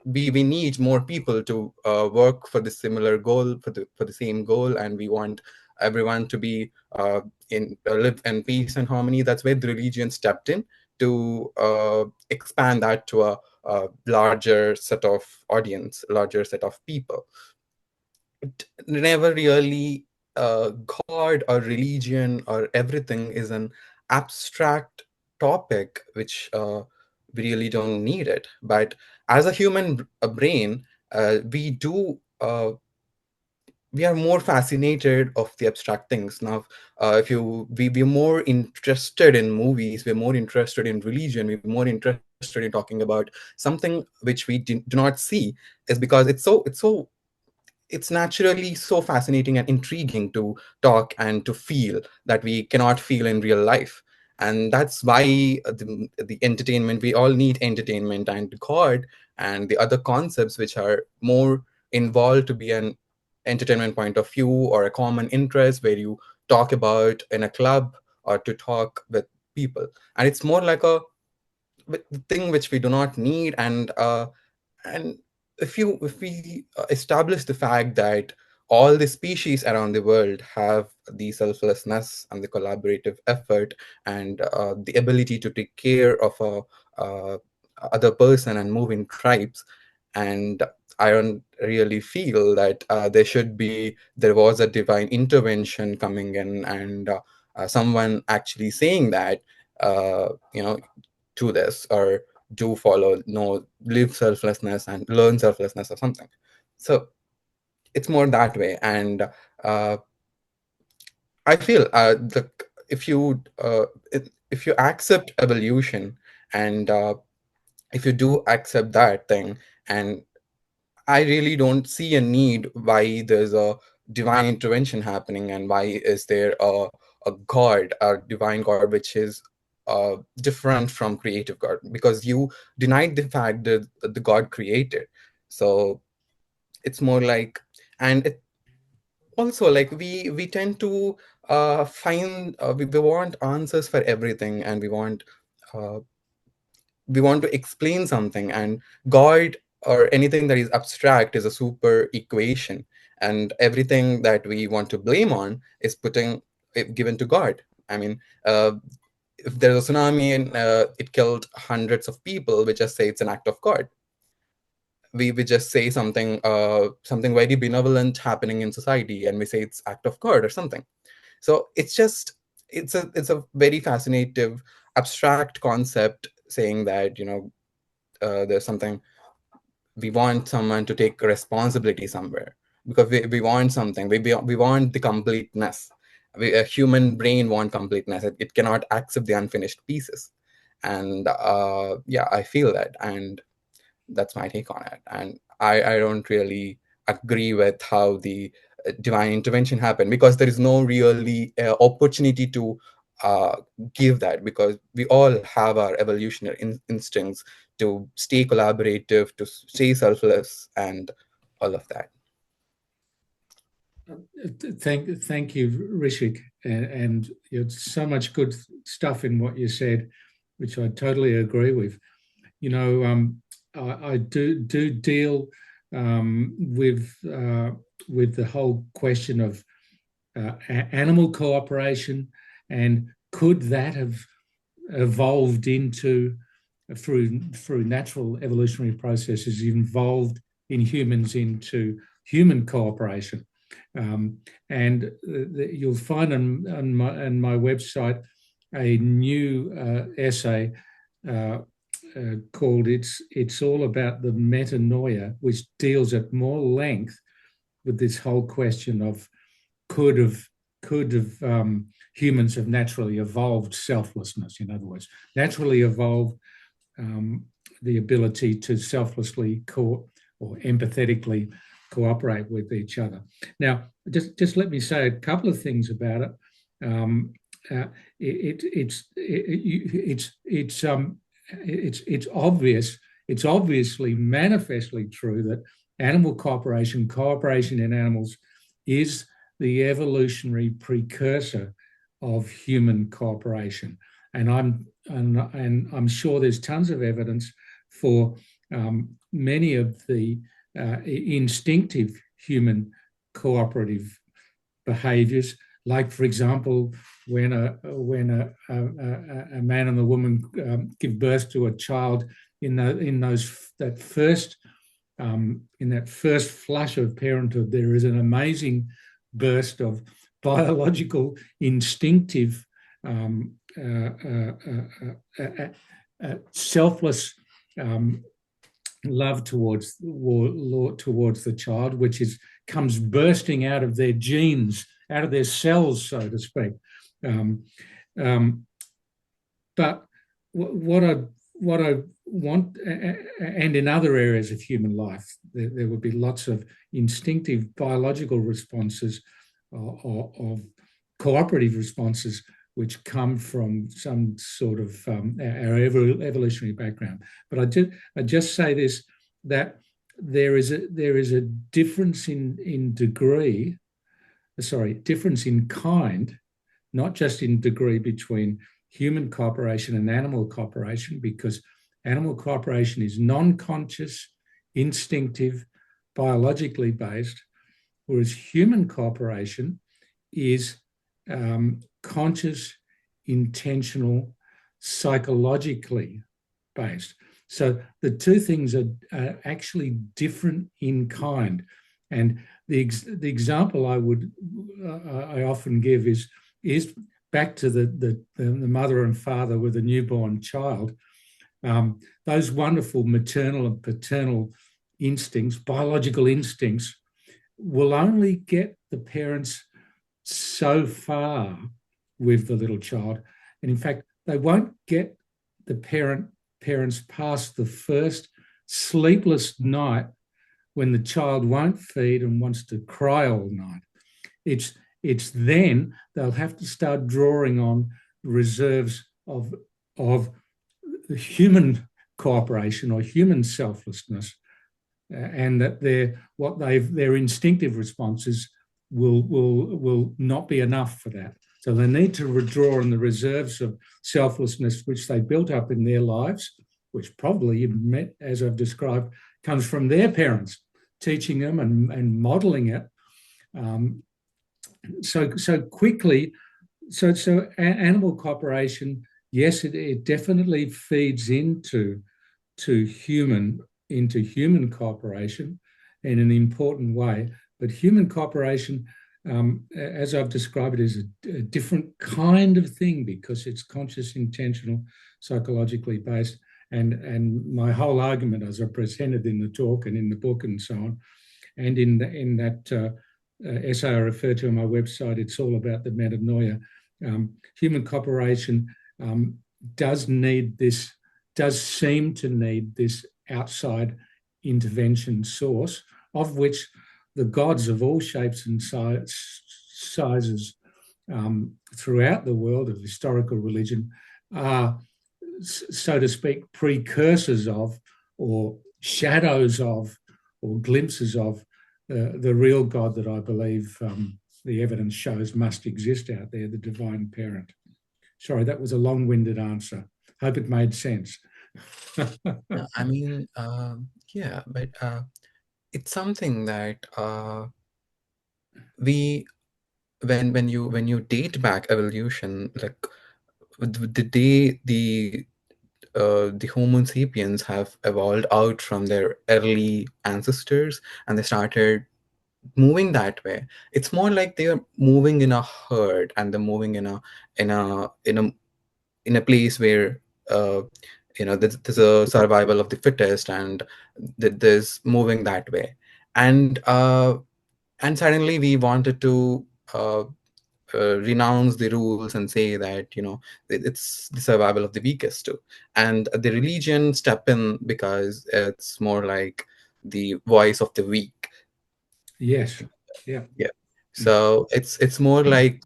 we need more people to work for the similar goal, for the same goal, and we want everyone to be live in peace and harmony. That's where the religion stepped in to expand that to a larger set of audience, larger set of people. It never really God or religion or everything is an abstract topic which we really don't need it. But as a human brain, we are more fascinated of the abstract things. Now, if we're more interested in movies, we're more interested in religion, we're more interested in talking about something which we do not see, is because it's naturally so fascinating and intriguing to talk and to feel that we cannot feel in real life. And that's why the entertainment, we all need entertainment, and God and the other concepts which are more involved to be an entertainment point of view or a common interest where you talk about in a club or to talk with people. And it's more like the thing which we do not need. And if we establish the fact that all the species around the world have the selflessness and the collaborative effort and the ability to take care of a other person and move in tribes, and I don't really feel that there was a divine intervention coming in and someone actually saying that to this, or do follow, live selflessness and learn selflessness or something. So it's more that way. And I feel if you accept evolution, and if you do accept that thing, and I really don't see a need why there's a divine intervention happening, and why is there a God, a divine God, which is different from creative God, because you denied the fact that the God created. So it's more like, and it also, like, we tend to find we want answers for everything, and we want to explain something, and God or anything that is abstract is a super equation, and everything that we want to blame on is given to God. I mean, if there's a tsunami and it killed hundreds of people, we just say it's an act of God. We just say something very benevolent happening in society, and we say it's act of God or something. So it's a very fascinating abstract concept, saying that there's something, we want someone to take responsibility somewhere, because we want something, we want the completeness. A human brain want completeness. It cannot accept the unfinished pieces. And yeah, I feel that, and that's my take on it. And I don't really agree with how the divine intervention happened, because there is no really opportunity to give that, because we all have our evolutionary instincts to stay collaborative, to stay selfless, and all of that. Thank you, Rishik, and so much good stuff in what you said, which I totally agree with. I do deal with the whole question of animal cooperation, and could that have evolved into, through natural evolutionary processes, involved in humans into human cooperation. And you'll find on my website a new essay called "It's All About the Metanoia," which deals at more length with this whole question of could humans have naturally evolved selflessness. In other words, naturally evolved the ability to selflessly or empathetically cooperate with each other. Now, just let me say a couple of things about it. It's obvious. It's obviously manifestly true that animal cooperation in animals, is the evolutionary precursor of human cooperation. And I'm sure there's tons of evidence for many of the instinctive human cooperative behaviors, like, for example, when a man and a woman give birth to a child, in that first flush of parenthood, there is an amazing burst of biological, instinctive, selfless love towards the child, which comes bursting out of their genes, out of their cells, so to speak. But what I want, and in other areas of human life, there would be lots of instinctive biological responses of cooperative responses which come from some sort of our evolutionary background. But I just say this, that there is a difference in degree, difference in kind, not just in degree, between human cooperation and animal cooperation, because Animal cooperation is non-conscious, instinctive, biologically based, whereas human cooperation is conscious, intentional, psychologically based. So the two things are actually different in kind. And the example I often give is back to the mother and father with a newborn child. Those wonderful maternal and paternal instincts, biological instincts, will only get the parents so far with the little child. And in fact, they won't get the parents past the first sleepless night when the child won't feed and wants to cry all night. It's then they'll have to start drawing on reserves of human cooperation or human selflessness, and that their instinctive responses will not be enough for that. So they need to withdraw on the reserves of selflessness which they built up in their lives, which probably, as I've described, comes from their parents, teaching them and modelling it. So quickly, so animal cooperation, yes, it definitely feeds into human cooperation in an important way. But human cooperation, as I've described it, is a different kind of thing because it's conscious, intentional, psychologically based. And my whole argument, as I presented in the talk and in the book and so on, and in that essay I referred to on my website, it's all about the metanoia. Human cooperation does seem to need this outside intervention source, of which the gods of all shapes and sizes throughout the world of historical religion are, so to speak, precursors of, or shadows of, or glimpses of the real God that I believe the evidence shows must exist out there, the divine parent. Sorry, that was a long-winded answer. Hope it made sense. I mean, yeah, but it's something that when you date back evolution, like the day the Homo sapiens have evolved out from their early ancestors and they started moving that way, it's more like they are moving in a herd and they're moving in a place where there's a survival of the fittest, and there's moving that way, and suddenly we wanted to renounce the rules and say that it's the survival of the weakest too, and the religion step in because it's more like the voice of the weak. Yes. Yeah. So it's more like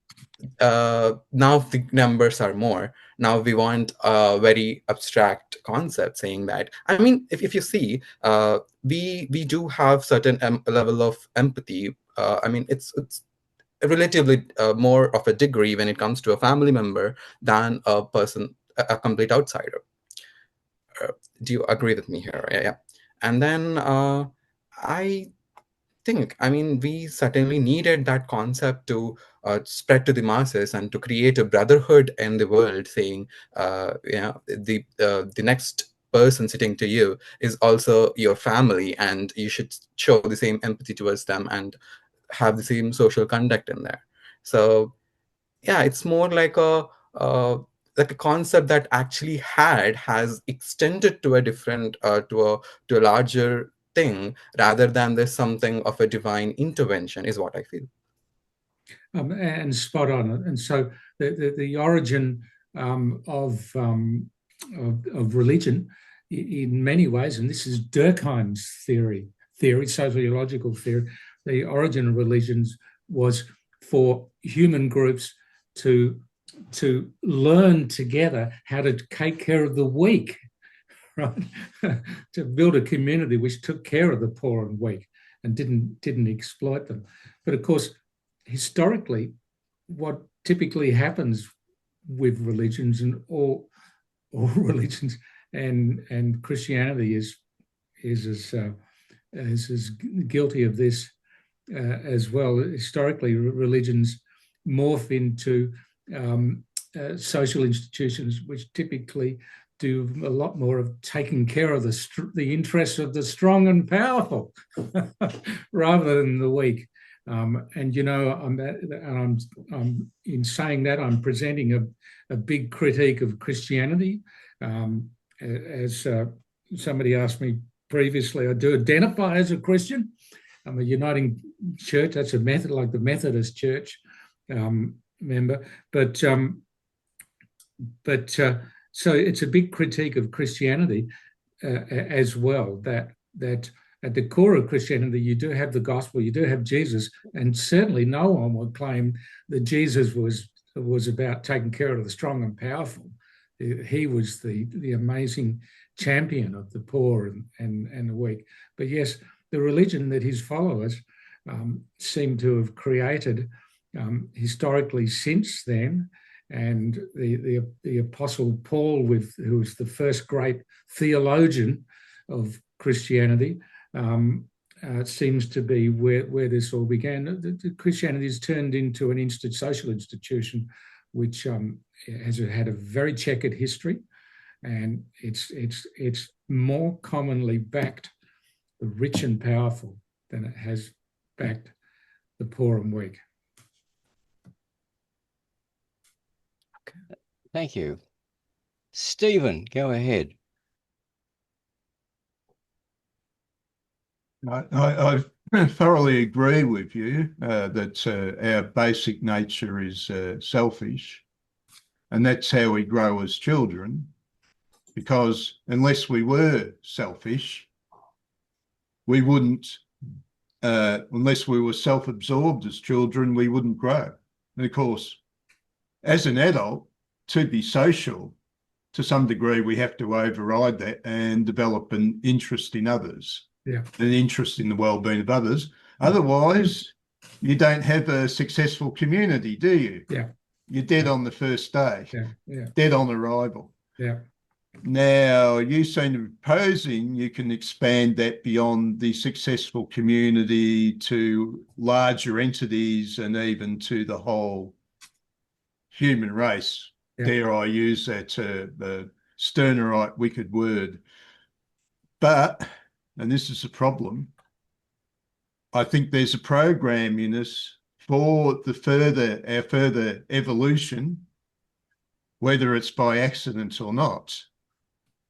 now the numbers are more. Now we want a very abstract concept saying that. I mean, if you see, we do have certain level of empathy. I mean, it's relatively more of a degree when it comes to a family member than a person, a complete outsider. Do you agree with me here? Yeah. And then I mean, we certainly needed that concept to spread to the masses and to create a brotherhood in the world, saying, the next person sitting to you is also your family, and you should show the same empathy towards them and have the same social conduct in there. So, yeah, it's more like a concept that actually has extended to a different to a larger thing, rather than there's something of a divine intervention, is what I feel. And spot on. And so the origin of religion, in many ways, and this is Durkheim's theory, sociological theory, the origin of religions was for human groups to learn together how to take care of the weak. Right, to build a community which took care of the poor and weak and didn't exploit them. But of course, historically, what typically happens with religions, and all religions and Christianity is as guilty of this as well. Historically, religions morph into social institutions which typically do a lot more of taking care of the interests of the strong and powerful rather than the weak. And you know, I'm in saying that, I'm presenting a big critique of Christianity. As somebody asked me previously, I do identify as a Christian. I'm a Uniting Church. That's a method, like the Methodist Church member. But so it's a big critique of Christianity as well. That at the core of Christianity, you do have the gospel, you do have Jesus, and certainly no one would claim that Jesus was about taking care of the strong and powerful. He was the amazing champion of the poor and the weak. But yes, the religion that his followers seem to have created historically since then, and the Apostle Paul, who was the first great theologian of Christianity, seems to be where this all began. The Christianity has turned into an social institution, which has had a very checkered history, and it's more commonly backed the rich and powerful than it has backed the poor and weak. Thank you. Stephen, go ahead. I thoroughly agree with you that our basic nature is selfish, and that's how we grow as children, because unless we were selfish, we wouldn't, unless we were self-absorbed as children, we wouldn't grow. And of course, as an adult, to be social, to some degree, we have to override that and develop an interest in others. Yeah. An interest in the well-being of others. Otherwise, you don't have a successful community, do you? Yeah. You're dead on the first day. Yeah. Dead on arrival. Yeah. Now, you seem to be proposing you can expand that beyond the successful community to larger entities and even to the whole human race. Yeah. Dare I use that Sternerite wicked word. But, and this is a problem, I think there's a program in us for our further evolution, whether it's by accident or not,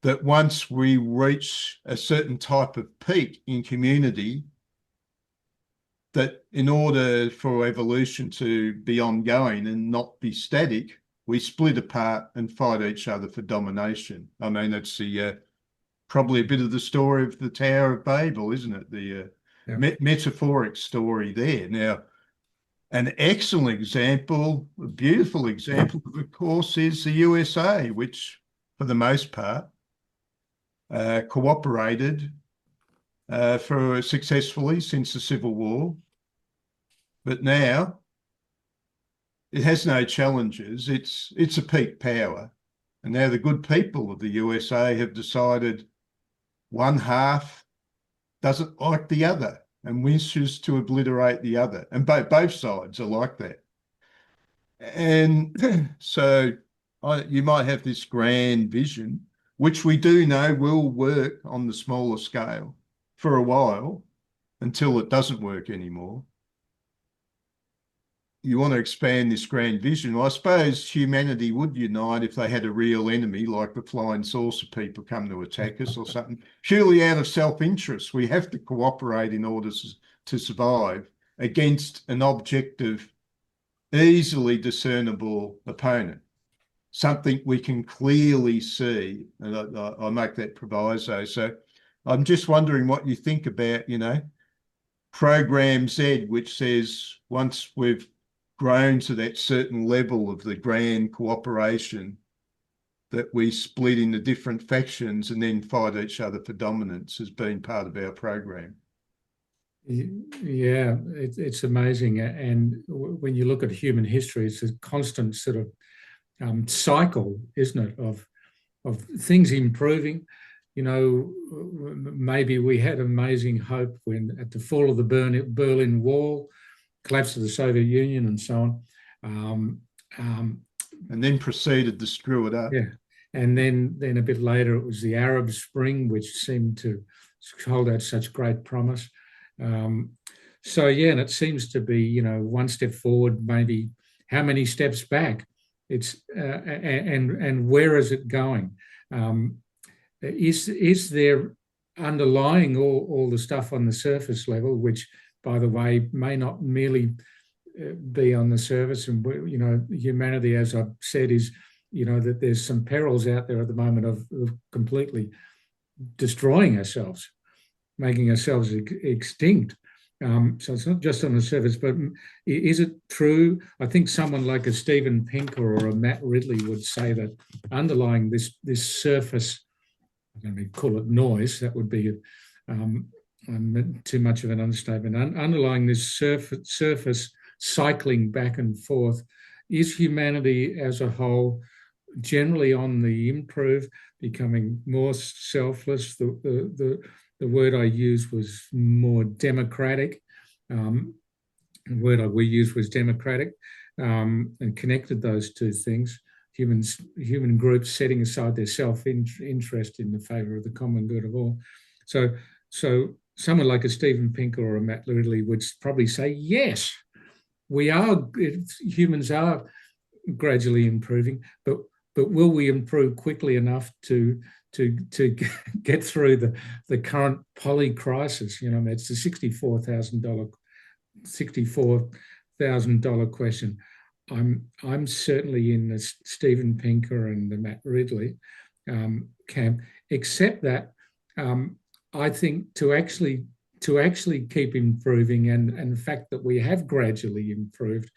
that once we reach a certain type of peak in community, that in order for evolution to be ongoing and not be static, we split apart and fight each other for domination. I mean, that's the probably a bit of the story of the Tower of Babel, isn't it? The metaphoric story there. Now, an excellent example, a beautiful example, of course, is the USA, which, for the most part, cooperated for successfully since the Civil War. But now it has no challenges. It's a peak power. And now the good people of the USA have decided one half doesn't like the other and wishes to obliterate the other. And both sides are like that. And so you might have this grand vision, which we do know will work on the smaller scale for a while until it doesn't work anymore. You want to expand this grand vision. Well, I suppose humanity would unite if they had a real enemy, like the flying saucer people come to attack us or something. Purely out of self-interest, we have to cooperate in order to survive against an objective, easily discernible opponent. Something we can clearly see, and I make that proviso. So I'm just wondering what you think about, Program Z, which says once we've grown to that certain level of the grand cooperation, that we split into different factions and then fight each other for dominance has been part of our program. Yeah, it's amazing. And when you look at human history, it's a constant sort of cycle, isn't it, of things improving. You know, maybe we had amazing hope when at the fall of the Berlin Wall, collapse of the Soviet Union, and so on. And then proceeded to screw it up. Yeah, and then a bit later it was the Arab Spring, which seemed to hold out such great promise. So yeah, and it seems to be, you know, one step forward, maybe how many steps back? It's and where is it going? Is there underlying all the stuff on the surface level, which, by the way, may not merely be on the surface? And, you know, humanity, as I've said, is, you know, that there's some perils out there at the moment of completely destroying ourselves, making ourselves extinct. So it's not just on the surface, but is it true? I think someone like a Steven Pinker or a Matt Ridley would say that underlying this surface, I don't mean call it noise, that would be too much of an understatement. Underlying this surface cycling back and forth is humanity as a whole generally on the improve, becoming more selfless. The word I used was more democratic. The word we used was democratic, and connected those two things. Human groups setting aside their self-interest in the favour of the common good of all. So someone like a Steven Pinker or a Matt Ridley would probably say, yes, humans are gradually improving, but will we improve quickly enough to get through the current poly crisis? You know, it's the $64,000 question. I'm certainly in the Steven Pinker and the Matt Ridley camp, except that I think to actually keep improving, and the fact that we have gradually improved,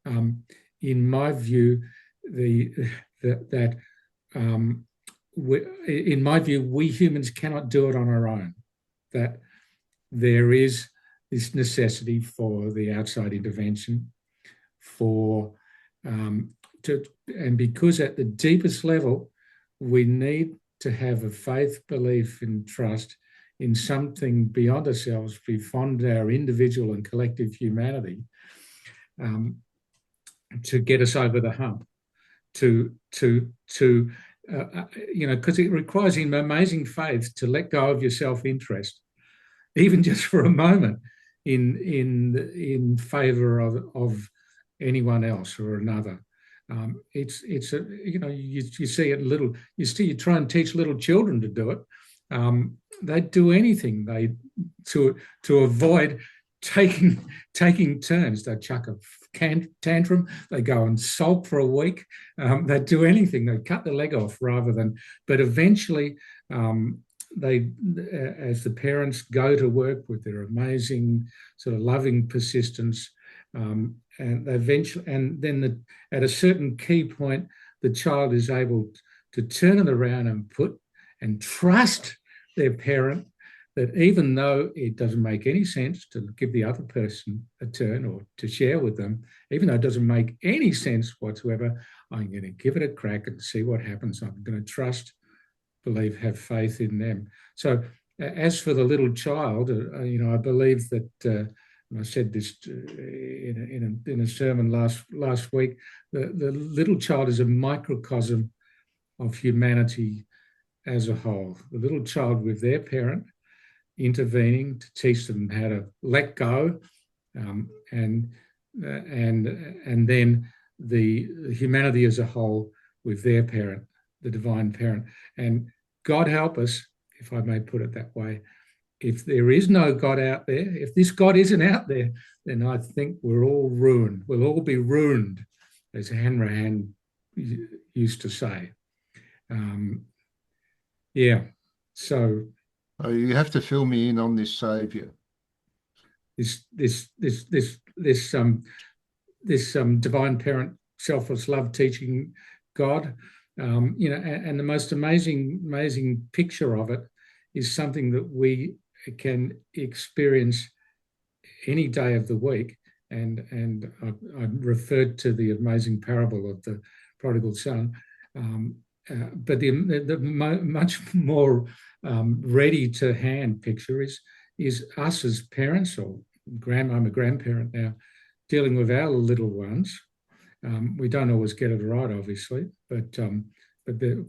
in my view, in my view, we humans cannot do it on our own. That there is this necessity for the outside intervention, and because at the deepest level, we need to have a faith, belief, and trust in something beyond ourselves, beyond our individual and collective humanity, to get us over the hump. You know, because it requires an amazing faith to let go of your self-interest, even just for a moment, in favour of anyone else or another. It's you know, you see it you try and teach little children to do it. They'd do anything to avoid taking turns. They'd chuck a tantrum, they go and sulk for a week, they'd do anything, they'd cut the leg off rather than, but eventually as the parents go to work with their amazing sort of loving persistence, and eventually, and then at a certain key point, the child is able to turn it around and trust their parent, that even though it doesn't make any sense to give the other person a turn or to share with them, even though it doesn't make any sense whatsoever, I'm going to give it a crack and see what happens. I'm going to trust, believe, have faith in them. So as for the little child, you know, I believe that, and I said this in a sermon last week, the little child is a microcosm of humanity as a whole. The little child with their parent intervening to teach them how to let go, and then the humanity as a whole with their parent, the divine parent. And God help us, if I may put it that way, if there is no God out there, if this God isn't out there, then I think we're all ruined. We'll all be ruined, as Hanrahan used to say. Yeah, so Oh, you have to fill me in on this Saviour. This divine parent, selfless love teaching God, you know, and the most amazing picture of it is something that we can experience any day of the week. And I referred to the amazing parable of the prodigal son. but the much more ready to hand picture is us as parents, or I'm a grandparent now, dealing with our little ones. We don't always get it right, obviously, but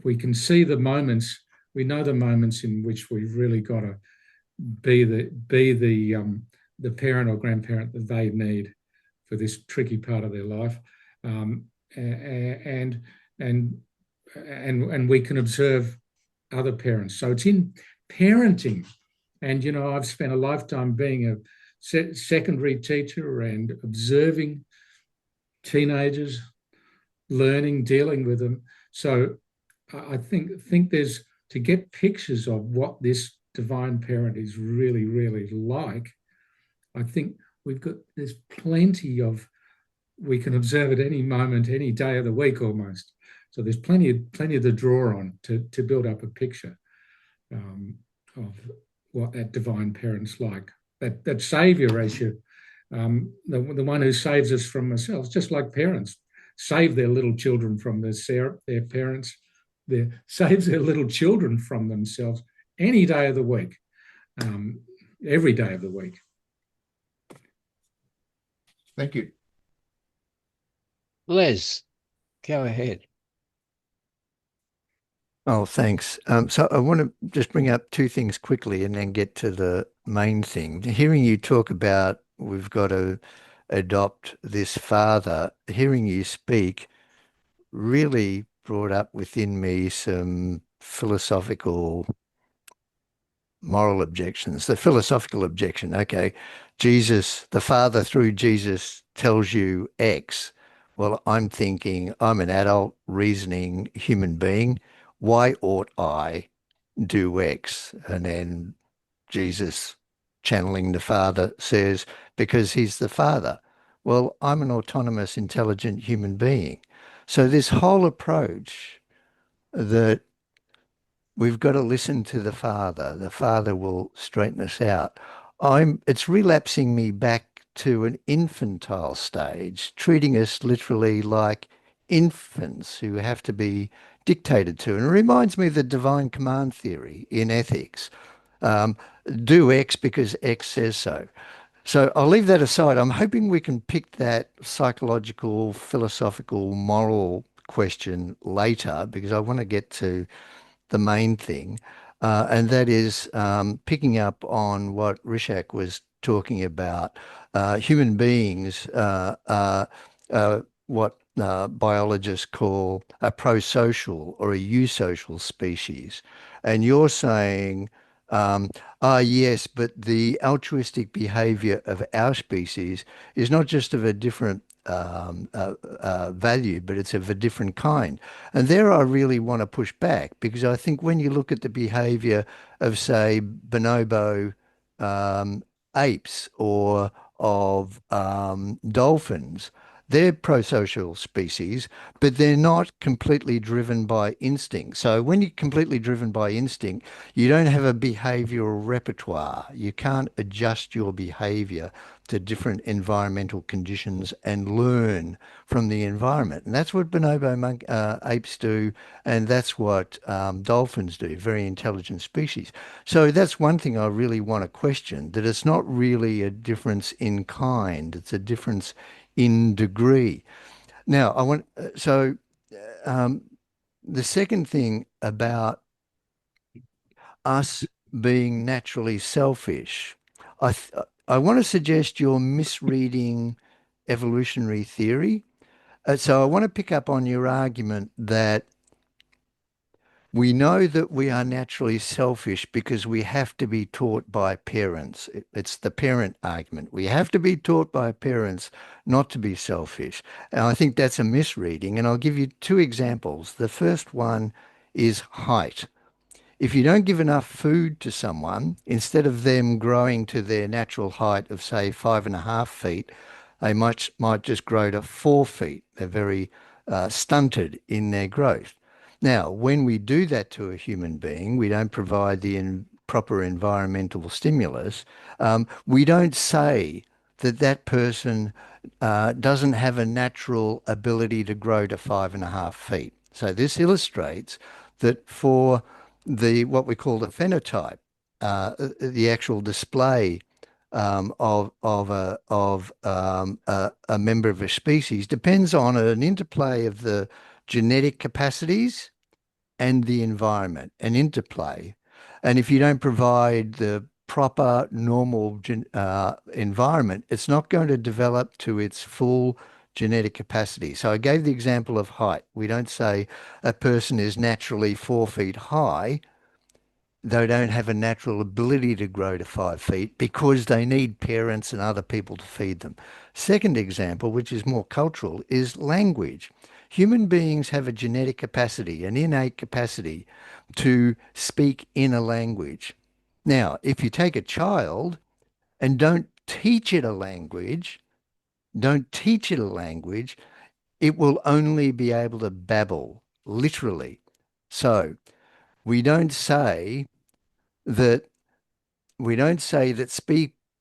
we can see the moments. We know the moments in which we've really got to be the parent or grandparent that they need for this tricky part of their life, and we can observe other parents. So it's in parenting, and I've spent a lifetime being a secondary teacher and observing teenagers, learning, dealing with them. So I think there's, to get pictures of what this divine parent is really, really like, I think there's plenty of, we can observe at any moment, any day of the week almost. So there's plenty to draw on to build up a picture of what that divine parent's like. That saviour, as you, the one who saves us from ourselves, just like parents save their little children from their parents, saves their little children from themselves any day of the week, every day of the week. Thank you. Les, go ahead. Oh, thanks. So I want to just bring up two things quickly and then get to the main thing. Hearing you talk about we've got to adopt this father, hearing you speak really brought up within me some philosophical moral objections. The philosophical objection, okay, Jesus, the Father through Jesus tells you X. Well, I'm thinking I'm an adult reasoning human being. Why ought I do X? And then Jesus, channeling the Father, says, because he's the Father. Well, I'm an autonomous, intelligent human being. So this whole approach that we've got to listen to the Father will straighten us out. It's relapsing me back to an infantile stage, treating us literally like infants who have to be dictated to. And it reminds me of the divine command theory in ethics. Do X because X says so. So I'll leave that aside. I'm hoping we can pick that psychological, philosophical, moral question later, because I want to get to the main thing, and that is picking up on what Rishak was talking about. Human beings are what biologists call a prosocial or a eusocial species. And you're saying, yes, but the altruistic behavior of our species is not just of a different value, but it's of a different kind. And there I really want to push back, because I think when you look at the behavior of, say, bonobo apes or of dolphins, they're prosocial species, but they're not completely driven by instinct. So when you're completely driven by instinct, you don't have a behavioral repertoire. You can't adjust your behavior to different environmental conditions and learn from the environment. And that's what bonobo apes do, and that's what dolphins do, very intelligent species. So that's one thing I really want to question, that it's not really a difference in kind, it's a difference in degree. Now, the second thing about us being naturally selfish, I want to suggest you're misreading evolutionary theory. So I want to pick up on your argument that we know that we are naturally selfish because we have to be taught by parents. It's the parent argument. We have to be taught by parents not to be selfish. And I think that's a misreading. And I'll give you two examples. The first one is height. If you don't give enough food to someone, instead of them growing to their natural height of, say, 5.5 feet, they might just grow to 4 feet. They're very stunted in their growth. Now, when we do that to a human being, we don't provide the proper environmental stimulus. We don't say that that person doesn't have a natural ability to grow to 5.5 feet. So this illustrates that for what we call the phenotype, the actual display of a member of a species depends on an interplay of the genetic capacities and the environment, an interplay. And if you don't provide the proper normal environment, it's not going to develop to its full genetic capacity. So I gave the example of height. We don't say a person is naturally 4 feet high. They don't have a natural ability to grow to 5 feet because they need parents and other people to feed them. Second example, which is more cultural, is language. Human beings have a genetic capacity, an innate capacity to speak in a language. Now, if you take a child and don't teach it a language, it will only be able to babble, literally. So we don't say that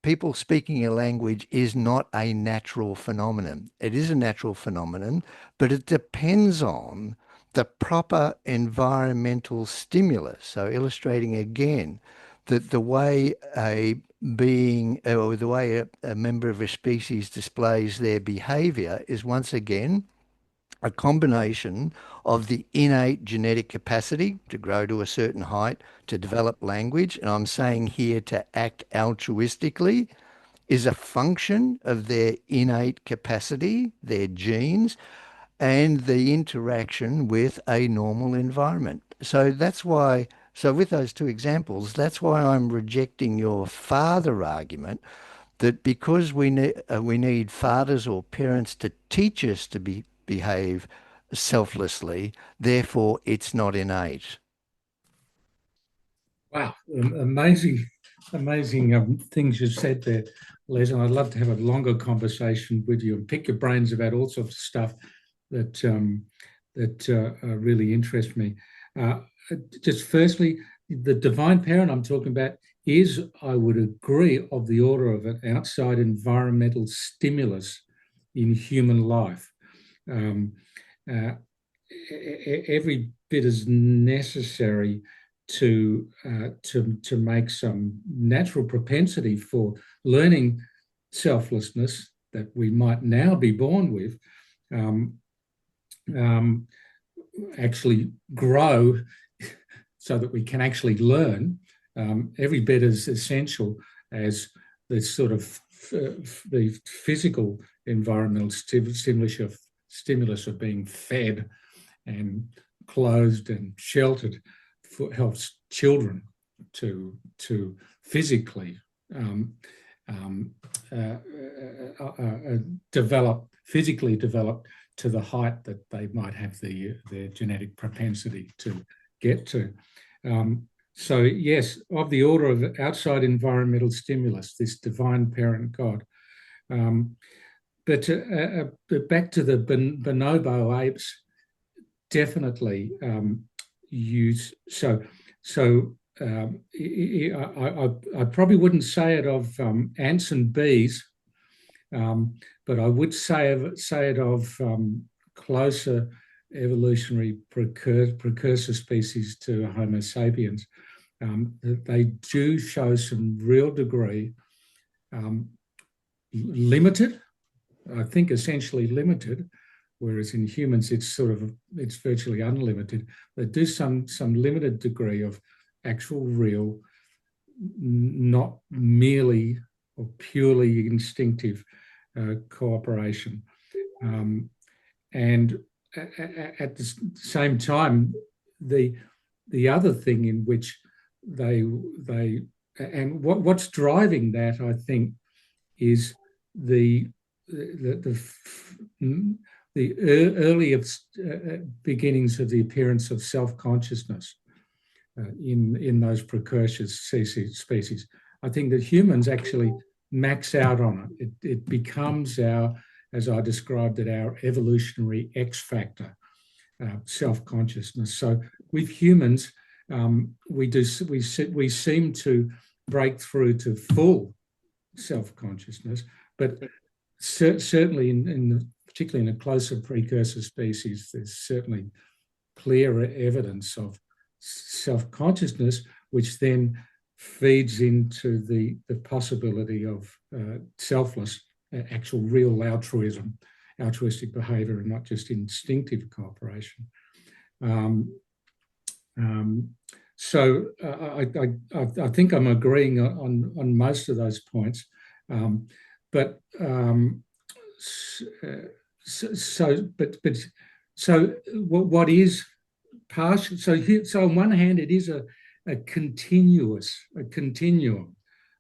people speaking a language is not a natural phenomenon. It is a natural phenomenon, but it depends on the proper environmental stimulus. So illustrating again that the way a being or the way a member of a species displays their behavior is once again a combination of the innate genetic capacity to grow to a certain height, to develop language, and I'm saying here to act altruistically, is a function of their innate capacity, their genes, and the interaction with a normal environment. So with those two examples, that's why I'm rejecting your father argument that because we need fathers or parents to teach us to behave selflessly, therefore it's not innate. Wow, amazing things you said there, Les, and I'd love to have a longer conversation with you and pick your brains about all sorts of stuff that really interest me. Just firstly, the divine parent I'm talking about is, I would agree, of the order of an outside environmental stimulus in human life. Every bit as necessary to make some natural propensity for learning selflessness that we might now be born with actually grow so that we can actually learn every bit as essential as the sort of the physical environmental stimulus of being fed and clothed and sheltered helps children to physically develop to the height that they might have their genetic propensity to get to. So yes, of the order of outside environmental stimulus, this divine parent God. But back to the bonobo apes, definitely I probably wouldn't say it of ants and bees, but I would say it of closer evolutionary precursor species to Homo sapiens. They do show some real degree, limited, I think essentially limited, whereas in humans it's virtually unlimited. They do some limited degree of actual real, not merely or purely instinctive cooperation. And at the same time, the other thing in which what's driving that, I think, is the early beginnings of the appearance of self-consciousness in those precursor species. I think that humans actually max out on it. It becomes as I described it, our evolutionary X factor, self-consciousness. So with humans, we seem to break through to full self-consciousness, but certainly particularly in a closer precursor species, there's certainly clearer evidence of self-consciousness, which then feeds into the possibility of selfless, actual real altruistic behavior, and not just instinctive cooperation. So I think I'm agreeing on most of those points, but what is partial? So on one hand, it is a continuum.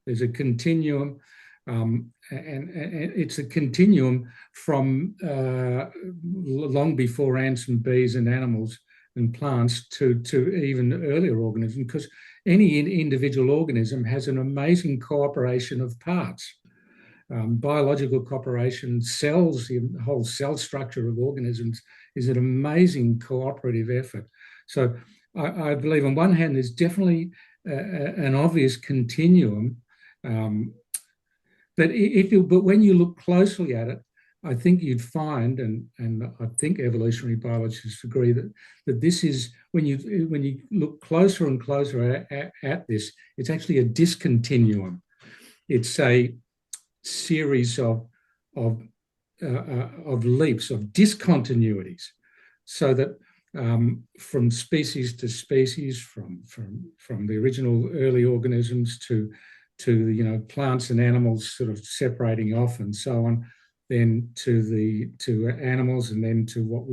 There's a continuum, and it's a continuum from long before ants and bees and animals and plants to even earlier organisms, because any individual organism has an amazing cooperation of parts. Biological cooperation, cells, the whole cell structure of organisms is an amazing cooperative effort. So I believe on one hand, there's definitely an obvious continuum, but when you look closely at it, I think you'd find, and I think evolutionary biologists agree, that this is, when you look closer and closer at this, it's actually a discontinuum. It's a series of leaps, of discontinuities, so that from species to species, from the original early organisms to plants and animals sort of separating off and so on, then to animals, and then to what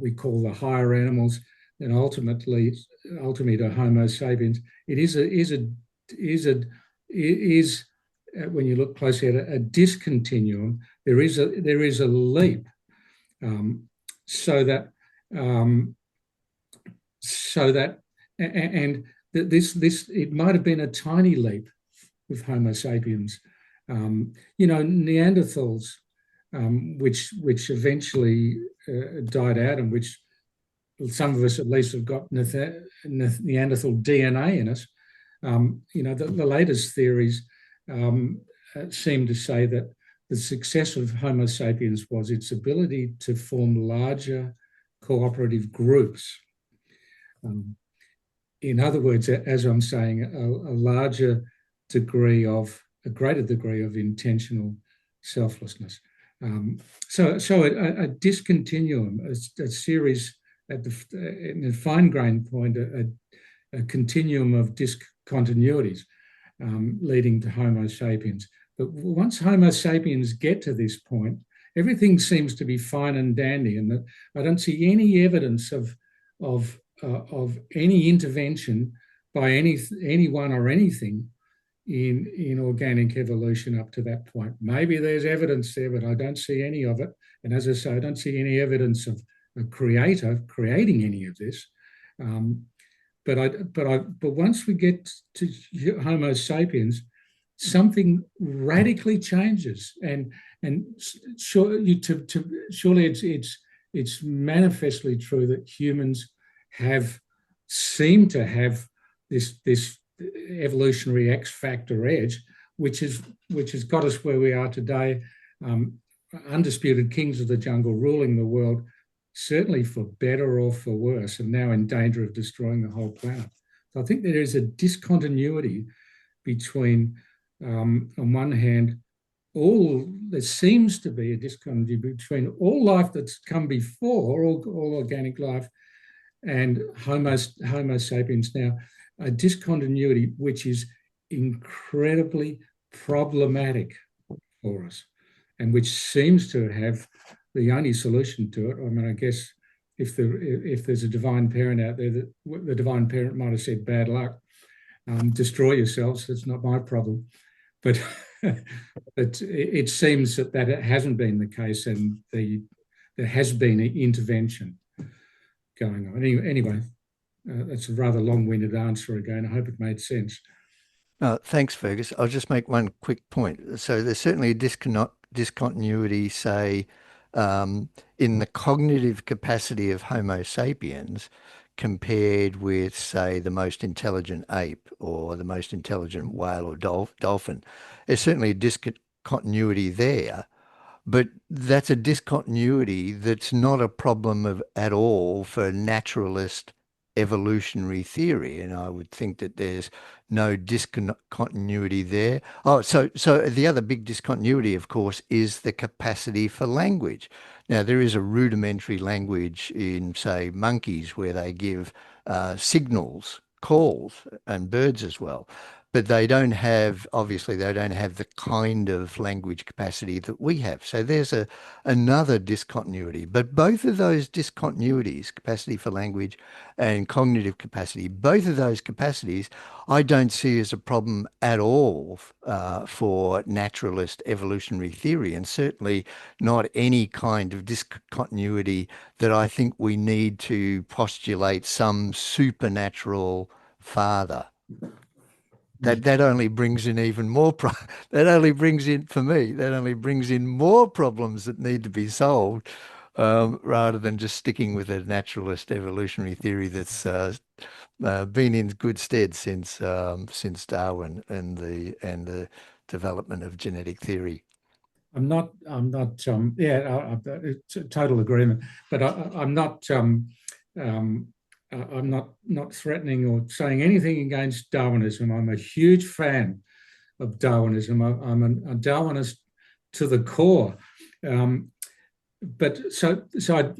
we call the higher animals, and ultimately to Homo sapiens. It is when you look closely at it, a discontinuum. There is a leap, so that this it might have been a tiny leap with Homo sapiens. Neanderthals, which eventually died out, and which some of us at least have got Neanderthal DNA in us. The latest theories seem to say that the success of Homo sapiens was its ability to form larger cooperative groups. In other words, as I'm saying, a greater degree of intentional selflessness. So a discontinuum, a series in the fine-grained point, a continuum of discontinuities leading to Homo sapiens. But once Homo sapiens get to this point, everything seems to be fine and dandy, and that I don't see any evidence of any intervention by anyone or anything in organic evolution up to that point. Maybe there's evidence there, but I don't see any of it. And as I say, I don't see any evidence of a creator creating any of this. But once we get to Homo sapiens, something radically changes, and surely it's manifestly true that humans seem to have this evolutionary X factor edge, which has got us where we are today, undisputed kings of the jungle ruling the world, certainly for better or for worse, and now in danger of destroying the whole planet. So I think there is a discontinuity between, on one hand, there seems to be a discontinuity between all life that's come before, all organic life, and Homo sapiens now, a discontinuity which is incredibly problematic for us, and which seems to have the only solution to it. I mean, I guess if there's a divine parent out there, the divine parent might have said, bad luck, destroy yourselves, that's not my problem. But it seems that it hasn't been the case, and there has been an intervention going on. Anyway, that's a rather long-winded answer again. I hope it made sense. Thanks, Fergus. I'll just make one quick point. So there's certainly a discontinuity, say, in the cognitive capacity of Homo sapiens compared with, say, the most intelligent ape or the most intelligent whale or dolphin. There's certainly a discontinuity there, But that's a discontinuity that's not a problem at all for naturalist evolutionary theory. And I would think that there's no discontinuity there. Oh, so the other big discontinuity, of course, is the capacity for language. Now, there is a rudimentary language in, say, monkeys where they give signals, calls, and birds as well. But they don't have, obviously, they don't have the kind of language capacity that we have. So there's another discontinuity. But both of those discontinuities, capacity for language and cognitive capacity, both of those capacities, I don't see as a problem at all for naturalist evolutionary theory, and certainly not any kind of discontinuity that I think we need to postulate some supernatural father. That only brings in even more that only brings in, for me, that only brings in more problems that need to be solved, rather than just sticking with a naturalist evolutionary theory that's been in good stead since Darwin and the development of genetic theory. I'm not, it's a total agreement, but I'm not threatening or saying anything against Darwinism. I'm a huge fan of Darwinism. I'm a Darwinist to the core. But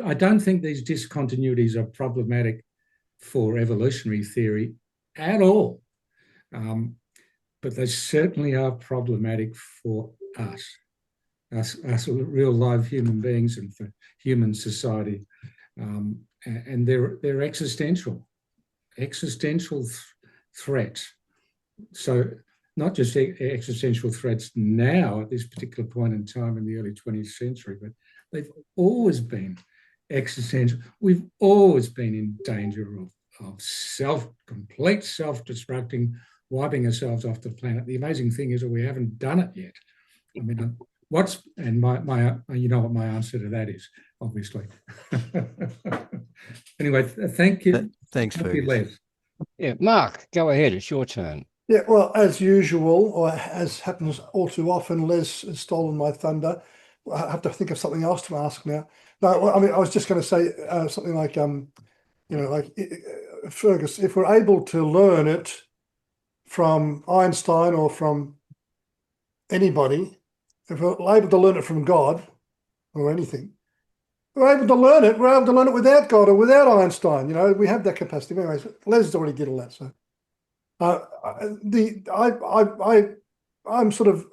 I don't think these discontinuities are problematic for evolutionary theory at all. But they certainly are problematic for us real live human beings and for human society. And they're existential threats. So not just existential threats now at this particular point in time in the early 20th century, but they've always been existential. We've always been in danger of complete self-destructing, wiping ourselves off the planet. The amazing thing is that we haven't done it yet. I mean, my you know what my answer to that is, obviously. Anyway, thank you. Thanks, Fergus. Les. Yeah, Mark, go ahead. It's your turn. Yeah, well, as usual, or as happens all too often, Les has stolen my thunder. I have to think of something else to ask now. No, I mean, I was just going to say something like, Fergus, if we're able to learn it from Einstein or from anybody, if we're able to learn it from God or anything, we're able to learn it. We're able to learn it without God or without Einstein. You know, we have that capacity. Anyways, Les has already did all that. So, I'm sort of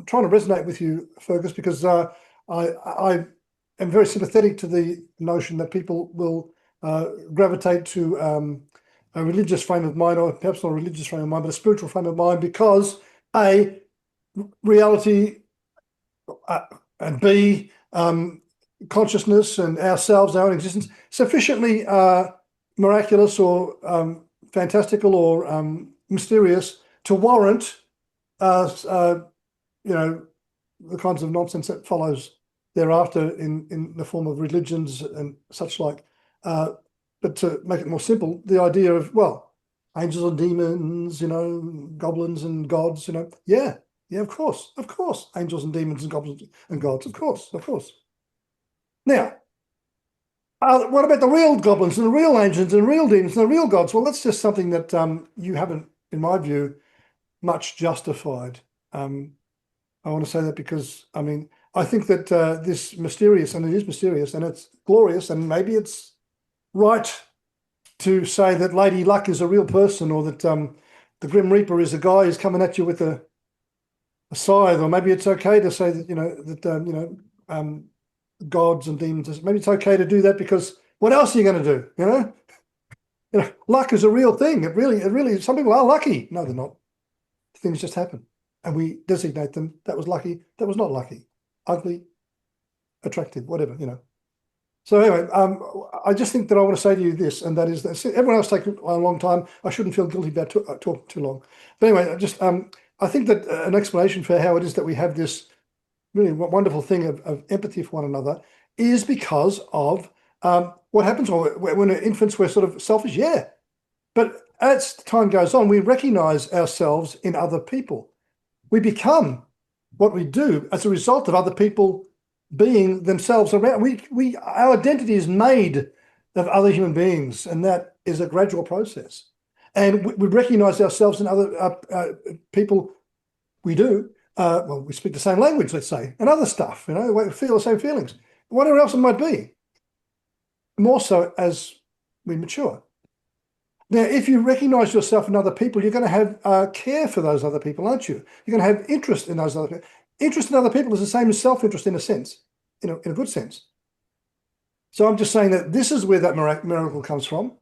trying to resonate with you, Fergus, because I am very sympathetic to the notion that people will gravitate to a religious frame of mind, or perhaps not a religious frame of mind, but a spiritual frame of mind, because A, reality, and B, consciousness and ourselves, our own existence, sufficiently miraculous or fantastical or mysterious to warrant the kinds of nonsense that follows thereafter in the form of religions and such like. But to make it more simple, the idea of, well, angels and demons, goblins and gods, yeah, of course, angels and demons and goblins and gods, of course. Now, what about the real goblins and the real angels and the real demons and the real gods? Well, that's just something that you haven't, in my view, much justified. I want to say that because, I mean, I think that this mysterious, and it is mysterious, and it's glorious, and maybe it's right to say that Lady Luck is a real person, or that the Grim Reaper is a guy who's coming at you with a scythe, or maybe it's okay to say that, gods and demons, maybe it's okay to do that because what else are you going to do? Luck is a real thing. It really, some people are lucky. No, they're not. Things just happen, and we designate them. That was lucky. That was not lucky. Ugly, attractive, whatever, So anyway, I just think that I want to say to you this, and that is that everyone else takes a long time. I shouldn't feel guilty about talking too long. But anyway, I think that an explanation for how it is that we have this really wonderful thing of empathy for one another is because of what happens when infants, we're sort of selfish, yeah. But as time goes on, we recognize ourselves in other people. We become what we do as a result of other people being themselves around. Our identity is made of other human beings, and that is a gradual process. And we recognize ourselves in other people. We do. Well, we speak the same language, let's say, and other stuff. We feel the same feelings. Whatever else it might be. More so as we mature. Now, if you recognize yourself in other people, you're going to have care for those other people, aren't you? You're going to have interest in those other people. Interest in other people is the same as self-interest in a sense, in a good sense. So I'm just saying that this is where that miracle comes from.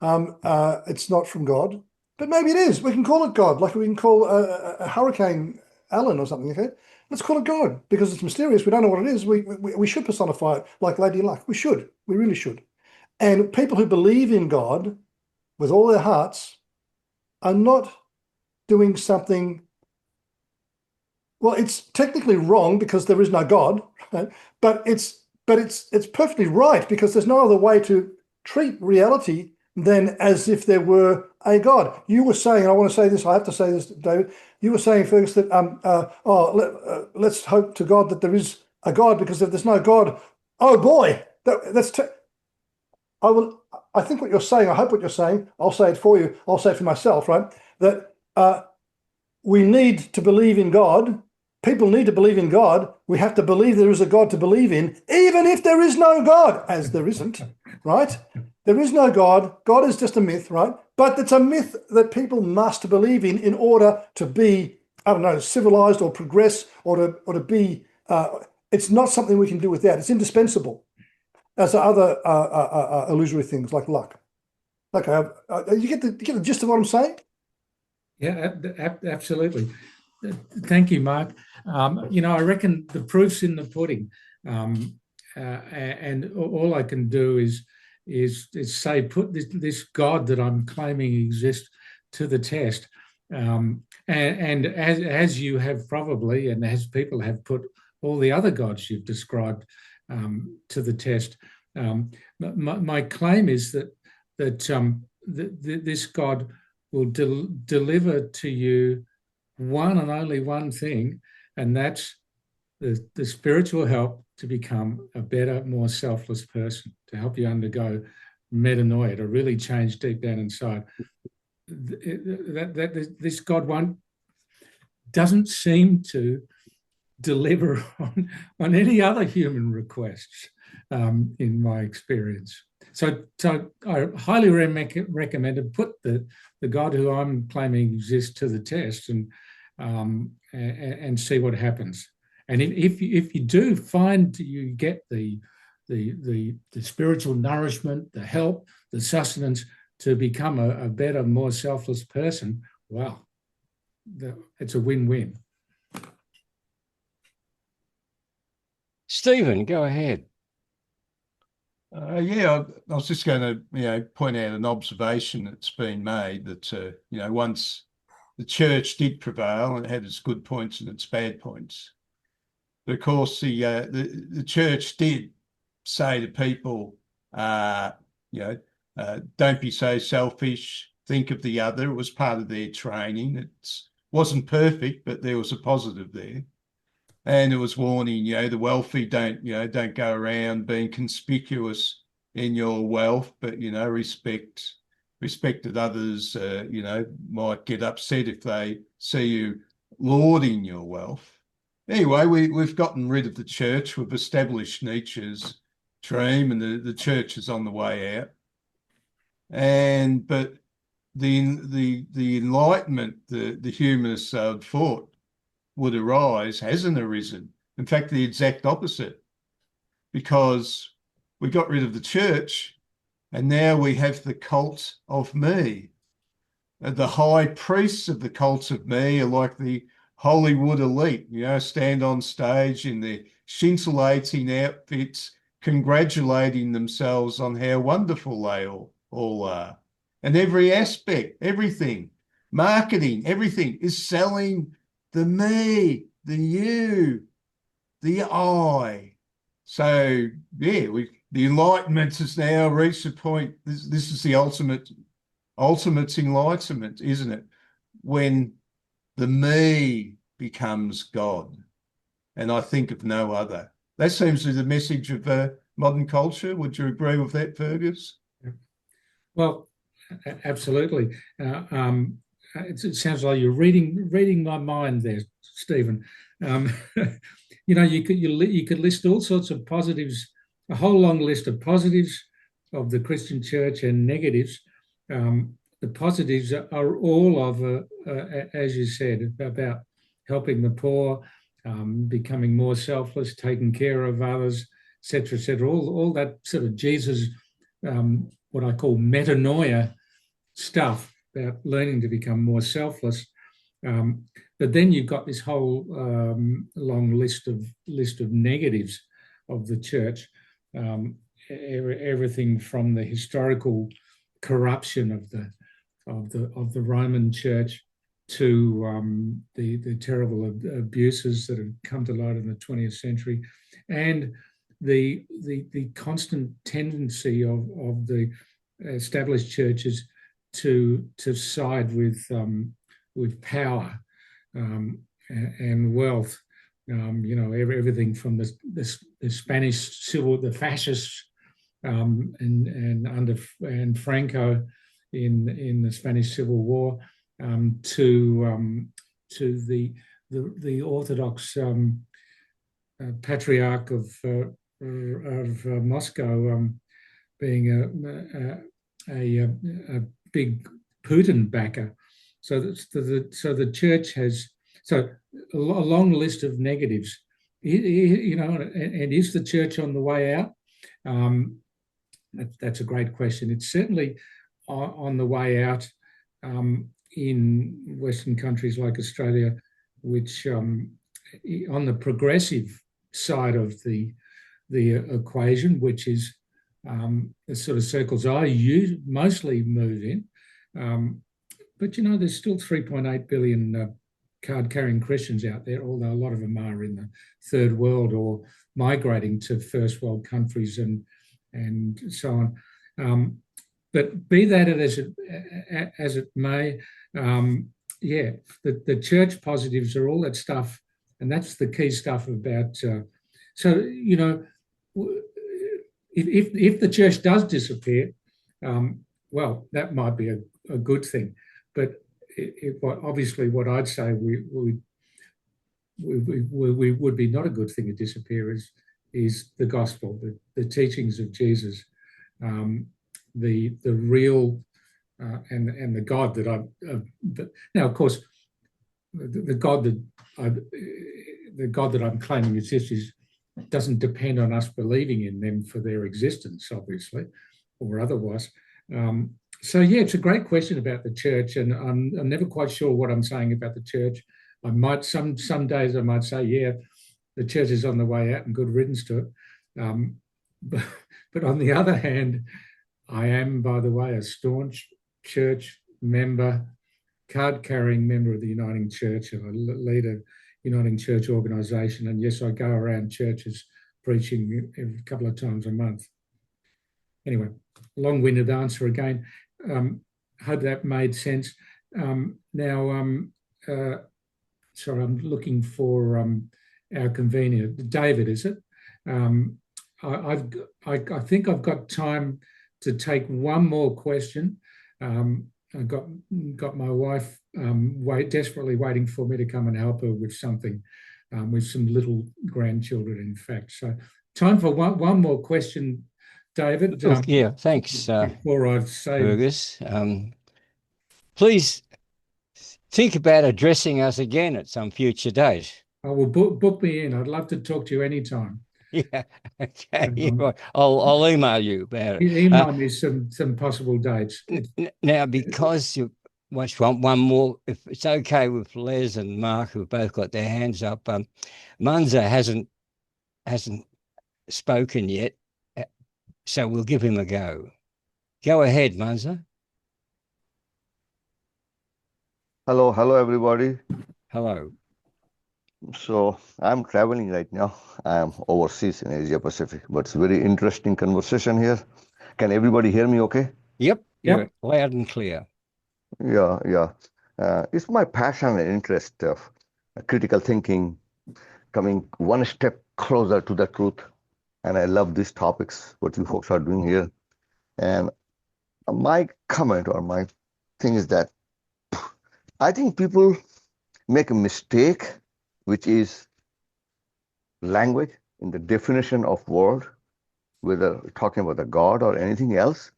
It's not from God, but maybe it is. We can call it God, like we can call a hurricane Allen or something. Okay, let's call it God because it's mysterious. We don't know what it is. We should personify it like Lady Luck. We should. We really should. And people who believe in God with all their hearts are not doing something. Well, it's technically wrong because there is no God, right? But it's perfectly right because there's no other way to treat reality than as if there were a God. You were saying, I want to say this, I have to say this, David. You were saying, Fergus, that let's hope to God that there is a God, because if there's no God, oh boy, I think what you're saying, I hope what you're saying, I'll say it for you, I'll say it for myself, right? That we need to believe in God. People need to believe in God. We have to believe there is a God to believe in, even if there is no God, as there isn't, right? There is no God. God is just a myth, right? But it's a myth that people must believe in order to be, I don't know, civilized or progress or to be, it's not something we can do without. It's indispensable, as are other illusory things like luck. Okay, you get the gist of what I'm saying? Yeah, absolutely. Thank you, Mark. I reckon the proof's in the pudding, and all I can do is say put this God that I'm claiming exists to the test, and as you have probably, and as people have put all the other gods you've described to the test. My claim is that this God will deliver to you one and only one thing, and that's the spiritual help to become a better, more selfless person, to help you undergo metanoia, to really change deep down inside. This God doesn't seem to deliver on any other human requests, in my experience. So I highly recommend to put the God who I'm claiming exists to the test and see what happens. And if you do find you get the spiritual nourishment, the help, the sustenance to become a better, more selfless person, wow, it's a win-win. Stephen, go ahead. I was just going to, point out an observation that's been made that, once the church did prevail, and it had its good points and its bad points. But of course, the church did say to people, don't be so selfish, think of the other. It was part of their training. It wasn't perfect, but there was a positive there. And it was warning, the wealthy don't go around being conspicuous in your wealth, but, respect that others, might get upset if they see you lauding your wealth. Anyway, we've gotten rid of the church. We've established Nietzsche's dream, and the church is on the way out. But the Enlightenment, the humanists thought would arise hasn't arisen. In fact, the exact opposite, because we got rid of the church and now we have the cult of me. The high priests of the cult of me are like the Hollywood elite, stand on stage in their scintillating outfits, congratulating themselves on how wonderful they all are. And every aspect, everything, marketing, everything is selling the me, the you, the I. So, the Enlightenment has now reached the point. This is the ultimate enlightenment, isn't it? When the me becomes God. And I think of no other. That seems to be the message of modern culture. Would you agree with that, Fergus? Well, absolutely. It sounds like you're reading my mind there, Stephen. You could list all sorts of positives, a whole long list of positives of the Christian church and negatives. The positives are all of, as you said, about helping the poor, becoming more selfless, taking care of others, etc., etc. All that sort of Jesus, what I call metanoia stuff about learning to become more selfless. But then you've got this whole long list of negatives of the church. Everything from the historical corruption of the Roman Church to the terrible abuses that have come to light in the 20th century, and the constant tendency of the established churches to side with power and wealth. Everything from the Spanish civil, the fascists, and Franco in the Spanish Civil War, to the Orthodox Patriarch of Moscow being a big Putin backer. So the church has a long list of negatives. And is the church on the way out? That's a great question. It's certainly on the way out in Western countries like Australia, which on the progressive side of the equation, which is the sort of circles I mostly move in. But there's still 3.8 billion card-carrying Christians out there, although a lot of them are in the third world or migrating to first world countries and so on. But be that as it may, the church positives are all that stuff, and that's the key stuff about. If the church does disappear, well, that might be a good thing. But obviously, what I'd say we would be not a good thing to disappear is the gospel, the teachings of Jesus, the real and the God that now, of course, the God that I'm claiming exists doesn't depend on us believing in them for their existence, obviously, or otherwise. It's a great question about the church, and I'm never quite sure what I'm saying about the church. I might some days I might say, yeah, the church is on the way out and good riddance to it. But on the other hand, I am, by the way, a staunch church member, card-carrying member of the Uniting Church, and I lead a Uniting Church organisation. And yes, I go around churches preaching a couple of times a month. Anyway, long-winded answer again. Hope that made sense. Sorry, I'm looking for our convener, David, is it? I think I've got time to take one more question. I've got my wife desperately waiting for me to come and help her with something, with some little grandchildren, in fact. So time for one more question, David. Thanks, before I say, Fergus. Please think about addressing us again at some future date. I will book me in. I'd love to talk to you anytime. Yeah, okay. I'll email you about it. Email me some possible dates. Now, because you want one more, if it's okay with Les and Mark, who've both got their hands up, Munza hasn't spoken yet, so we'll give him a go. Go ahead, Munza. Hello, everybody. Hello. So I'm traveling right now. I am overseas in Asia Pacific, but it's a very interesting conversation here. Can everybody hear me okay? Yep. Loud and clear. Yeah. It's my passion and interest of critical thinking, coming one step closer to the truth. And I love these topics, what you folks are doing here. And my comment or my thing is that I think people make a mistake, which is language in the definition of word, whether we're talking about the God or anything else.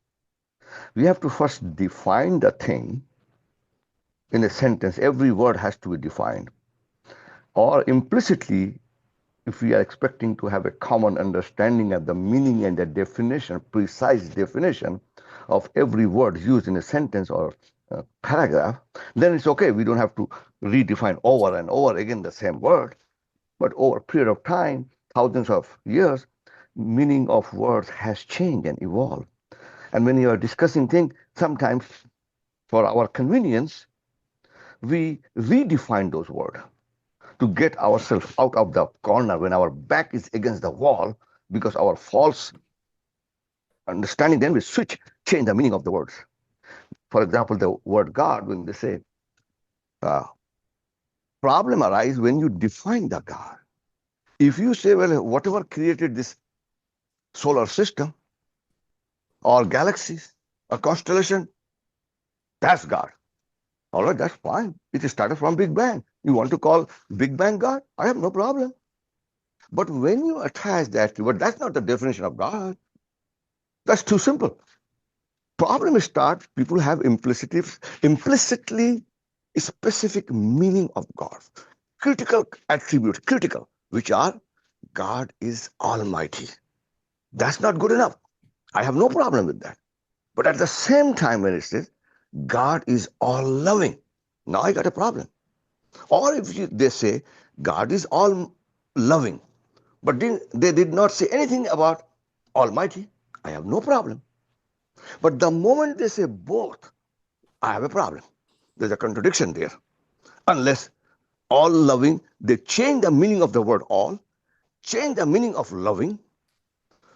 We have to first define the thing in a sentence. Every word has to be defined. Or implicitly, if we are expecting to have a common understanding of the meaning and the definition, precise definition of every word used in a sentence or a paragraph, then it's okay. We don't have to redefine over and over again the same word. But over a period of time, thousands of years, meaning of words has changed and evolved. And when you are discussing things, sometimes for our convenience, we redefine those words to get ourselves out of the corner when our back is against the wall, because our false understanding, then we change the meaning of the words. For example, the word God, when they say, problem arises when you define the God. If you say, well, whatever created this solar system or galaxies or constellation, that's God. All right, that's fine. It started from Big Bang. You want to call Big Bang God? I have no problem. But when you attach that to, but that's not the definition of God. That's too simple. Problem starts, people have implicitly specific meaning of God. Critical attributes, which are God is almighty. That's not good enough. I have no problem with that. But at the same time, when it says God is all loving, now I got a problem. Or if they say God is all loving, but they did not say anything about almighty, I have no problem. But the moment they say both, I have a problem. There's a contradiction there. Unless all loving, they change the meaning of the word all, change the meaning of loving.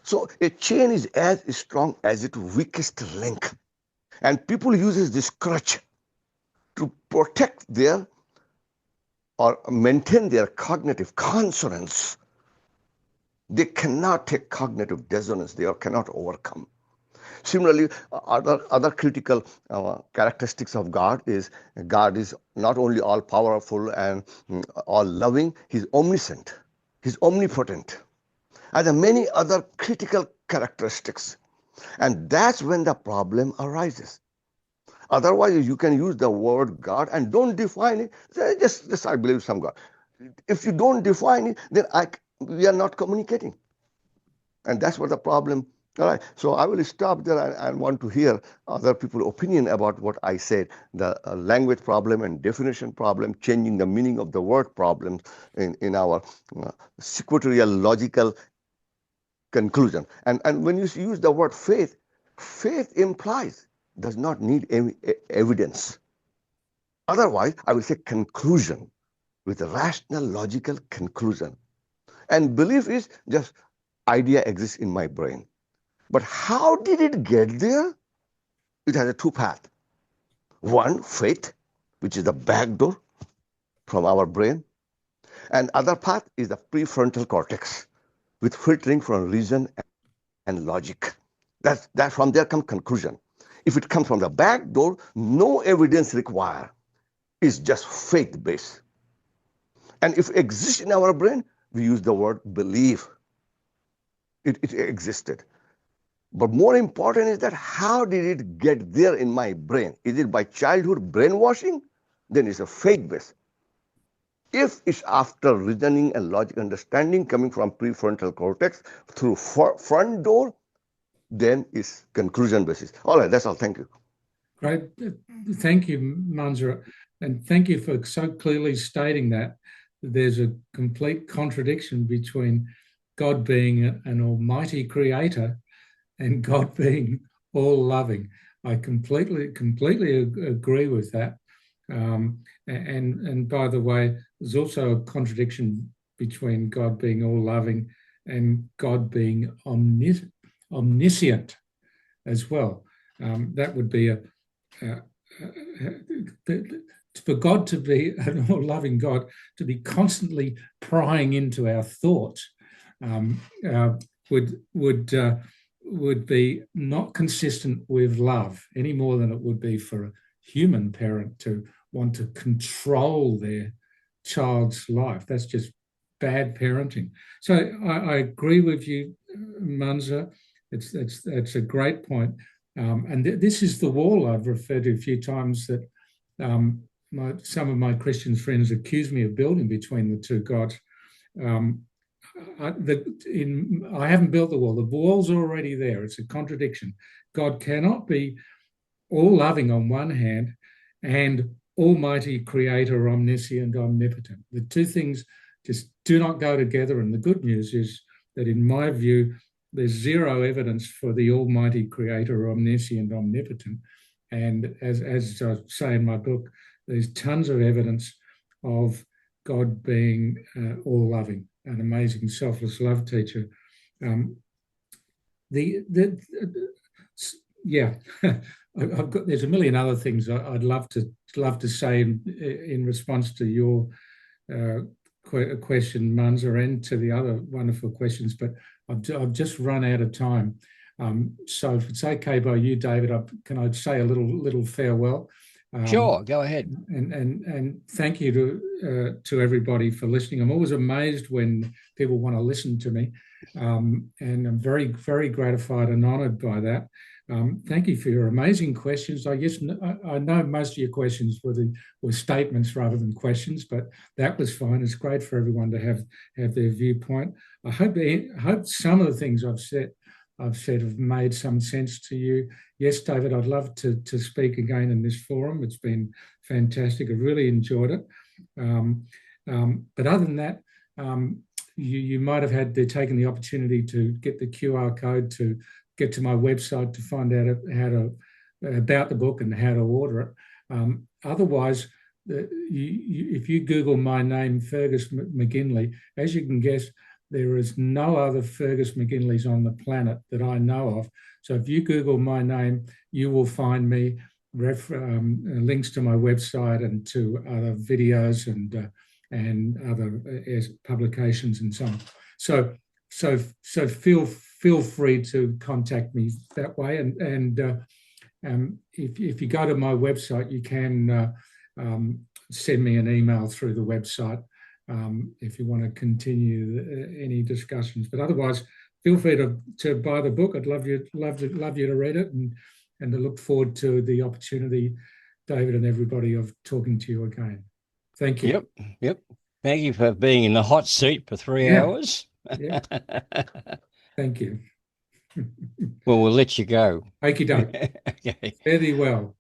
So a chain is as strong as its weakest link. And people uses this crutch to protect their or maintain their cognitive consonance. They cannot take cognitive dissonance. They cannot overcome. Similarly, other critical characteristics of God is not only all powerful and all loving, he's omniscient, he's omnipotent, and there are many other critical characteristics. And that's when the problem arises. Otherwise, you can use the word God and don't define it. Say, just I believe some God. If you don't define it, then we are not communicating. And that's what the problem. All right. So I will stop there. I want to hear other people's opinion about what I said. The language problem and definition problem, changing the meaning of the word problems in our sequential logical conclusion. And when you use the word faith, faith implies, does not need any evidence. Otherwise, I will say conclusion with a rational, logical conclusion. And belief is just idea exists in my brain. But how did it get there? It has a two paths. One, faith, which is the back door from our brain. And other path is the prefrontal cortex, with filtering from reason and logic. That from there comes conclusion. If it comes from the back door, no evidence required. It's just faith-based. And if it exists in our brain, we use the word belief. It existed. But more important is that how did it get there in my brain? Is it by childhood brainwashing? Then it's a faith-based. If it's after reasoning and logic understanding coming from prefrontal cortex through front door, then it's conclusion basis. All right, that's all. Thank you. Great. Thank you, Manzura. And thank you for so clearly stating that there's a complete contradiction between God being an almighty creator and God being all loving. I completely agree with that. And by the way, there's also a contradiction between God being all loving and God being omniscient as well. That would be for God to be an all-loving God, to be constantly prying into our thoughts would be not consistent with love any more than it would be for a human parent to want to control their child's life. That's just bad parenting. So I agree with you, Munza. It's a great point. And this is the wall I've referred to a few times that some of my Christian friends accuse me of building between the two gods. I haven't built the wall. The wall's already there. It's a contradiction. God cannot be all loving on one hand and almighty creator, omniscient, omnipotent. The two things just do not go together. And the good news is that in my view, there's zero evidence for the almighty creator, omniscient, omnipotent. And as I say in my book, there's tons of evidence of God being all loving, an amazing selfless love teacher. There's a million other things I'd love to say in response to your question, Munza, and to the other wonderful questions, but I've just run out of time. So if it's okay by you, David, can I say a little farewell? Sure, go ahead. And thank you to everybody for listening. I'm always amazed when people want to listen to me, and I'm very, very gratified and honoured by that. Thank you for your amazing questions. I guess I know most of your questions were statements rather than questions, but that was fine. It's great for everyone to have their viewpoint. I hope some of the things I've said have made some sense to you. Yes, David, I'd love to speak again in this forum. It's been fantastic. I really enjoyed it. But other than that, you might have taken the opportunity to get the QR code to get to my website to find out about the book and how to order it. Otherwise, if you Google my name, Fergus McGinley, as you can guess, there is no other Fergus McGinleys on the planet that I know of. So if you Google my name, you will find me, links to my website and to other videos and other publications and so on. So feel free to contact me that way. And if you go to my website, you can send me an email through the website. If you want to continue any discussions, but otherwise, feel free to buy the book. I'd love you to read it, and to look forward to the opportunity, David and everybody, of talking to you again. Thank you. Yep. Thank you for being in the hot seat for 3 hours. Yeah. Thank you. Well, we'll let you go. Okie doke. Okay. Fare thee well.